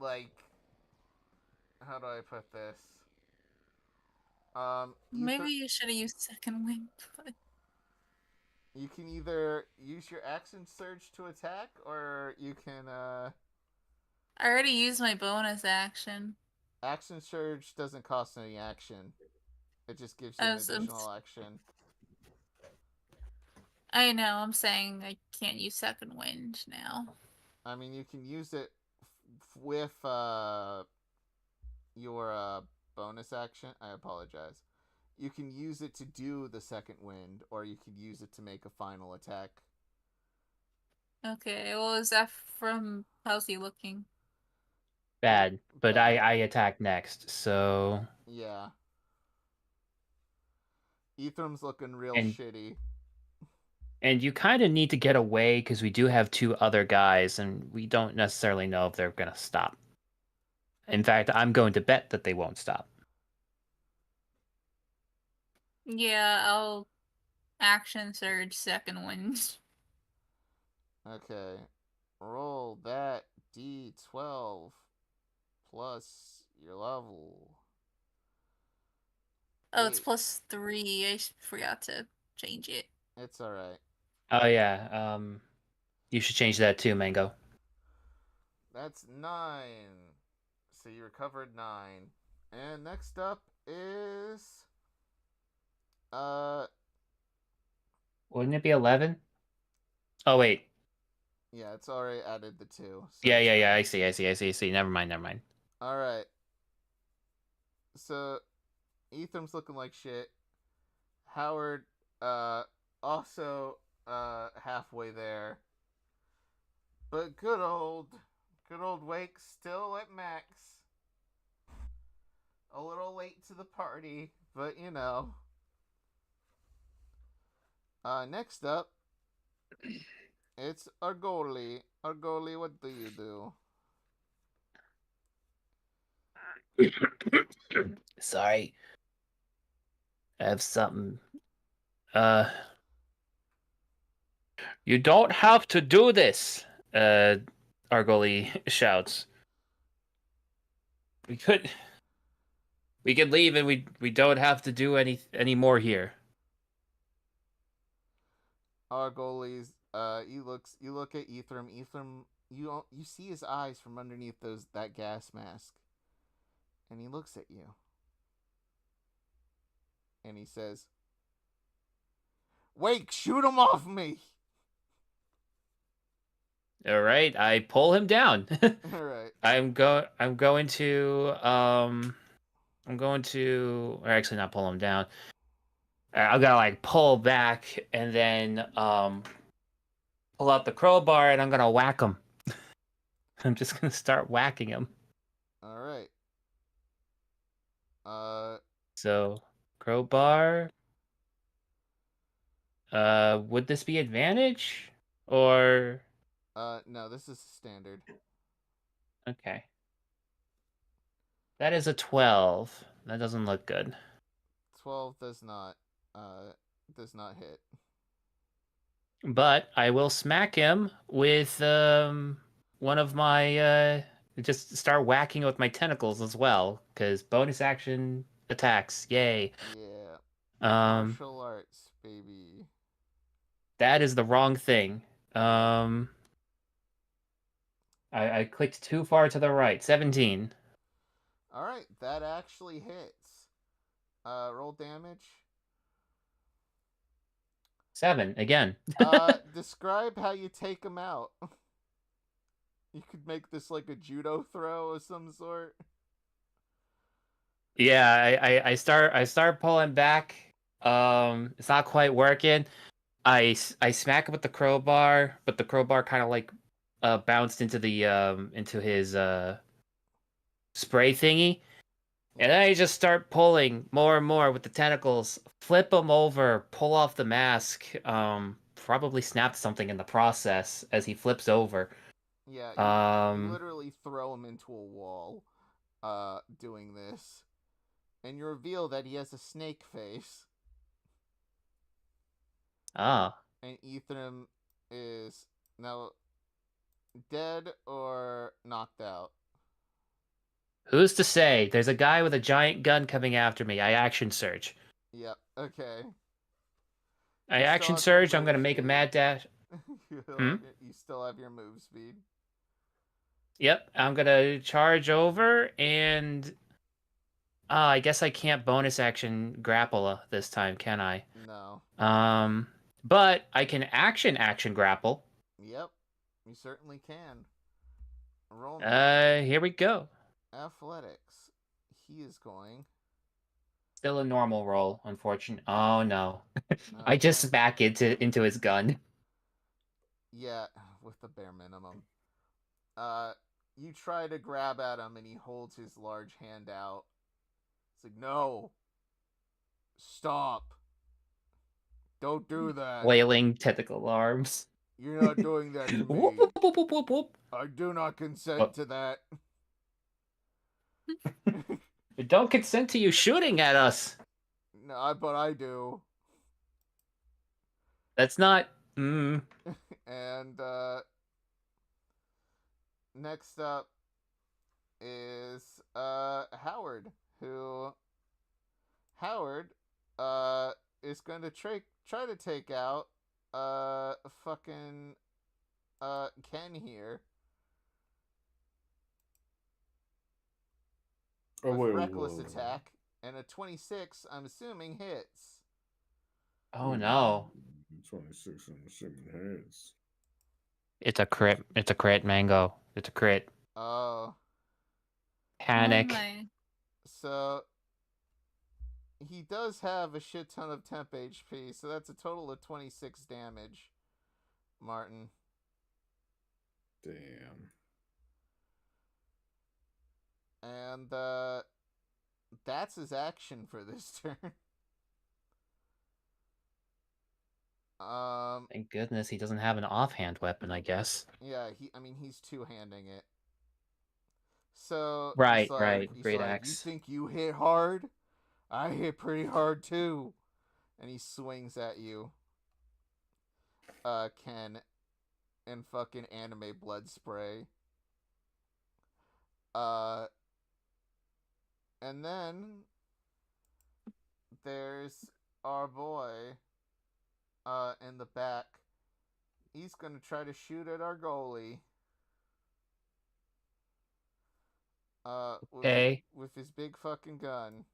Speaker 1: Like, how do I put this?
Speaker 2: Maybe you should have used second wind, but
Speaker 1: you can either use your action surge to attack, or you can,
Speaker 2: I already used my bonus action.
Speaker 1: action surge doesn't cost any action. It just gives you an additional action.
Speaker 2: I know, I'm saying I can't use second wind now.
Speaker 1: I mean, you can use it with, your, bonus action. I apologize. You can use it to do the second wind, or you could use it to make a final attack.
Speaker 2: Okay, well, is that from how's he looking?
Speaker 4: Bad, but
Speaker 1: Bad.
Speaker 4: I attack next, so
Speaker 1: Yeah. Ethram's looking real
Speaker 4: And-
Speaker 1: shitty.
Speaker 4: and you kind of need to get away because we do have 2 other guys, and we don't necessarily know if they're gonna stop. In fact, I'm going to bet that they won't stop.
Speaker 2: Yeah, I'll action surge second wind.
Speaker 1: Okay. Roll that D12 plus your level.
Speaker 2: Oh, it's
Speaker 1: 8.
Speaker 2: +3. I forgot to change it.
Speaker 1: It's alright.
Speaker 4: Oh yeah, you should change that too, Mango.
Speaker 1: That's 9. So you recovered 9. And next up is
Speaker 4: Wouldn't it be 11? Oh wait,
Speaker 1: yeah, it's already added the 2. So
Speaker 4: yeah. I see. Never mind.
Speaker 1: Alright. So Ethram's looking like shit. Howard also halfway there. But good old Wake still at max. A little late to the party, but you know. Next up, it's Argoli. Argoli, what do you do?
Speaker 4: Sorry. I have something. You don't have to do this, Argoli shouts. We could leave and we don't have to do any more here.
Speaker 1: Argoli's you look at Ethram. Ethram, you see his eyes from underneath that gas mask. And he looks at you. And he says, "Wake, shoot him off me."
Speaker 4: All right, I pull him down.
Speaker 1: All right.
Speaker 4: I'm going to or actually not pull him down. I've got to like pull back and then pull out the crowbar and I'm gonna whack him. I'm just gonna start whacking him.
Speaker 1: All right.
Speaker 4: So crowbar. Would this be advantage or?
Speaker 1: No, this is standard.
Speaker 4: Okay. That is a 12. That doesn't look good.
Speaker 1: 12 does not hit.
Speaker 4: But I will smack him with one of my just start whacking with my tentacles as well, because bonus action attacks. Yay.
Speaker 1: Yeah.
Speaker 4: Um
Speaker 1: Martial arts, baby.
Speaker 4: that is the wrong thing. I clicked too far to the right. 17.
Speaker 1: All right, that actually hits. Roll damage.
Speaker 4: 7 again.
Speaker 1: Describe how you take him out. You could make this like a judo throw of some sort.
Speaker 4: Yeah, I start pulling back. It's not quite working. I smack him with the crowbar, but the crowbar kind of like bounced into the into his spray thingy. And then I just start pulling more and more with the tentacles, flip him over, pull off the mask, probably snap something in the process as he flips over.
Speaker 1: Yeah, you
Speaker 4: Um,
Speaker 1: literally throw him into a wall, doing this. And you reveal that he has a snake face.
Speaker 4: ah,
Speaker 1: And Ethereum is now dead or knocked out.
Speaker 4: who's to say? There's a guy with a giant gun coming after me. I action surge.
Speaker 1: Yep, okay.
Speaker 4: I
Speaker 1: You still
Speaker 4: action
Speaker 1: have your
Speaker 4: surge. I'm
Speaker 1: move
Speaker 4: gonna make a
Speaker 1: speed.
Speaker 4: mad dash. Hmm?
Speaker 1: You still have your move speed.
Speaker 4: Yep, I'm gonna charge over and I guess I can't bonus action grapple this time, can I?
Speaker 1: No.
Speaker 4: But I can action grapple.
Speaker 1: Yep, you certainly can. Roll me
Speaker 4: Here we go.
Speaker 1: athletics. He is going.
Speaker 4: Still a normal roll, unfortunately. Oh no. I
Speaker 1: Okay.
Speaker 4: just back into his gun.
Speaker 1: Yeah, with the bare minimum. You try to grab at him and he holds his large hand out. It's like, no. Stop. Don't do that.
Speaker 4: Flailing tentacle arms.
Speaker 1: You're not doing that to
Speaker 4: Whoop,
Speaker 1: me.
Speaker 4: whoop, whoop, whoop, whoop, whoop.
Speaker 1: I do not consent
Speaker 4: What?
Speaker 1: to that.
Speaker 4: Don't consent to you shooting at us.
Speaker 1: No, but I do.
Speaker 4: That's not.
Speaker 1: And next up is Howard, who Howard is going to try to take out fucking Ken here.
Speaker 3: Oh,
Speaker 1: With
Speaker 3: wait,
Speaker 1: reckless
Speaker 3: whoa.
Speaker 1: attack, and a 26, I'm assuming, hits.
Speaker 4: Oh no.
Speaker 3: 26 I'm assuming hits.
Speaker 4: It's a crit. It's a crit, Mango. It's a crit.
Speaker 1: Oh.
Speaker 4: Panic.
Speaker 2: Oh my.
Speaker 1: So he does have a shit ton of temp HP, so that's a total of 26 damage, Martin.
Speaker 3: Damn.
Speaker 1: And that's his action for this turn.
Speaker 4: Thank goodness he doesn't have an offhand weapon, I guess.
Speaker 1: Yeah, he's two-handing it. So
Speaker 4: Right,
Speaker 1: he's
Speaker 4: right.
Speaker 1: he's
Speaker 4: Great
Speaker 1: like,
Speaker 4: axe.
Speaker 1: you think you hit hard? I hit pretty hard too. And he swings at you, Ken, and fucking anime blood spray. And then there's our boy, in the back. He's gonna try to shoot at our goalie.
Speaker 4: Okay.
Speaker 1: With his big fucking gun.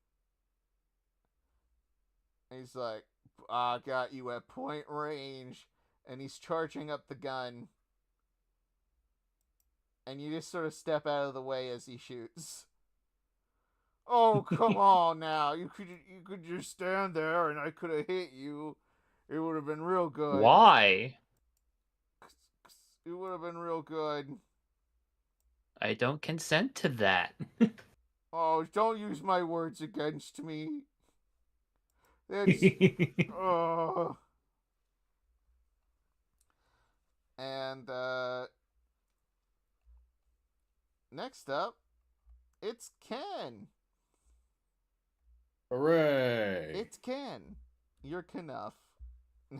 Speaker 1: And he's like, I got you at point range. And he's charging up the gun. And you just sort of step out of the way as he shoots. Oh, come on now. You could just stand there and I could have hit you. It would have been real good.
Speaker 4: Why?
Speaker 1: It would have been real good.
Speaker 4: I don't consent to that.
Speaker 1: Oh, don't use my words against me. That's And next up, it's Ken.
Speaker 3: Hooray!
Speaker 1: It's Ken. You're Knuff.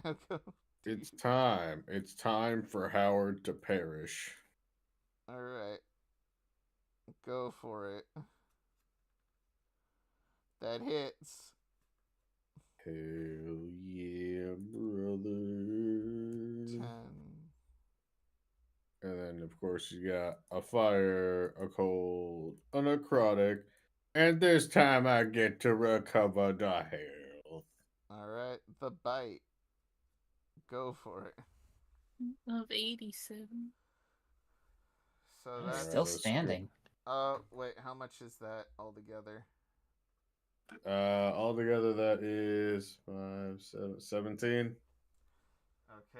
Speaker 1: Now go.
Speaker 3: It's time. It's time for Howard to perish.
Speaker 1: Alright. Go for it. That hits.
Speaker 3: Hell yeah, brother.
Speaker 1: 10.
Speaker 3: And then, of course, you got a fire, a cold, a necrotic, and this time I get to recover the health.
Speaker 1: Alright, the bite. Go for it.
Speaker 2: Of 87.
Speaker 1: So
Speaker 4: He's
Speaker 1: that's
Speaker 4: still
Speaker 3: let's go.
Speaker 4: standing.
Speaker 1: wait, how much is that altogether?
Speaker 3: Altogether that is 5, 7, 17.
Speaker 1: Okay.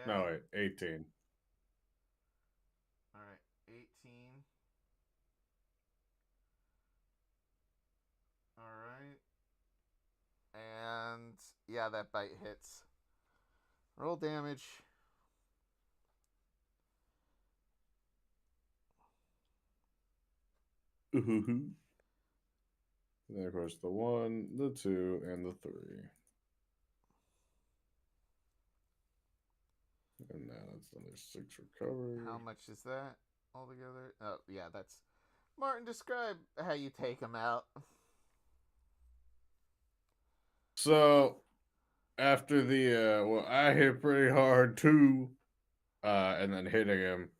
Speaker 3: No, wait, 18.
Speaker 1: Alright, 18. Yeah, that bite hits. Roll damage.
Speaker 3: Ooh. Then of course the 1, the 2, and the 3. And now that's another 6 recovery.
Speaker 1: How much is that altogether? Oh, yeah, that's... Martin, describe how you take him out.
Speaker 3: So, after the, well, I hit pretty hard too, and then hitting him,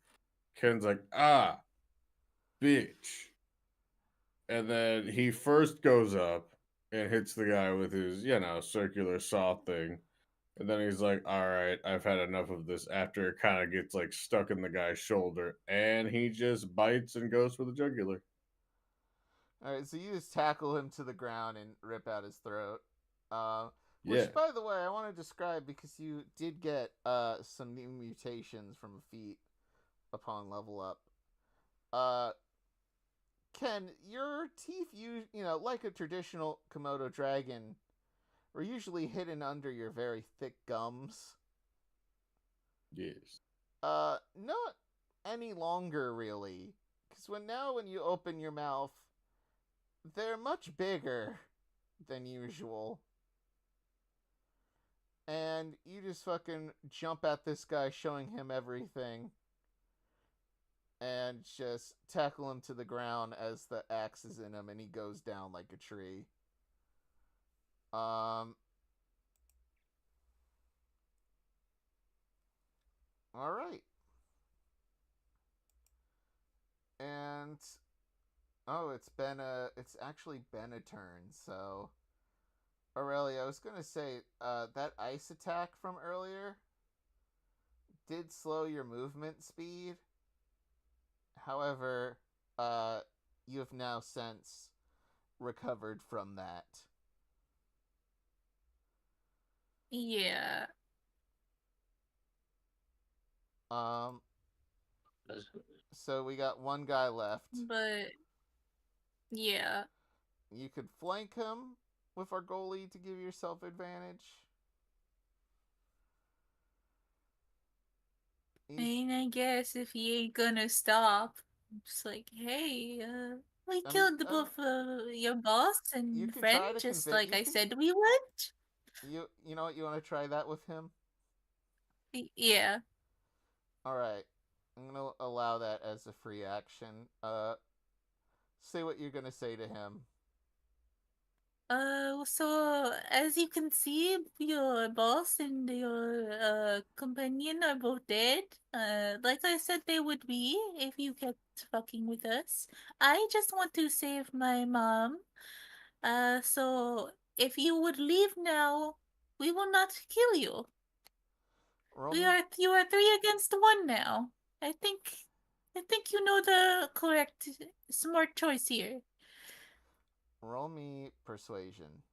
Speaker 3: Ken's like, ah, bitch. And then he first goes up and hits the guy with his, circular saw thing. And then he's like, all right, I've had enough of this, after it kind of gets like stuck in the guy's shoulder. And he just bites and goes for the jugular.
Speaker 1: Alright, so you just tackle him to the ground and rip out his throat. Which,
Speaker 3: Yeah.
Speaker 1: by the way, I want to describe because you did get some new mutations from a feat upon level up. Ken, your teeth, like a traditional Komodo dragon, were usually hidden under your very thick gums.
Speaker 3: Yes.
Speaker 1: Not any longer, really. Because when you open your mouth, they're much bigger than usual. And you just fucking jump at this guy, showing him everything. And just tackle him to the ground as the axe is in him and he goes down like a tree. Alright. And it's actually been a turn, so Aurelia, I was gonna say, that ice attack from earlier did slow your movement speed. However, you have now since recovered from that.
Speaker 2: Yeah.
Speaker 1: So we got one guy left.
Speaker 2: But yeah.
Speaker 1: You could flank him with our goalie to give yourself advantage.
Speaker 2: I mean, I guess if he ain't gonna stop, it's like, hey, we killed both your boss
Speaker 1: you
Speaker 2: and
Speaker 1: can
Speaker 2: friend,
Speaker 1: try to
Speaker 2: just
Speaker 1: convince.
Speaker 2: like I said we would.
Speaker 1: You know what? You want to try that with him?
Speaker 2: Yeah.
Speaker 1: All right. I'm gonna allow that as a free action. Say what you're gonna say to him.
Speaker 2: So as you can see, your boss and your companion are both dead. Like I said they would be if you kept fucking with us. I just want to save my mom. So if you would leave now, we will not kill you. You are 3 against 1 now. I think you know the correct smart choice here.
Speaker 1: Roll me persuasion.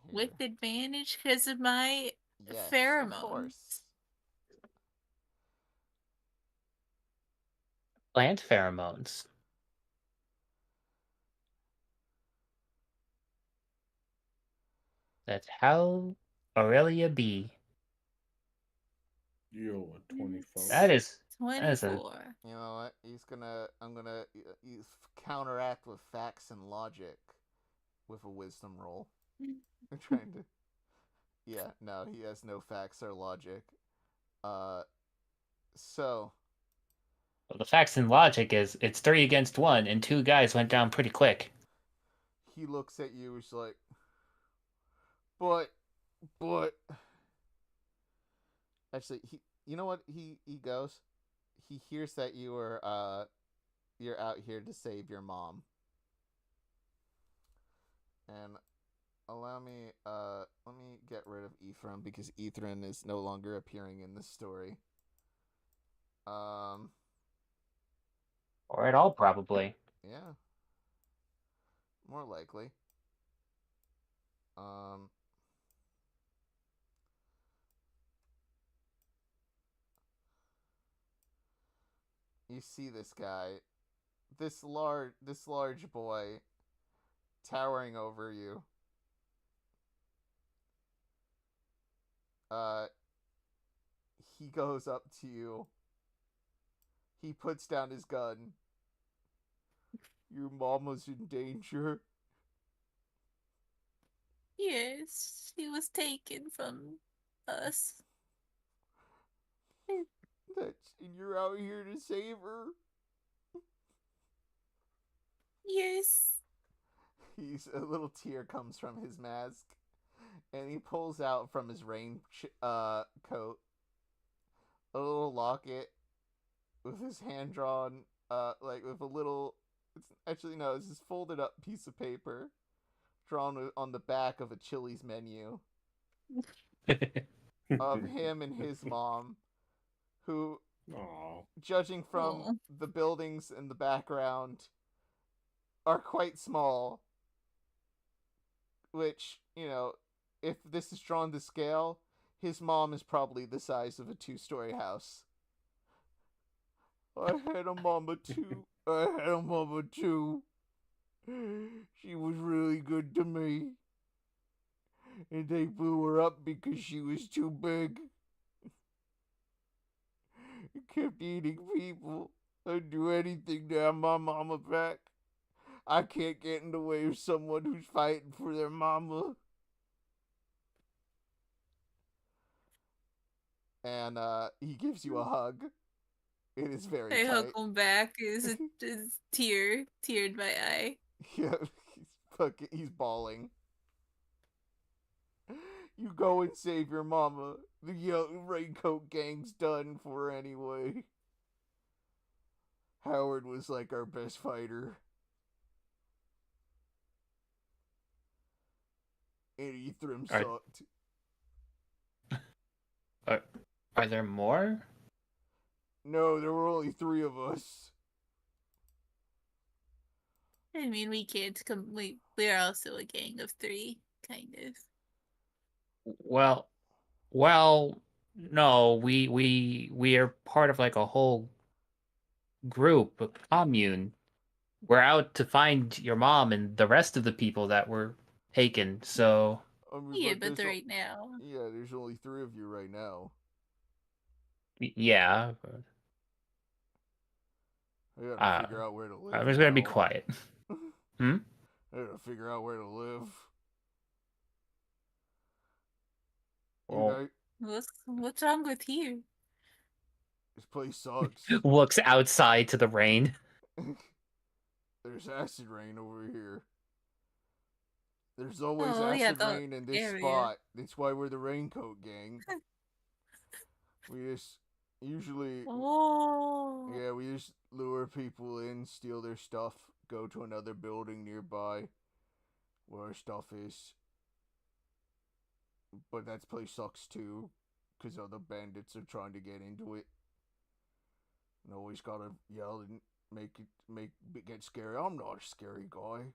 Speaker 1: Here.
Speaker 2: With advantage because of my
Speaker 1: pheromones. Of course.
Speaker 4: Plant pheromones. That's how Aurelia B.
Speaker 3: Yo, what, 24?
Speaker 4: That is
Speaker 2: 24.
Speaker 1: You know what? I'm gonna counteract with facts and logic with a wisdom roll. I'm trying to. Yeah, no, he has no facts or logic. So.
Speaker 4: Well, the facts and logic is it's 3 against 1, and 2 guys went down pretty quick.
Speaker 1: He looks at you, he's like, but. Actually, you know what he goes? He hears that you're out here to save your mom. And let me get rid of Ephraim because Ephraim is no longer appearing in this story.
Speaker 4: Or at all, probably.
Speaker 1: Yeah. More likely. You see this guy, this large boy, towering over you. he goes up to you. He puts down his gun. Your mama's in danger.
Speaker 2: Yes, she was taken from us.
Speaker 1: And you're out here to save her.
Speaker 2: Yes.
Speaker 1: A little tear comes from his mask, and he pulls out from his rain coat a little locket with his hand drawn, like with a little. It's actually no, it's this folded up piece of paper drawn on the back of a Chili's menu of him and his mom, who,
Speaker 3: Aw.
Speaker 1: judging from
Speaker 2: Aw.
Speaker 1: the buildings in the background, are quite small. Which, you know, if this is drawn to scale, his mom is probably the size of a 2-story house. I had a mama too. She was really good to me. And they blew her up because she was too big. Kept eating people. I'd do anything to have my mama back. I can't get in the way of someone who's fighting for their mama. And he gives you a hug. It is very
Speaker 2: I
Speaker 1: tight.
Speaker 2: hug him back. Is teared my eye.
Speaker 1: Yeah, he's bawling. You go and save your mama. The young raincoat gang's done for anyway. Howard was like our best fighter. And Ephraim sucked.
Speaker 4: Are there more?
Speaker 1: No, there were only 3 of us.
Speaker 2: I mean, we can't we're also a gang of 3, kind of.
Speaker 4: Well, no, we are part of like a whole group, a commune. We're out to find your mom and the rest of the people that were taken. So
Speaker 1: I mean,
Speaker 2: Yeah, but
Speaker 1: there's
Speaker 2: right now.
Speaker 1: Yeah, there's only 3 of you right now.
Speaker 4: yeah, but
Speaker 1: I gotta figure out where to live.
Speaker 4: I'm just gonna be
Speaker 1: now.
Speaker 4: quiet. Hmm?
Speaker 1: I gotta figure out where to live.
Speaker 4: Well,
Speaker 2: What's wrong with here?
Speaker 1: This place sucks.
Speaker 4: looks outside to the rain.
Speaker 1: There's acid rain over here. There's always
Speaker 2: Oh, yeah,
Speaker 1: acid
Speaker 2: the
Speaker 1: rain in this
Speaker 2: area.
Speaker 1: spot. That's why we're the raincoat gang. We just usually,
Speaker 2: Oh.
Speaker 1: yeah, we just lure people in, steal their stuff, go to another building nearby where our stuff is. But that place sucks too, because other bandits are trying to get into it. And always gotta yell and get scary. I'm not a scary guy.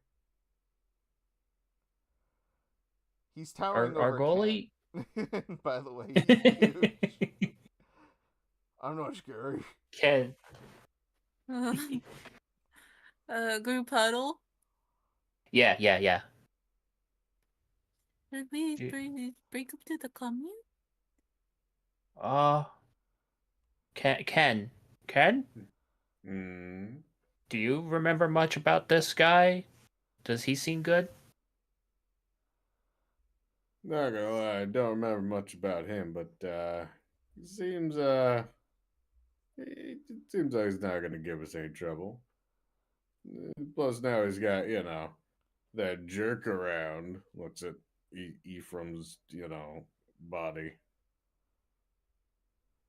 Speaker 1: He's towering
Speaker 4: Our
Speaker 1: over
Speaker 4: goalie.
Speaker 1: Ken. By the way, he's huge. I'm not scary.
Speaker 4: Ken.
Speaker 2: Group huddle.
Speaker 4: Yeah.
Speaker 2: Did we
Speaker 4: Do-
Speaker 2: break up to the commune?
Speaker 4: Ken.
Speaker 3: Mm.
Speaker 4: Do you remember much about this guy? Does he seem good?
Speaker 3: Not gonna lie, I don't remember much about him, but he seems it seems like he's not gonna give us any trouble. Plus now he's got, that jerk around. What's it? Ephraim's, body.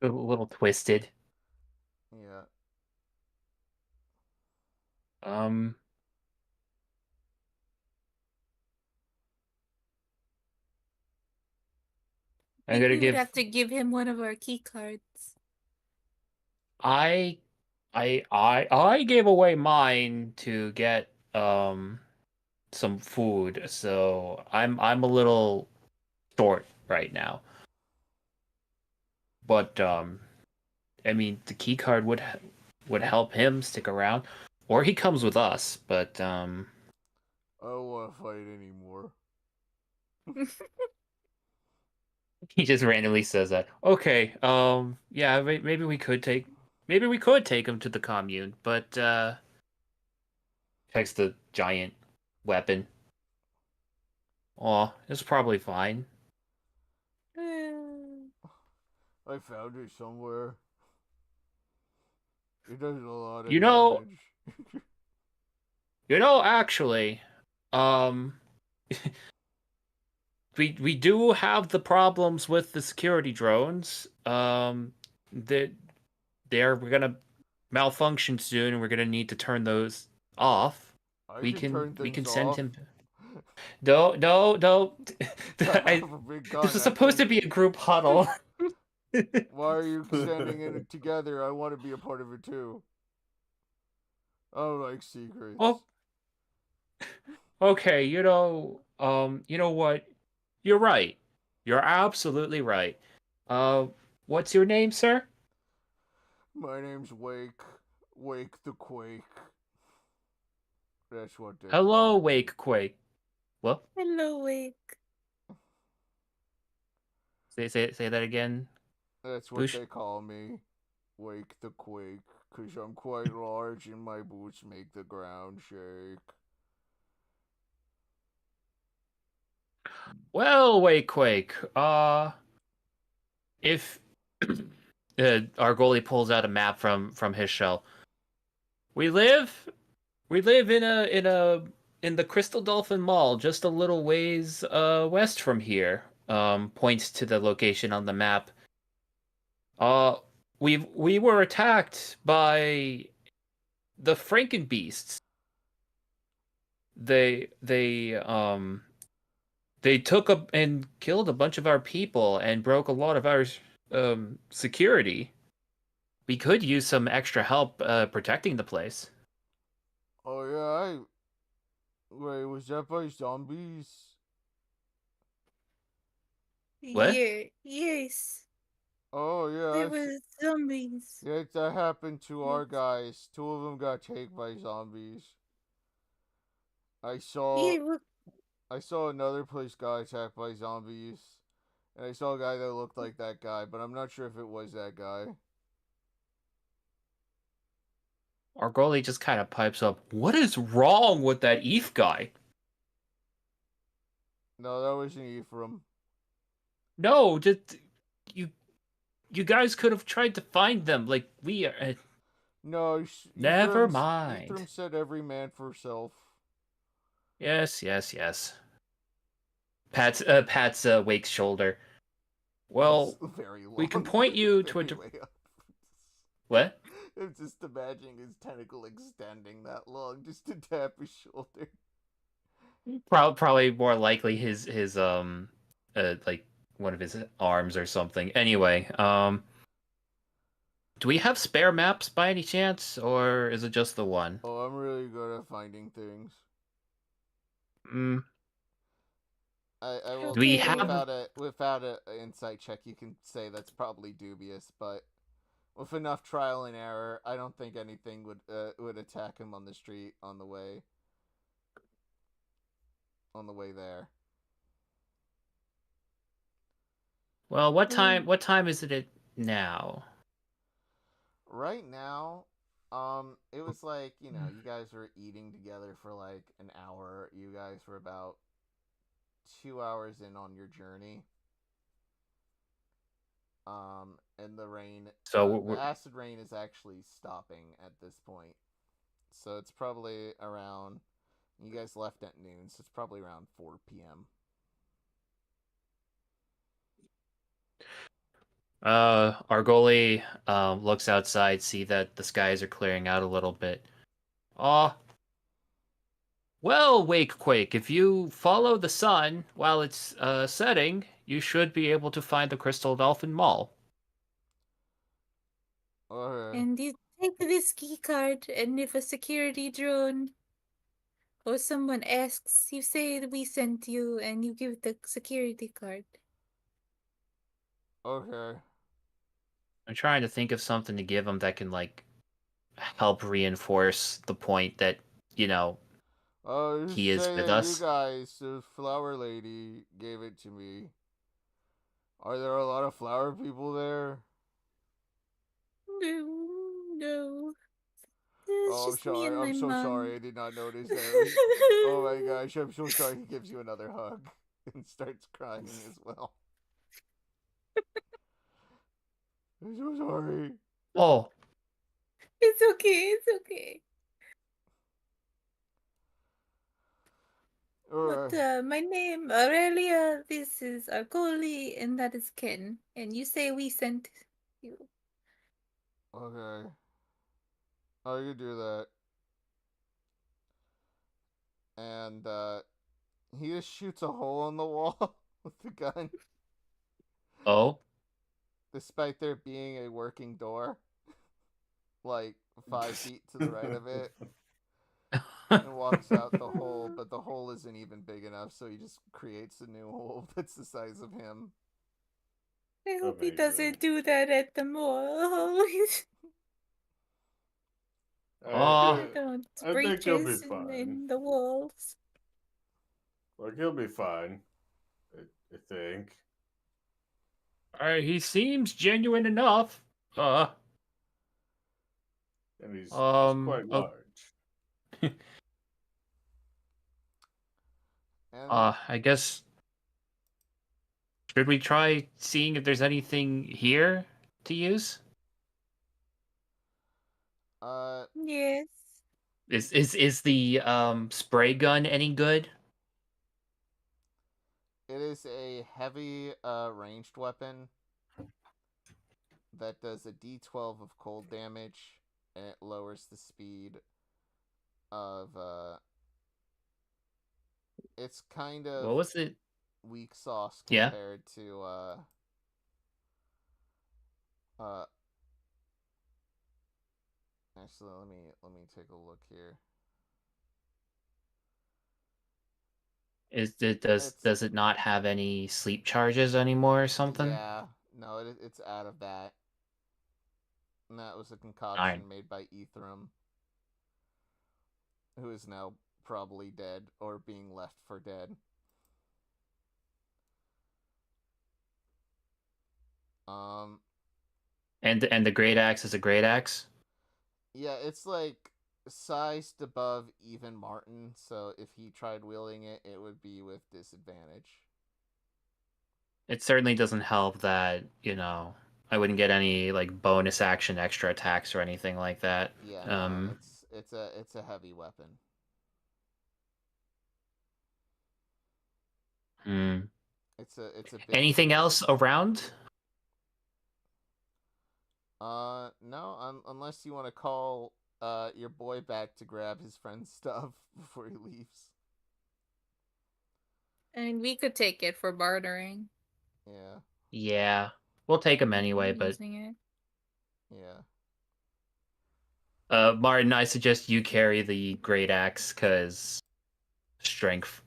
Speaker 4: A little twisted.
Speaker 1: Yeah.
Speaker 4: I'm gonna
Speaker 2: we would have to give him one of our key cards.
Speaker 4: I gave away mine to get some food, so I'm a little short right now. But I mean, the key card would help him stick around, or he comes with us. But
Speaker 1: I don't want to fight anymore.
Speaker 4: He just randomly says that. Okay, yeah, maybe we could take him to the commune, but takes the giant weapon. Oh, it's probably fine.
Speaker 1: I found it somewhere. It does a lot of
Speaker 4: You know,
Speaker 1: damage.
Speaker 4: Actually, um, we do have the problems with the security drones. That they're gonna malfunction soon, and we're gonna need to turn those off.
Speaker 1: I can turn
Speaker 4: We
Speaker 1: things
Speaker 4: can send
Speaker 1: off.
Speaker 4: him. No.
Speaker 1: I have
Speaker 4: I,
Speaker 1: a big gun.
Speaker 4: this was supposed to be a group huddle.
Speaker 1: Why are you standing in it together? I want to be a part of it too. I don't like secrets.
Speaker 4: Oh, okay. You know what? You're right. You're absolutely right. What's your name, sir?
Speaker 1: My name's Wake. Wake the Quake. That's what they
Speaker 4: Hello,
Speaker 1: call me.
Speaker 4: Wake Quake. What?
Speaker 2: Hello, Wake.
Speaker 4: Say that again.
Speaker 1: That's what
Speaker 4: Bush?
Speaker 1: they call me. Wake the Quake. Cause I'm quite large and my boots make the ground shake.
Speaker 4: Well, Wake Quake. If our goalie pulls out a map from his shell, we live in the Crystal Dolphin Mall, just a little ways west from here. Points to the location on the map. Uh, we were attacked by the Frankenbeasts. They took up and killed a bunch of our people and broke a lot of our security. We could use some extra help protecting the place.
Speaker 1: Oh yeah, Wait, was that by zombies?
Speaker 4: What?
Speaker 2: Yeah, yes.
Speaker 1: Oh yeah,
Speaker 2: There were zombies.
Speaker 1: yeah, that happened to our
Speaker 2: Yes.
Speaker 1: guys. Two of them got taken by zombies. I saw
Speaker 2: Yeah, look,
Speaker 1: I saw another place got attacked by zombies. And I saw a guy that looked like that guy, but I'm not sure if it was that guy.
Speaker 4: Our goalie just kind of pipes up, "What is wrong with that Eve guy?"
Speaker 1: No, that wasn't Ephraim.
Speaker 4: No, just you guys could have tried to find them. Like we are.
Speaker 1: No,
Speaker 4: Never
Speaker 1: Ephraim
Speaker 4: mind.
Speaker 1: said every man for himself.
Speaker 4: Yes. Pat's Wake's shoulder. Well,
Speaker 1: It's very long.
Speaker 4: we can point you to a.
Speaker 1: Anyway,
Speaker 4: What?
Speaker 1: I'm just imagining his tentacle extending that long just to tap his shoulder.
Speaker 4: Probably more likely his like one of his arms or something. Anyway, do we have spare maps by any chance, or is it just the one?
Speaker 1: Oh, I'm really good at finding things. I will
Speaker 4: Do we
Speaker 1: say
Speaker 4: have?
Speaker 1: without a insight check, you can say that's probably dubious, but with enough trial and error, I don't think anything would attack him on the street on the way there.
Speaker 4: Well, what time is it now?
Speaker 1: Right now, it was like, you guys were eating together for like an hour. You guys were about 2 hours in on your journey. And the rain,
Speaker 4: So
Speaker 1: the acid rain is actually stopping at this point. So it's probably around, you guys left at noon, so it's probably around 4 p.m.
Speaker 4: Our goalie looks outside, see that the skies are clearing out a little bit. Well, Wake Quake, if you follow the sun while it's setting, you should be able to find the Crystal Dolphin Mall.
Speaker 1: Okay.
Speaker 2: and you take this key card, and if a security drone or someone asks, you say that we sent you, and you give the security card.
Speaker 1: Okay.
Speaker 4: I'm trying to think of something to give him that can like help reinforce the point that
Speaker 1: Just
Speaker 4: he is
Speaker 1: say
Speaker 4: with
Speaker 1: that you
Speaker 4: us.
Speaker 1: guys, the flower lady, gave it to me. Are there a lot of flower people there?
Speaker 2: No. It's
Speaker 1: Oh, I'm
Speaker 2: just me
Speaker 1: sorry.
Speaker 2: and my
Speaker 1: I'm so
Speaker 2: mom.
Speaker 1: sorry. I did not notice that. Oh my gosh, I'm so sorry. He gives you another hug and starts crying as well. I'm so sorry.
Speaker 4: Oh,
Speaker 2: It's okay. It's okay. But my name, Aurelia, this is Argoli, and that is Ken. And you say we sent you.
Speaker 1: Okay. Oh, you do that. And he just shoots a hole in the wall with the gun,
Speaker 4: oh.
Speaker 1: despite there being a working door, like 5 feet to the right of it, and walks out the hole. But the hole isn't even big enough, so he just creates a new hole that's the size of him.
Speaker 2: I hope he
Speaker 3: Amazing.
Speaker 2: doesn't do that at the mall.
Speaker 4: Oh.
Speaker 2: Don't
Speaker 3: I think he'll be
Speaker 2: breaches
Speaker 3: fine.
Speaker 2: in the walls.
Speaker 3: Like, he'll be fine. I think.
Speaker 4: He seems genuine enough.
Speaker 3: And he's quite
Speaker 4: Oh,
Speaker 3: large.
Speaker 1: And
Speaker 4: I guess should we try seeing if there's anything here to use?
Speaker 2: Yes.
Speaker 4: Is the spray gun any good?
Speaker 1: it is a heavy ranged weapon that does a D12 of cold damage, and it lowers the speed of it's kind of
Speaker 4: What was it?
Speaker 1: weak sauce
Speaker 4: Yeah.
Speaker 1: compared to actually let me take a look here.
Speaker 4: Does it not have any sleep charges anymore or something?
Speaker 1: Yeah, no, it's out of that. And that was a concoction
Speaker 4: Darn.
Speaker 1: made by Ethram, who is now probably dead or being left for dead.
Speaker 4: And the great axe is a great axe?
Speaker 1: Yeah, it's like sized above even Martin, so if he tried wielding it, it would be with disadvantage.
Speaker 4: It certainly doesn't help that, I wouldn't get any like bonus action extra attacks or anything like that.
Speaker 1: Yeah, no, it's a heavy weapon.
Speaker 4: Hmm.
Speaker 1: It's a big
Speaker 4: Anything else around?
Speaker 1: No, unless you want to call your boy back to grab his friend's stuff before he leaves.
Speaker 2: And we could take it for bartering.
Speaker 1: Yeah.
Speaker 4: Yeah. We'll take them anyway, but
Speaker 2: Using it.
Speaker 1: Yeah.
Speaker 4: Martin, I suggest you carry the great axe cuz strength.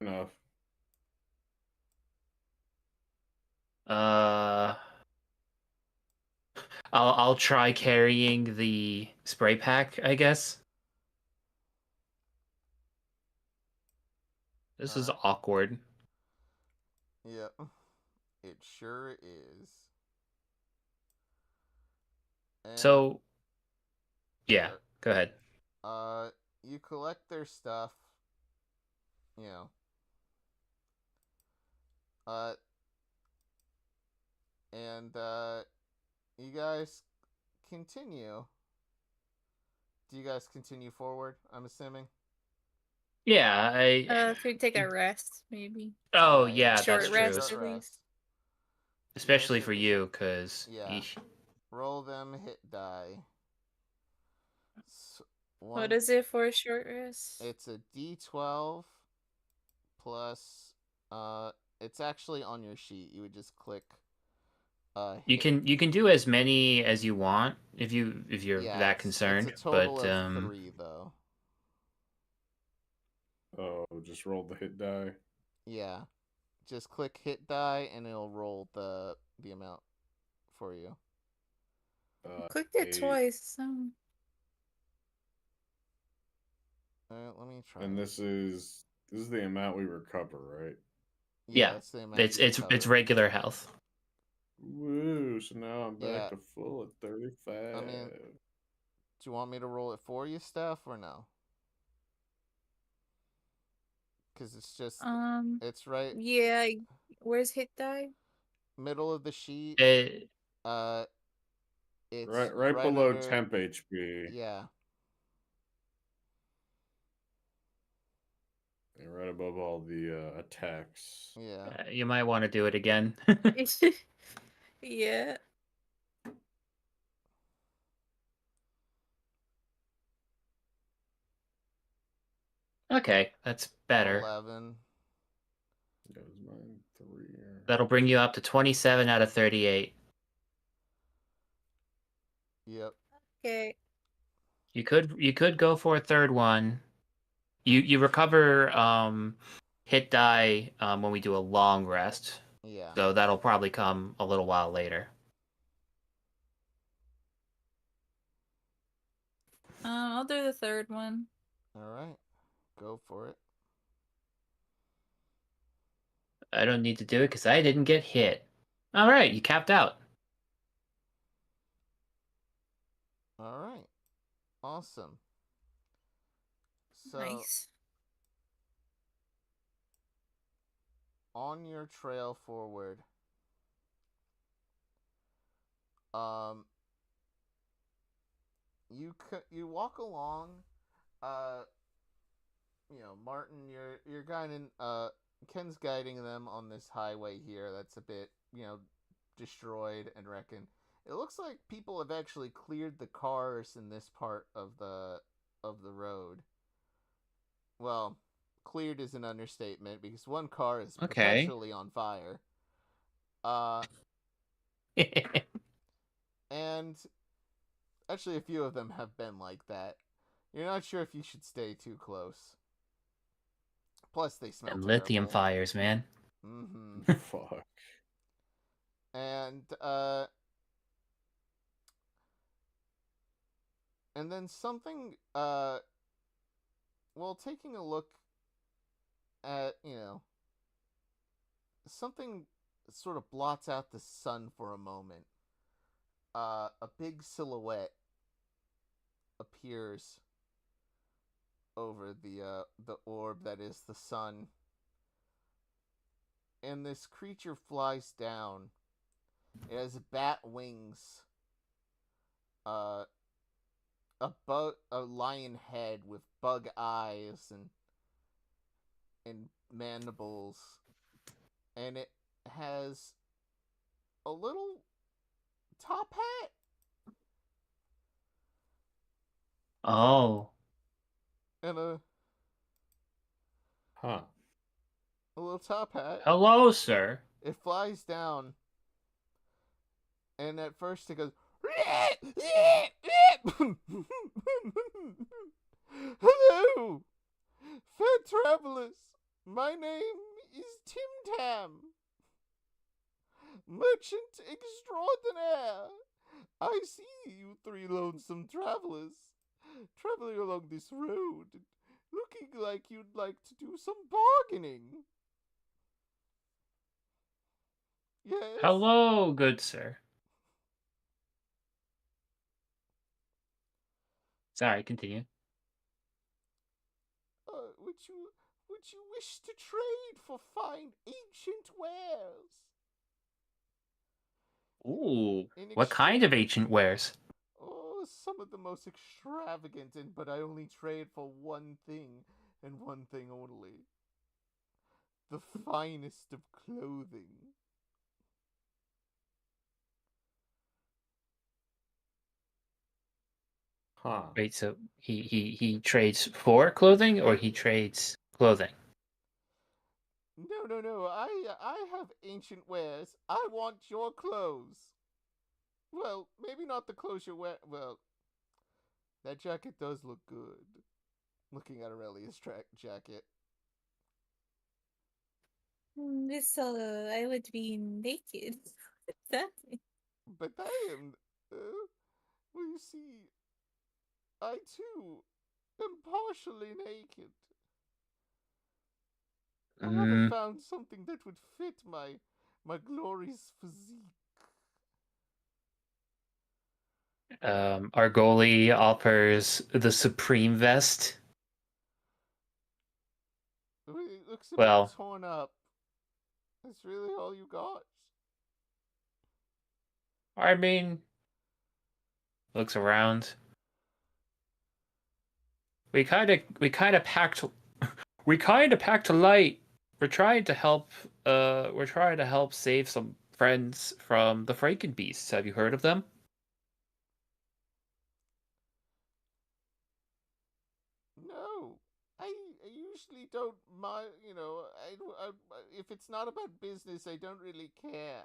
Speaker 3: Enough.
Speaker 4: I'll try carrying the spray pack, I guess. This is awkward.
Speaker 1: Yeah. It sure is. And
Speaker 4: So, yeah,
Speaker 1: sure.
Speaker 4: go ahead.
Speaker 1: You collect their stuff. You know. And you guys continue. Do you guys continue forward? I'm assuming.
Speaker 4: Yeah,
Speaker 2: If we take a rest, maybe.
Speaker 4: Oh,
Speaker 1: Yeah,
Speaker 4: yeah,
Speaker 2: Short
Speaker 4: that's
Speaker 2: rest,
Speaker 4: true.
Speaker 1: Short
Speaker 2: at
Speaker 1: rest.
Speaker 2: least.
Speaker 4: Especially
Speaker 1: Yeah,
Speaker 4: for you, because
Speaker 1: Yeah. Roll them hit die.
Speaker 2: What is it for a short rest?
Speaker 1: It's a D12 plus. It's actually on your sheet. You would just click.
Speaker 4: You can do as many as you want if you're that concerned.
Speaker 1: It's a total
Speaker 4: but
Speaker 1: of 3 though.
Speaker 3: Oh, just roll the hit die.
Speaker 1: Yeah, just click hit die and it'll roll the amount for you.
Speaker 2: Clicked it
Speaker 3: 8.
Speaker 2: twice. So.
Speaker 1: Let me try.
Speaker 3: And this is the amount we recover, right?
Speaker 4: Yeah,
Speaker 1: that's the amount
Speaker 4: it's
Speaker 1: you
Speaker 4: it's
Speaker 1: recover.
Speaker 4: regular health.
Speaker 3: Woo! So now I'm back
Speaker 1: Yeah.
Speaker 3: to full at 35.
Speaker 1: I mean, do you want me to roll it for you, Steph, or no? Because it's just, it's right
Speaker 2: Yeah. Where's hit die?
Speaker 1: middle of the sheet.
Speaker 4: It,
Speaker 1: It's
Speaker 3: right below
Speaker 1: under,
Speaker 3: temp HP.
Speaker 1: yeah.
Speaker 3: And right above all the attacks.
Speaker 1: Yeah.
Speaker 4: you might want to do it again.
Speaker 2: Yeah.
Speaker 4: Okay, that's better.
Speaker 1: 11.
Speaker 3: That was mine 3.
Speaker 4: That'll bring you up to 27 out of 38.
Speaker 1: Yep.
Speaker 2: Okay.
Speaker 4: You could go for a third one. You recover hit die when we do a long rest.
Speaker 1: Yeah.
Speaker 4: So that'll probably come a little while later.
Speaker 2: I'll do the third one.
Speaker 1: All right. Go for it.
Speaker 4: I don't need to do it because I didn't get hit. All right, you capped out.
Speaker 1: All right. Awesome. So,
Speaker 2: Nice.
Speaker 1: on your trail forward, you walk along, Martin, you're guiding, Ken's guiding them on this highway here that's a bit, destroyed and wrecking. It looks like people have actually cleared the cars in this part of the road. Well, cleared is an understatement because one car is perpetually on fire. And actually a few of them have been like that. You're not sure if you should stay too close. Plus they smell
Speaker 4: And
Speaker 1: terrible.
Speaker 4: lithium fires, man.
Speaker 1: Mm-hmm.
Speaker 3: Fuck.
Speaker 1: And then something, taking a look at, something sort of blots out the sun for a moment. A big silhouette appears over the orb that is the sun. And this creature flies down. It has bat wings. A lion head with bug eyes and mandibles, and it has a little top hat.
Speaker 4: Oh.
Speaker 1: And a little top hat.
Speaker 4: Hello, sir.
Speaker 1: It flies down, and at first it goes. Hello, fair travelers. My name is Tim Tam, merchant extraordinaire. I see you three lonesome travelers traveling along this road, looking like you'd like to do some bargaining. Yes?
Speaker 4: Hello, good sir. Sorry, continue.
Speaker 1: Would you wish to trade for fine ancient wares?
Speaker 4: Ooh, what kind of ancient wares?
Speaker 1: Oh, some of the most extravagant, but I only trade for one thing, and one thing only. The finest of clothing.
Speaker 4: Wait, so he trades for clothing, or he trades clothing?
Speaker 1: No. I have ancient wares. I want your clothes. Well, maybe not the clothes you're wearing. Well, that jacket does look good. Looking at Aurelia's jacket.
Speaker 2: I would be naked. Exactly.
Speaker 1: But I am. Well, you see, I too am partially naked. I haven't found something that would fit my glorious physique.
Speaker 4: Our goalie offers the Supreme Vest.
Speaker 1: It looks a
Speaker 4: Well-
Speaker 1: bit torn up. That's really all you got?
Speaker 4: I mean, looks around. We kind of packed a light. We're trying to help save some friends from the Frankenbeasts. Have you heard of them?
Speaker 1: No. I usually don't mind, if it's not about business, I don't really care.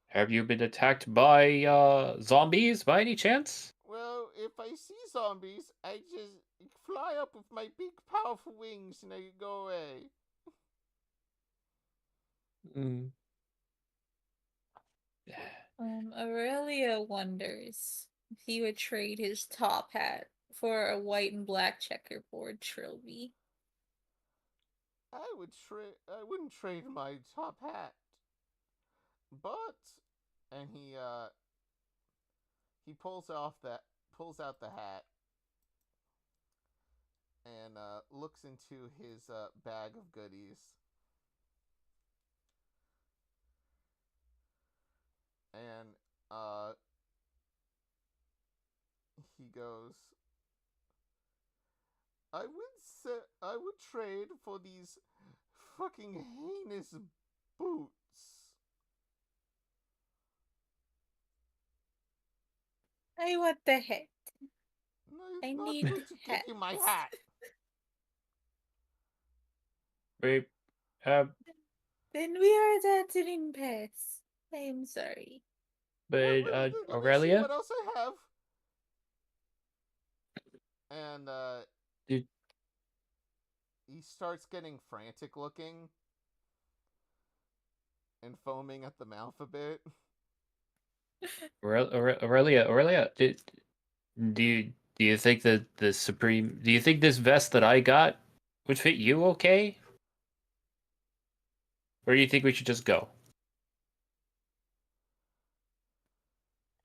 Speaker 4: Have you been attacked by zombies by any chance?
Speaker 1: Well, if I see zombies, I just fly up with my big powerful wings and I go away.
Speaker 2: Aurelia wonders if he would trade his top hat for a white and black checkerboard trophy.
Speaker 1: I wouldn't trade my top hat. But and he pulls out the hat and looks into his bag of goodies. And he goes, I would trade for these fucking heinous boots.
Speaker 2: I want the hat.
Speaker 1: I'm
Speaker 2: I
Speaker 1: not
Speaker 2: need
Speaker 1: going to give you my hat.
Speaker 4: Wait,
Speaker 2: Then we are at an impasse. I am sorry.
Speaker 4: but
Speaker 1: Let me see
Speaker 4: Aurelia,
Speaker 1: what else I have. And
Speaker 4: Dude.
Speaker 1: he starts getting frantic looking and foaming at the mouth a bit.
Speaker 4: Aurelia, do you think that do you think this vest that I got would fit you okay? Or do you think we should just go?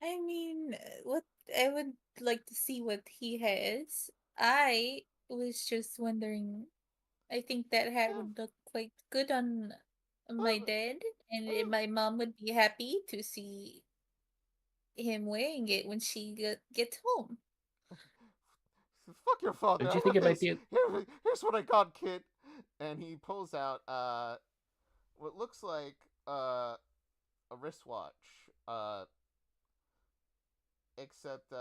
Speaker 2: I mean, what I would like to see what he has. I was just wondering. I think that hat would look quite good on my dad, and my mom would be happy to see him wearing it when she gets home.
Speaker 1: Fuck your father.
Speaker 4: Don't you think it might be
Speaker 1: Here's what I got, kid. And he pulls out what looks like a wristwatch. Except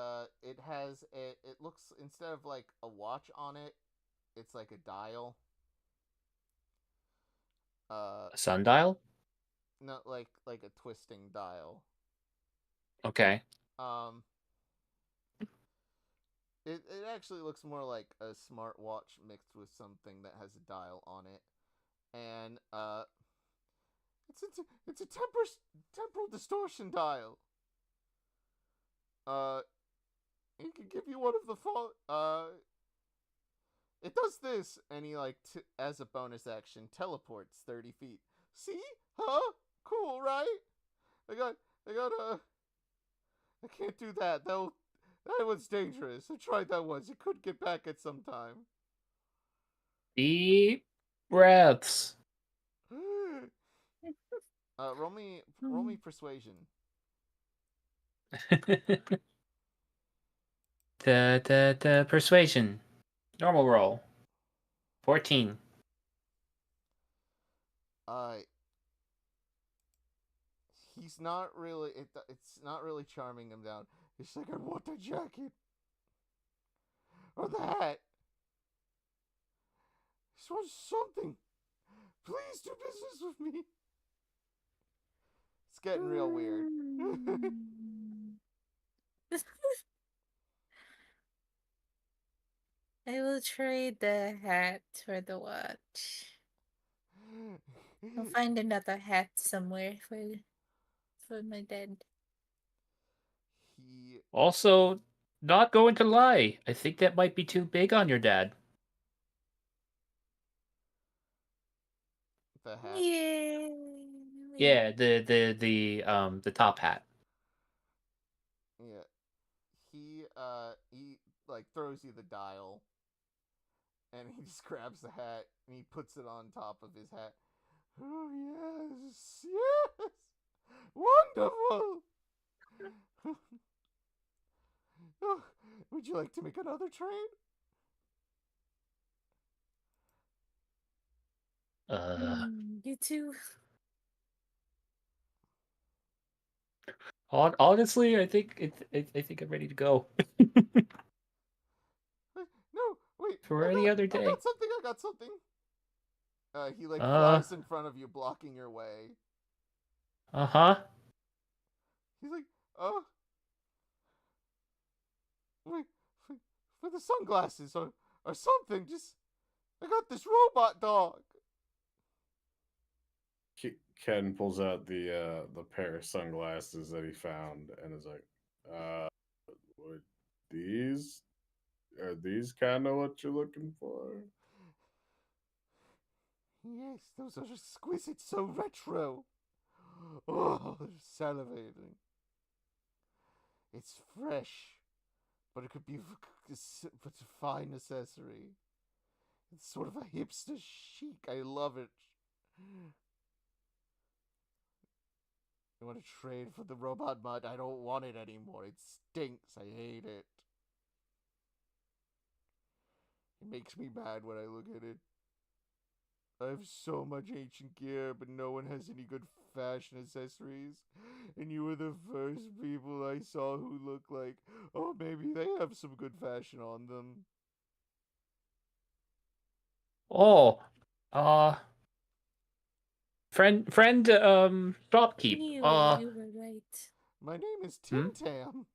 Speaker 1: it has it looks, instead of like a watch on it, it's like a dial.
Speaker 4: a sundial?
Speaker 1: No, like a twisting dial.
Speaker 4: Okay.
Speaker 1: It actually looks more like a smartwatch mixed with something that has a dial on it, and it's a temporal distortion dial. He can give you one of the it does this, and he as a bonus action teleports 30 feet. See? Huh? Cool, right? I can't do that. That was dangerous. I tried that once. It could get back at some time.
Speaker 4: Deep breaths.
Speaker 1: Roll me persuasion.
Speaker 4: the persuasion. Normal roll. 14.
Speaker 1: He's not really. It's not really charming him down. He's like, I want the jacket or the hat. I just want something. Please do business with me. It's getting real weird.
Speaker 2: I will trade the hat for the watch. I'll find another hat somewhere for my dad.
Speaker 1: He
Speaker 4: Also, not going to lie. I think that might be too big on your dad.
Speaker 1: the hat.
Speaker 4: Yeah, the top hat.
Speaker 1: Yeah. He like throws you the dial, and he just grabs the hat and he puts it on top of his hat. Oh yes, yes, wonderful. Oh, would you like to make another trade?
Speaker 2: You too.
Speaker 4: Honestly, I think I think I'm ready to go.
Speaker 1: No, wait.
Speaker 4: For any other day.
Speaker 1: I got something. I got something. He like
Speaker 4: Uh.
Speaker 1: flies in front of you, blocking your way.
Speaker 4: Uh-huh.
Speaker 1: He's like, wait, for the sunglasses or something. Just, I got this robot dog.
Speaker 3: Ken pulls out the pair of sunglasses that he found and is like, what, these are these kind of what you're looking for?
Speaker 1: Yes, those are exquisite, so retro. Oh, they're salivating. It's fresh, but it could be but a fine accessory. It's sort of a hipster chic. I love it. You want to trade for the robot mud? I don't want it anymore. It stinks. I hate it. It makes me mad when I look at it. I have so much ancient gear, but no one has any good fashion accessories. And you were the first people I saw who looked like, oh, maybe they have some good fashion on them.
Speaker 4: Oh, friend, shopkeep.
Speaker 2: You were right.
Speaker 1: My name is Tim Tam.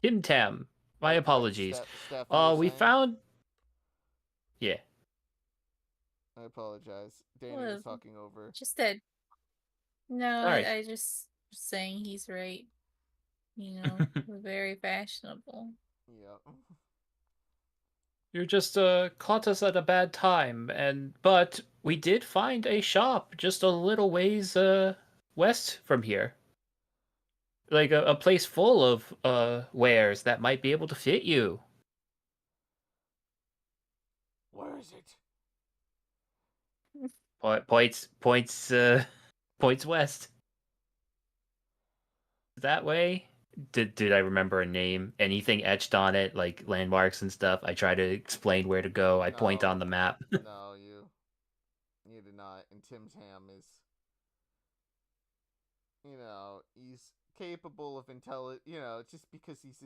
Speaker 4: Tim Tam. My apologies.
Speaker 1: Steph,
Speaker 4: We
Speaker 1: saying?
Speaker 4: found. Yeah.
Speaker 1: I apologize. Danny was talking over.
Speaker 2: Just that. No,
Speaker 4: Sorry.
Speaker 2: I just saying he's right. You know, we're very fashionable.
Speaker 1: Yeah.
Speaker 4: You just caught us at a bad time, but we did find a shop just a little ways west from here. Like a place full of wares that might be able to fit you.
Speaker 1: Where is it?
Speaker 4: Points west. That way. Did I remember a name? Anything etched on it, like landmarks and stuff? I try to explain where to go. I point on the map.
Speaker 1: No, you did not. And Tim Tam is, he's capable of just because he's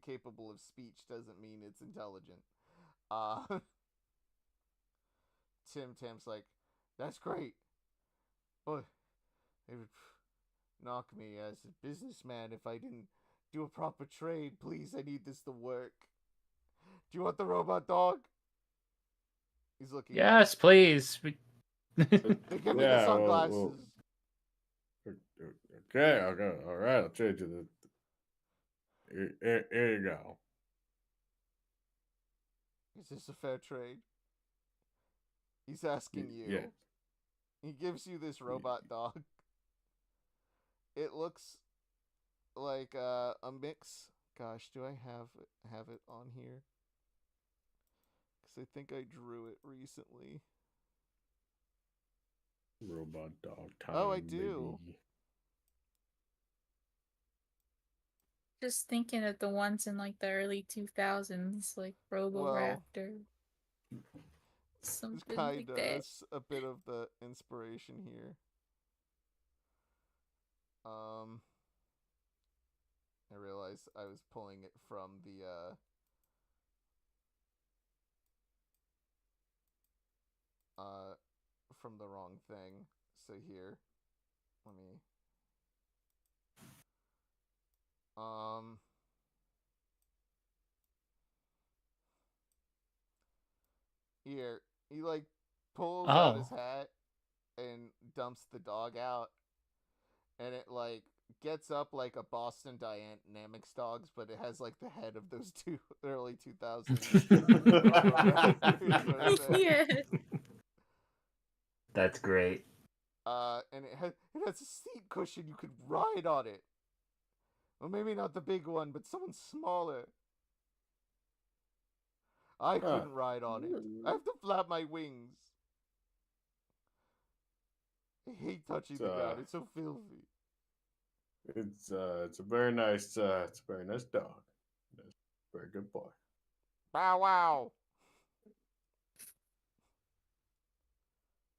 Speaker 1: capable of speech doesn't mean it's intelligent. Tim Tam's like, that's great, but it would knock me as a businessman if I didn't do a proper trade. Please, I need this to work. Do you want the robot dog? He's looking.
Speaker 4: Yes, please.
Speaker 1: They give me the sunglasses.
Speaker 3: Okay, all right. I'll trade you the. Here you go.
Speaker 1: Is this a fair trade? He's asking you.
Speaker 3: Yeah.
Speaker 1: He gives you this robot dog. It looks like a mix. Gosh, do I have it on here? Because I think I drew it recently.
Speaker 3: Robot dog time.
Speaker 1: Oh, I do.
Speaker 3: Baby.
Speaker 2: Just thinking of the ones in like the early 2000s, like Roboraptor. Something like that.
Speaker 1: That's a bit of the inspiration here. I realized I was pulling it from the wrong thing. So here, let me here, he like pulls out his hat and dumps the dog out, and it like gets up like a Boston Dynamics dogs, but it has like the head of those two early 2000s.
Speaker 2: Yeah.
Speaker 4: That's great.
Speaker 1: And it has a seat cushion. You could ride on it. Well, maybe not the big one, but someone smaller. I couldn't ride on it. I have to flap my wings. I hate touching the ground. It's so filthy.
Speaker 3: It's a very nice dog. It's a very good boy.
Speaker 1: Bow wow.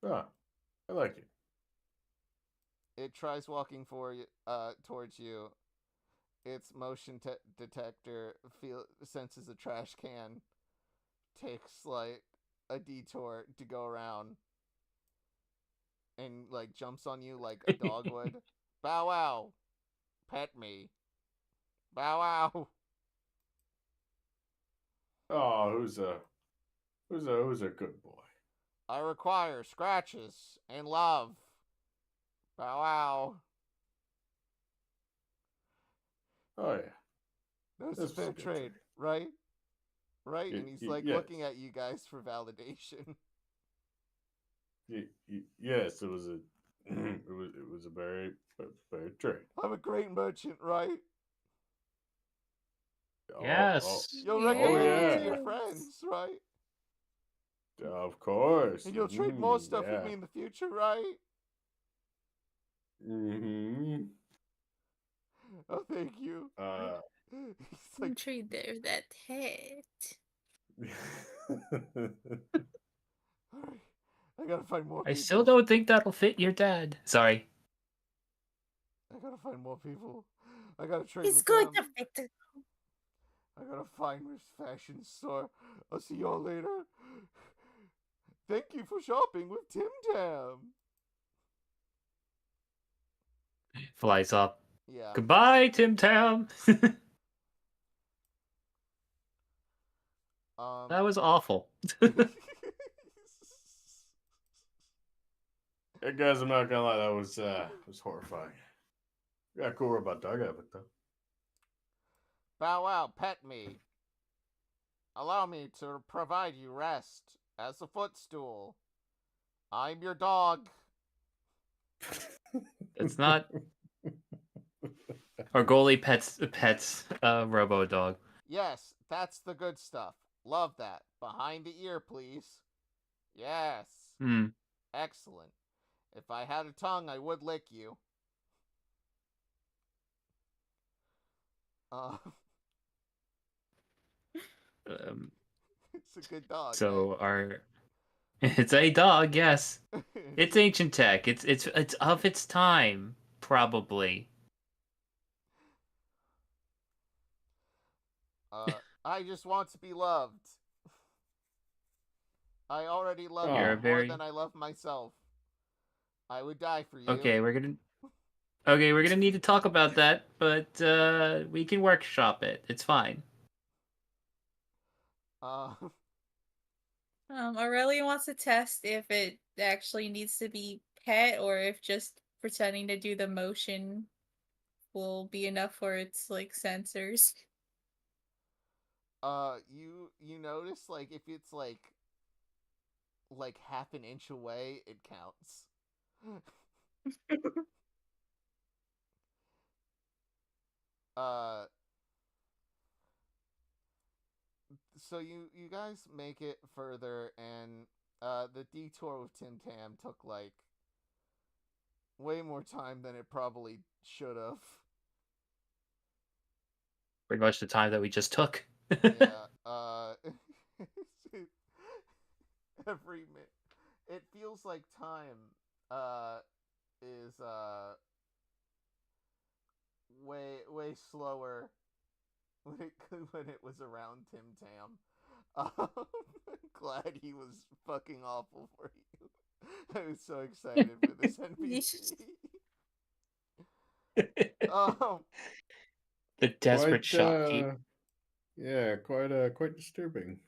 Speaker 3: Ah, I like it.
Speaker 1: It tries walking towards you. Its motion detector senses a trash can. Takes like a detour to go around. And like jumps on you like a dog would. Bow wow. Pet me. Bow wow.
Speaker 3: Oh, who's a good boy?
Speaker 1: I require scratches and love. Bow wow.
Speaker 3: Oh yeah.
Speaker 1: That's
Speaker 3: This
Speaker 1: a
Speaker 3: is
Speaker 1: fair
Speaker 3: a good
Speaker 1: trade, right? Right?
Speaker 3: Y-
Speaker 1: And he's
Speaker 3: y-
Speaker 1: like
Speaker 3: yes.
Speaker 1: looking at you guys for validation.
Speaker 3: Yes, it was a it was a very trade.
Speaker 1: I'm a great merchant, right?
Speaker 4: Yes.
Speaker 1: You'll recommend me to
Speaker 3: yeah.
Speaker 1: your friends, right?
Speaker 3: Of course.
Speaker 1: And you'll trade more stuff
Speaker 3: yeah.
Speaker 1: with me in the future, right?
Speaker 3: Mm-hmm.
Speaker 1: Oh, thank you. He's like,
Speaker 2: Trade there that head.
Speaker 1: alright, I gotta find more
Speaker 4: I
Speaker 1: people.
Speaker 4: still don't think that'll fit your dad. Sorry.
Speaker 1: I gotta find more people. I gotta trade
Speaker 2: He's
Speaker 1: with
Speaker 2: going
Speaker 1: them.
Speaker 2: to fit.
Speaker 1: I gotta find this fashion store. I'll see y'all later. Thank you for shopping with Tim Tam.
Speaker 4: Flies up.
Speaker 1: Yeah.
Speaker 4: Goodbye, Tim Tam. That was awful.
Speaker 3: Hey guys, I'm not gonna lie, that was horrifying. Yeah, cool robot dog of it though.
Speaker 1: Bow wow, pet me. Allow me to provide you rest as a footstool. I'm your dog.
Speaker 4: It's not. Or goalie pets robo dog.
Speaker 1: Yes, that's the good stuff. Love that. Behind the ear, please. Yes.
Speaker 4: Hmm.
Speaker 1: Excellent. If I had a tongue, I would lick you. It's a good dog.
Speaker 4: So it's a dog, yes.
Speaker 1: Right?
Speaker 4: It's ancient tech. It's of its time, probably.
Speaker 1: I just want to be loved. I already love
Speaker 3: You're
Speaker 1: you
Speaker 3: a
Speaker 1: more
Speaker 4: very-
Speaker 1: than I love myself. I would die for you.
Speaker 4: Okay, we're gonna need to talk about that, but we can workshop it. It's fine.
Speaker 2: Aurelia wants to test if it actually needs to be pet or if just pretending to do the motion will be enough for its like sensors.
Speaker 1: You notice like if it's like half an inch away, it counts. So you guys make it further, and the detour with Tim Tam took like way more time than it probably should have.
Speaker 4: Pretty much the time that we just took.
Speaker 1: Yeah. Every minute, it feels like time is way slower when it was around Tim Tam. I'm glad he was fucking awful for you. I was so excited for this NPC.
Speaker 4: The desperate shopkeep.
Speaker 3: Yeah, quite disturbing.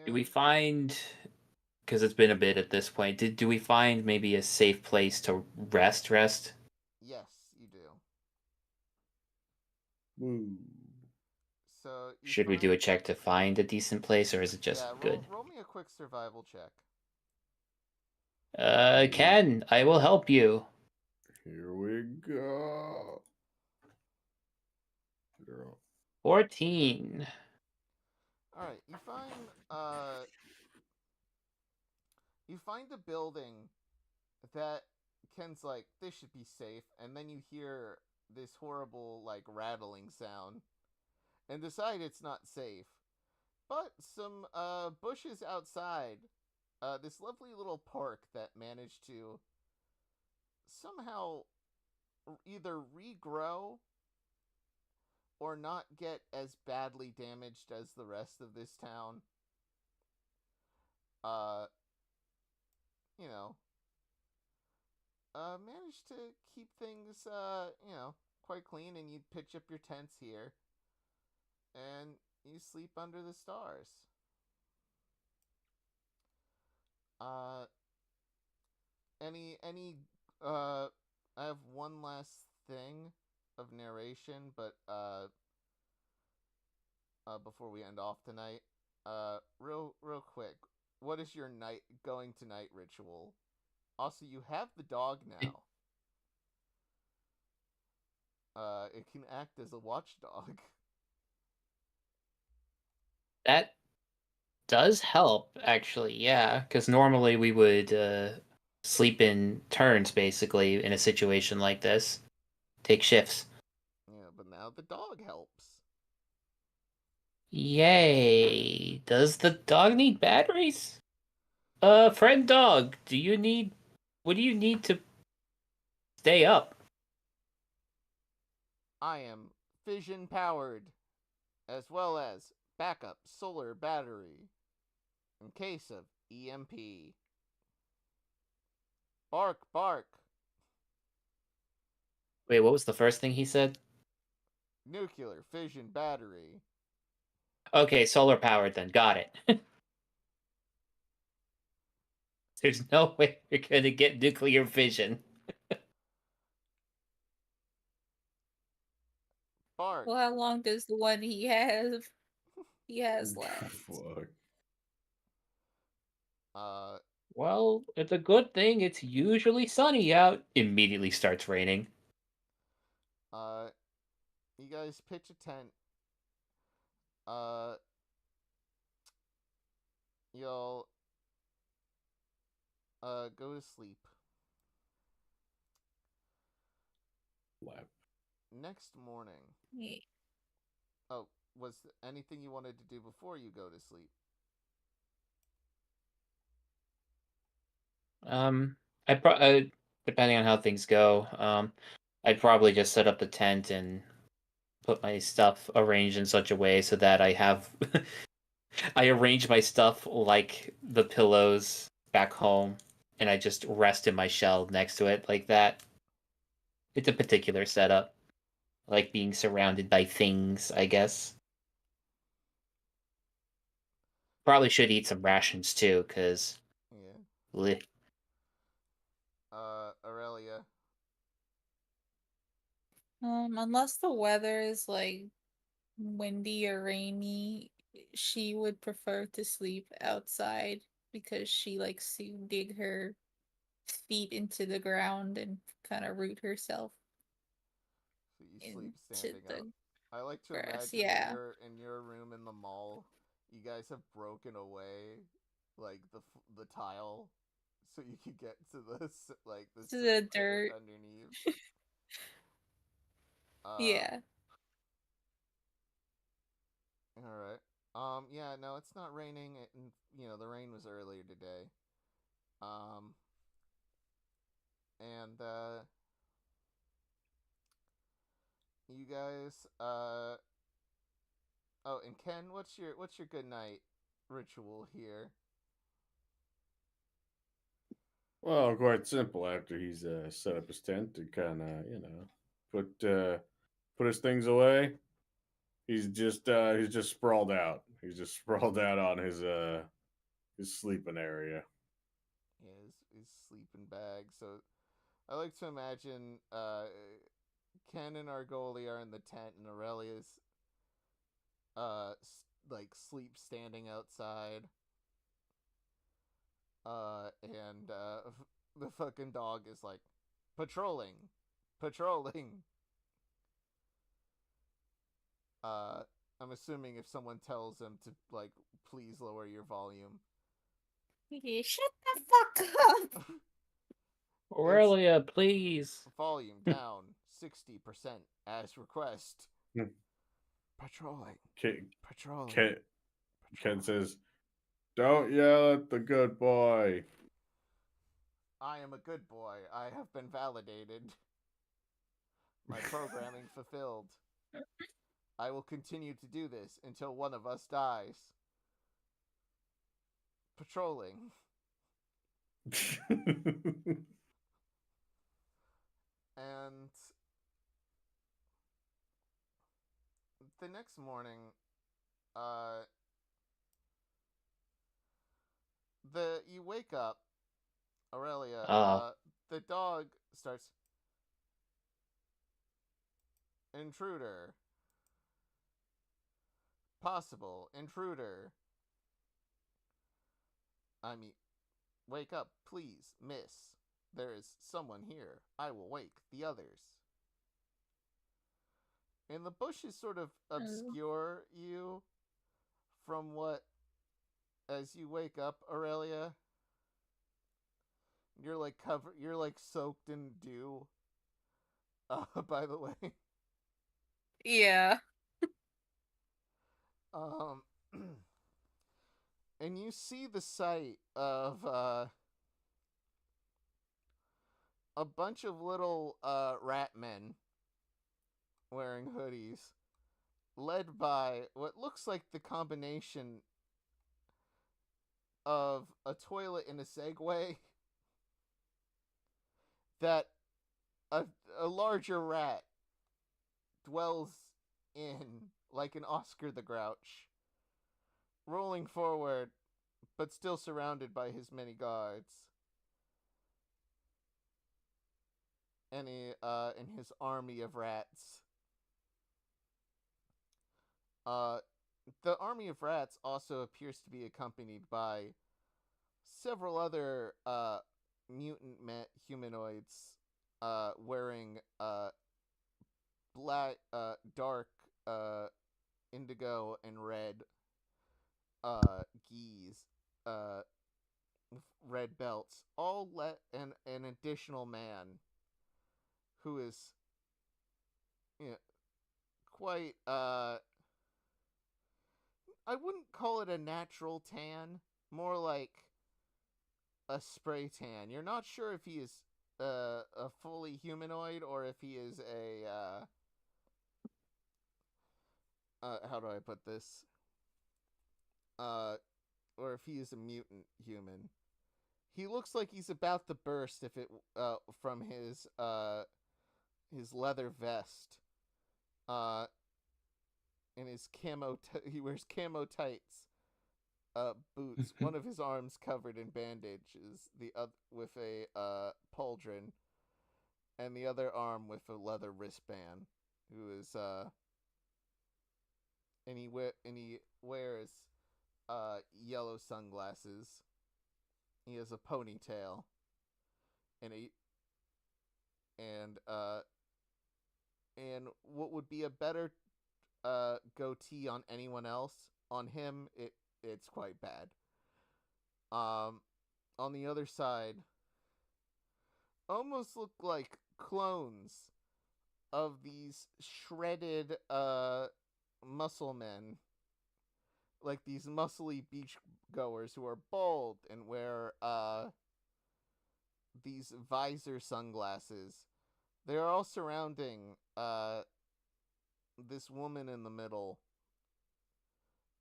Speaker 4: Do we find, because it's been a bit at this point, do we find maybe a safe place to rest?
Speaker 1: Yes, you do.
Speaker 3: Woo.
Speaker 1: So you
Speaker 4: Should we do a
Speaker 1: find-
Speaker 4: check to find a decent place, or is it just
Speaker 1: yeah,
Speaker 4: good?
Speaker 1: roll me a quick survival check.
Speaker 4: Ken, I will help you.
Speaker 3: Here we go. Girl.
Speaker 4: 14.
Speaker 1: All right, you find a building that Ken's like, this should be safe, and then you hear this horrible like rattling sound and decide it's not safe. But some bushes outside, this lovely little park that managed to somehow either regrow or not get as badly damaged as the rest of this town. Uh, you know, managed to keep things, quite clean, and you pitch up your tents here, and you sleep under the stars. Uh, I have one last thing of narration, but, before we end off tonight, real quick, what is your going to night ritual? Also, you have the dog now. It can act as a watchdog.
Speaker 4: That does help, actually, yeah. Because normally we would sleep in turns, basically, in a situation like this. Take shifts.
Speaker 1: Yeah, but now the dog helps.
Speaker 4: Yay! Does the dog need batteries? Friend dog, what do you need to stay up?
Speaker 1: I am fission powered, as well as backup solar battery in case of EMP. Bark, bark.
Speaker 4: Wait, what was the first thing he said?
Speaker 1: Nuclear fission battery.
Speaker 4: Okay, solar powered then. Got it. There's no way you're gonna get nuclear fission.
Speaker 1: Bark.
Speaker 2: Well, how long does the one he has left?
Speaker 3: Fuck.
Speaker 4: Well, it's a good thing it's usually sunny out. Immediately starts raining.
Speaker 1: You guys pitch a tent. You'll, go to sleep.
Speaker 3: Lap.
Speaker 1: Next morning.
Speaker 2: Yeah.
Speaker 1: Oh, was anything you wanted to do before you go to sleep?
Speaker 4: Depending on how things go, I'd probably just set up the tent and put my stuff arranged in such a way so that I have I arrange my stuff like the pillows back home, and I just rest in my shell next to it like that. It's a particular setup. I like being surrounded by things, I guess. Probably should eat some rations too, because
Speaker 1: Yeah. Aurelia.
Speaker 2: Unless the weather is like windy or rainy, she would prefer to sleep outside because she likes to dig her feet into the ground and kind of root herself
Speaker 1: So you sleep
Speaker 2: into
Speaker 1: standing
Speaker 2: the
Speaker 1: up. I like to
Speaker 2: grass.
Speaker 1: imagine
Speaker 2: Yeah.
Speaker 1: in your room in the mall, you guys have broken away like the tile, so you could get to the like the
Speaker 2: To the
Speaker 1: dirt
Speaker 2: dirt.
Speaker 1: underneath.
Speaker 2: Yeah.
Speaker 1: All right. Yeah. No, it's not raining. And the rain was earlier today. And you guys. Oh, and Ken, what's your good night ritual here?
Speaker 3: Well, quite simple. After he's set up his tent to kind of, put his things away, he's just sprawled out. He's just sprawled out on his sleeping area.
Speaker 1: Yeah, his sleeping bag. So I like to imagine Ken and Argoli are in the tent, and Aurelia's like sleep standing outside. And the fucking dog is like, patrolling. I'm assuming if someone tells him to, like, please lower your volume.
Speaker 2: Okay, shut the fuck up!
Speaker 4: Aurelia, please.
Speaker 1: Volume down 60% as request. Patrolling.
Speaker 3: Ken says, "Don't yell at the good boy."
Speaker 1: I am a good boy. I have been validated. My programming fulfilled. I will continue to do this until one of us dies. Patrolling. And the next morning, you wake up, Aurelia, the dog starts, intruder. Possible intruder. I mean, wake up, please, miss. There is someone here. I will wake the others. And the bushes sort of obscure you from what, as you wake up, Aurelia, you're like soaked in dew. By the way.
Speaker 2: Yeah.
Speaker 1: And you see the sight of a bunch of little rat men wearing hoodies, led by what looks like the combination of a toilet and a Segway that a larger rat dwells in, like an Oscar the Grouch, rolling forward, but still surrounded by his many guards. And in his army of rats. The army of rats also appears to be accompanied by several other mutant humanoids wearing black, dark, indigo and red geese, red belts, all let an additional man who is, you know, quite I wouldn't call it a natural tan, more like a spray tan. You're not sure if he is a fully humanoid or if he is a how do I put this? Or if he is a mutant human. He looks like he's about to burst if it from his leather vest. And his he wears camo tights, boots. One of his arms covered in bandages, the other with a pauldron, and the other arm with a leather wristband. Who is and he wears yellow sunglasses. He has a ponytail, and and what would be a better goatee on anyone else, on him it's quite bad. On the other side, almost look like clones of these shredded muscle men, like these muscly beach goers who are bald and wear these visor sunglasses. They are all surrounding this woman in the middle,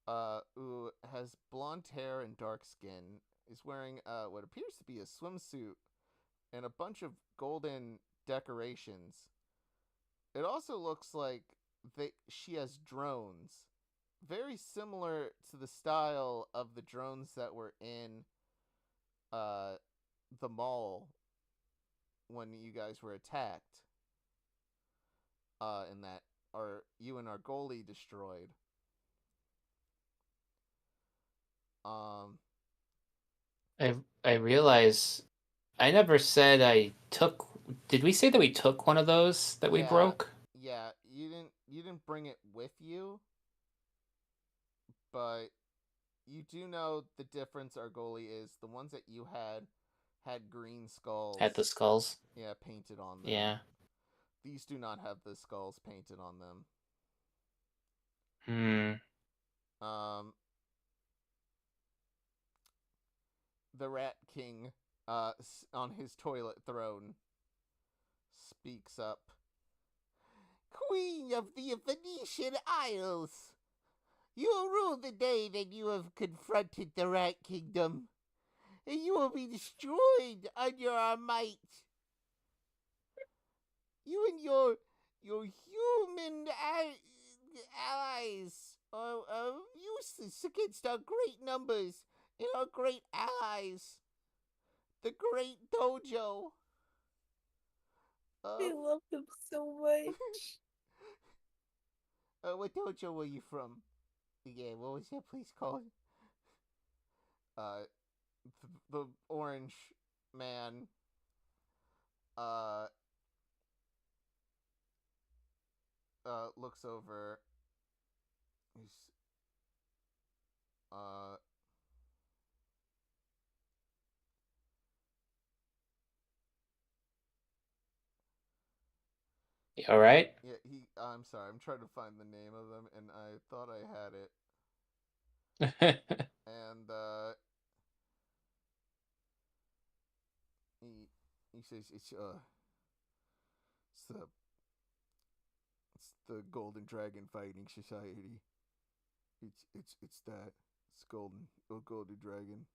Speaker 1: who has blonde hair and dark skin, is wearing what appears to be a swimsuit and a bunch of golden decorations. It also looks like she has drones, very similar to the style of the drones that were in the mall when you guys were attacked. And that you and our goalie destroyed.
Speaker 4: I realize I never said I took. Did we say that we took one of those that we
Speaker 1: Yeah.
Speaker 4: broke?
Speaker 1: Yeah, you didn't bring it with you, but you do know the difference our goalie is. The ones that you had green skulls.
Speaker 4: Had the skulls?
Speaker 1: Yeah, painted on them.
Speaker 4: Yeah.
Speaker 1: These do not have the skulls painted on them. The Rat King, on his toilet throne, speaks up. Queen of the Venetian Isles, you will rule the day that you have confronted the Rat Kingdom, and you will be destroyed under our might. You and your human allies are useless against our great numbers and our great allies, the Great Dojo.
Speaker 2: I love him so much.
Speaker 1: What dojo were you from? Yeah, what was that place called? The orange man. Looks over. He's,
Speaker 4: You all right?
Speaker 1: Yeah, I'm sorry. I'm trying to find the name of them, and I thought I had it. And he says it's the Golden Dragon Fighting Society. It's that. It's Golden Dragon.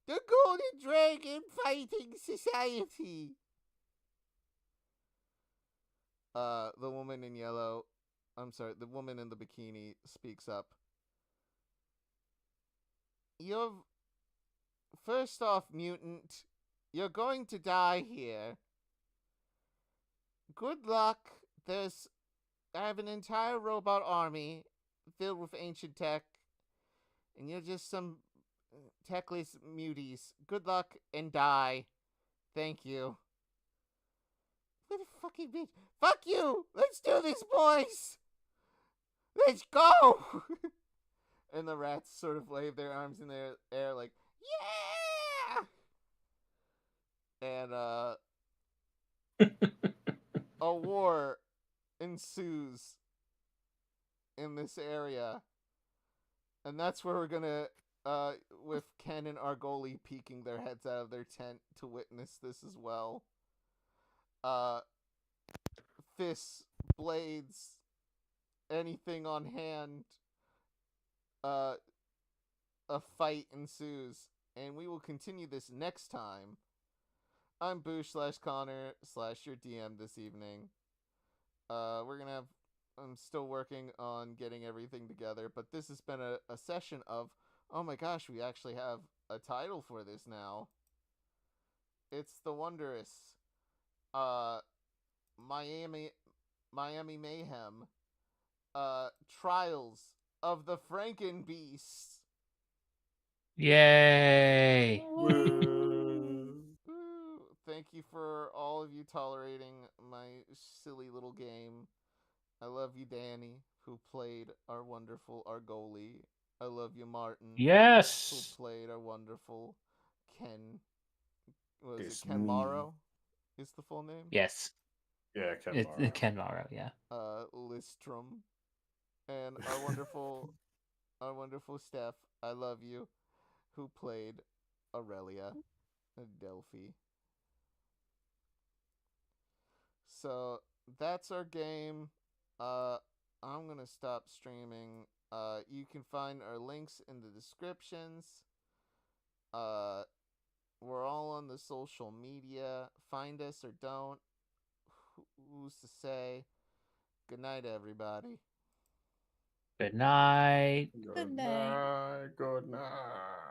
Speaker 1: The Golden Dragon Fighting Society. The woman in yellow, the woman in the bikini speaks up. First off, mutant, you're going to die here. Good luck. I have an entire robot army filled with ancient tech, and you're just some techless muties. Good luck and die. Thank you. What a fucking bitch. Fuck you! Let's do this, boys! Let's go! And the rats sort of wave their arms in the air like, yeah! And, a war ensues in this area. And that's where we're gonna, with Ken and Argoli peeking their heads out of their tent to witness this as well. Fists, blades, anything on hand, a fight ensues, and we will continue this next time. I'm Boo/Connor/ your DM this evening. I'm still working on getting everything together, but this has been a session of, oh my gosh, we actually have a title for this now. It's the wondrous, Miami Mayhem, Trials of the Frankenbeasts.
Speaker 4: Yay!
Speaker 1: Thank you for all of you tolerating my silly little game. I love you, Danny, who played our wonderful Argoli. I love you, Martin.
Speaker 4: Yes!
Speaker 1: Who played our wonderful Ken. Was
Speaker 3: It's
Speaker 1: it Ken
Speaker 3: me.
Speaker 1: Morrow? Is the full name?
Speaker 4: Yes.
Speaker 3: Yeah,
Speaker 4: It's Ken Morrow, yeah.
Speaker 1: Listrom. And our wonderful Steph, I love you, who played Aurelia Delphi. So that's our game. I'm gonna stop streaming. You can find our links in the descriptions. We're all on the social media. Find us or don't. Who's to say? Good night, everybody.
Speaker 4: Good night.
Speaker 2: Good night.
Speaker 3: Good night.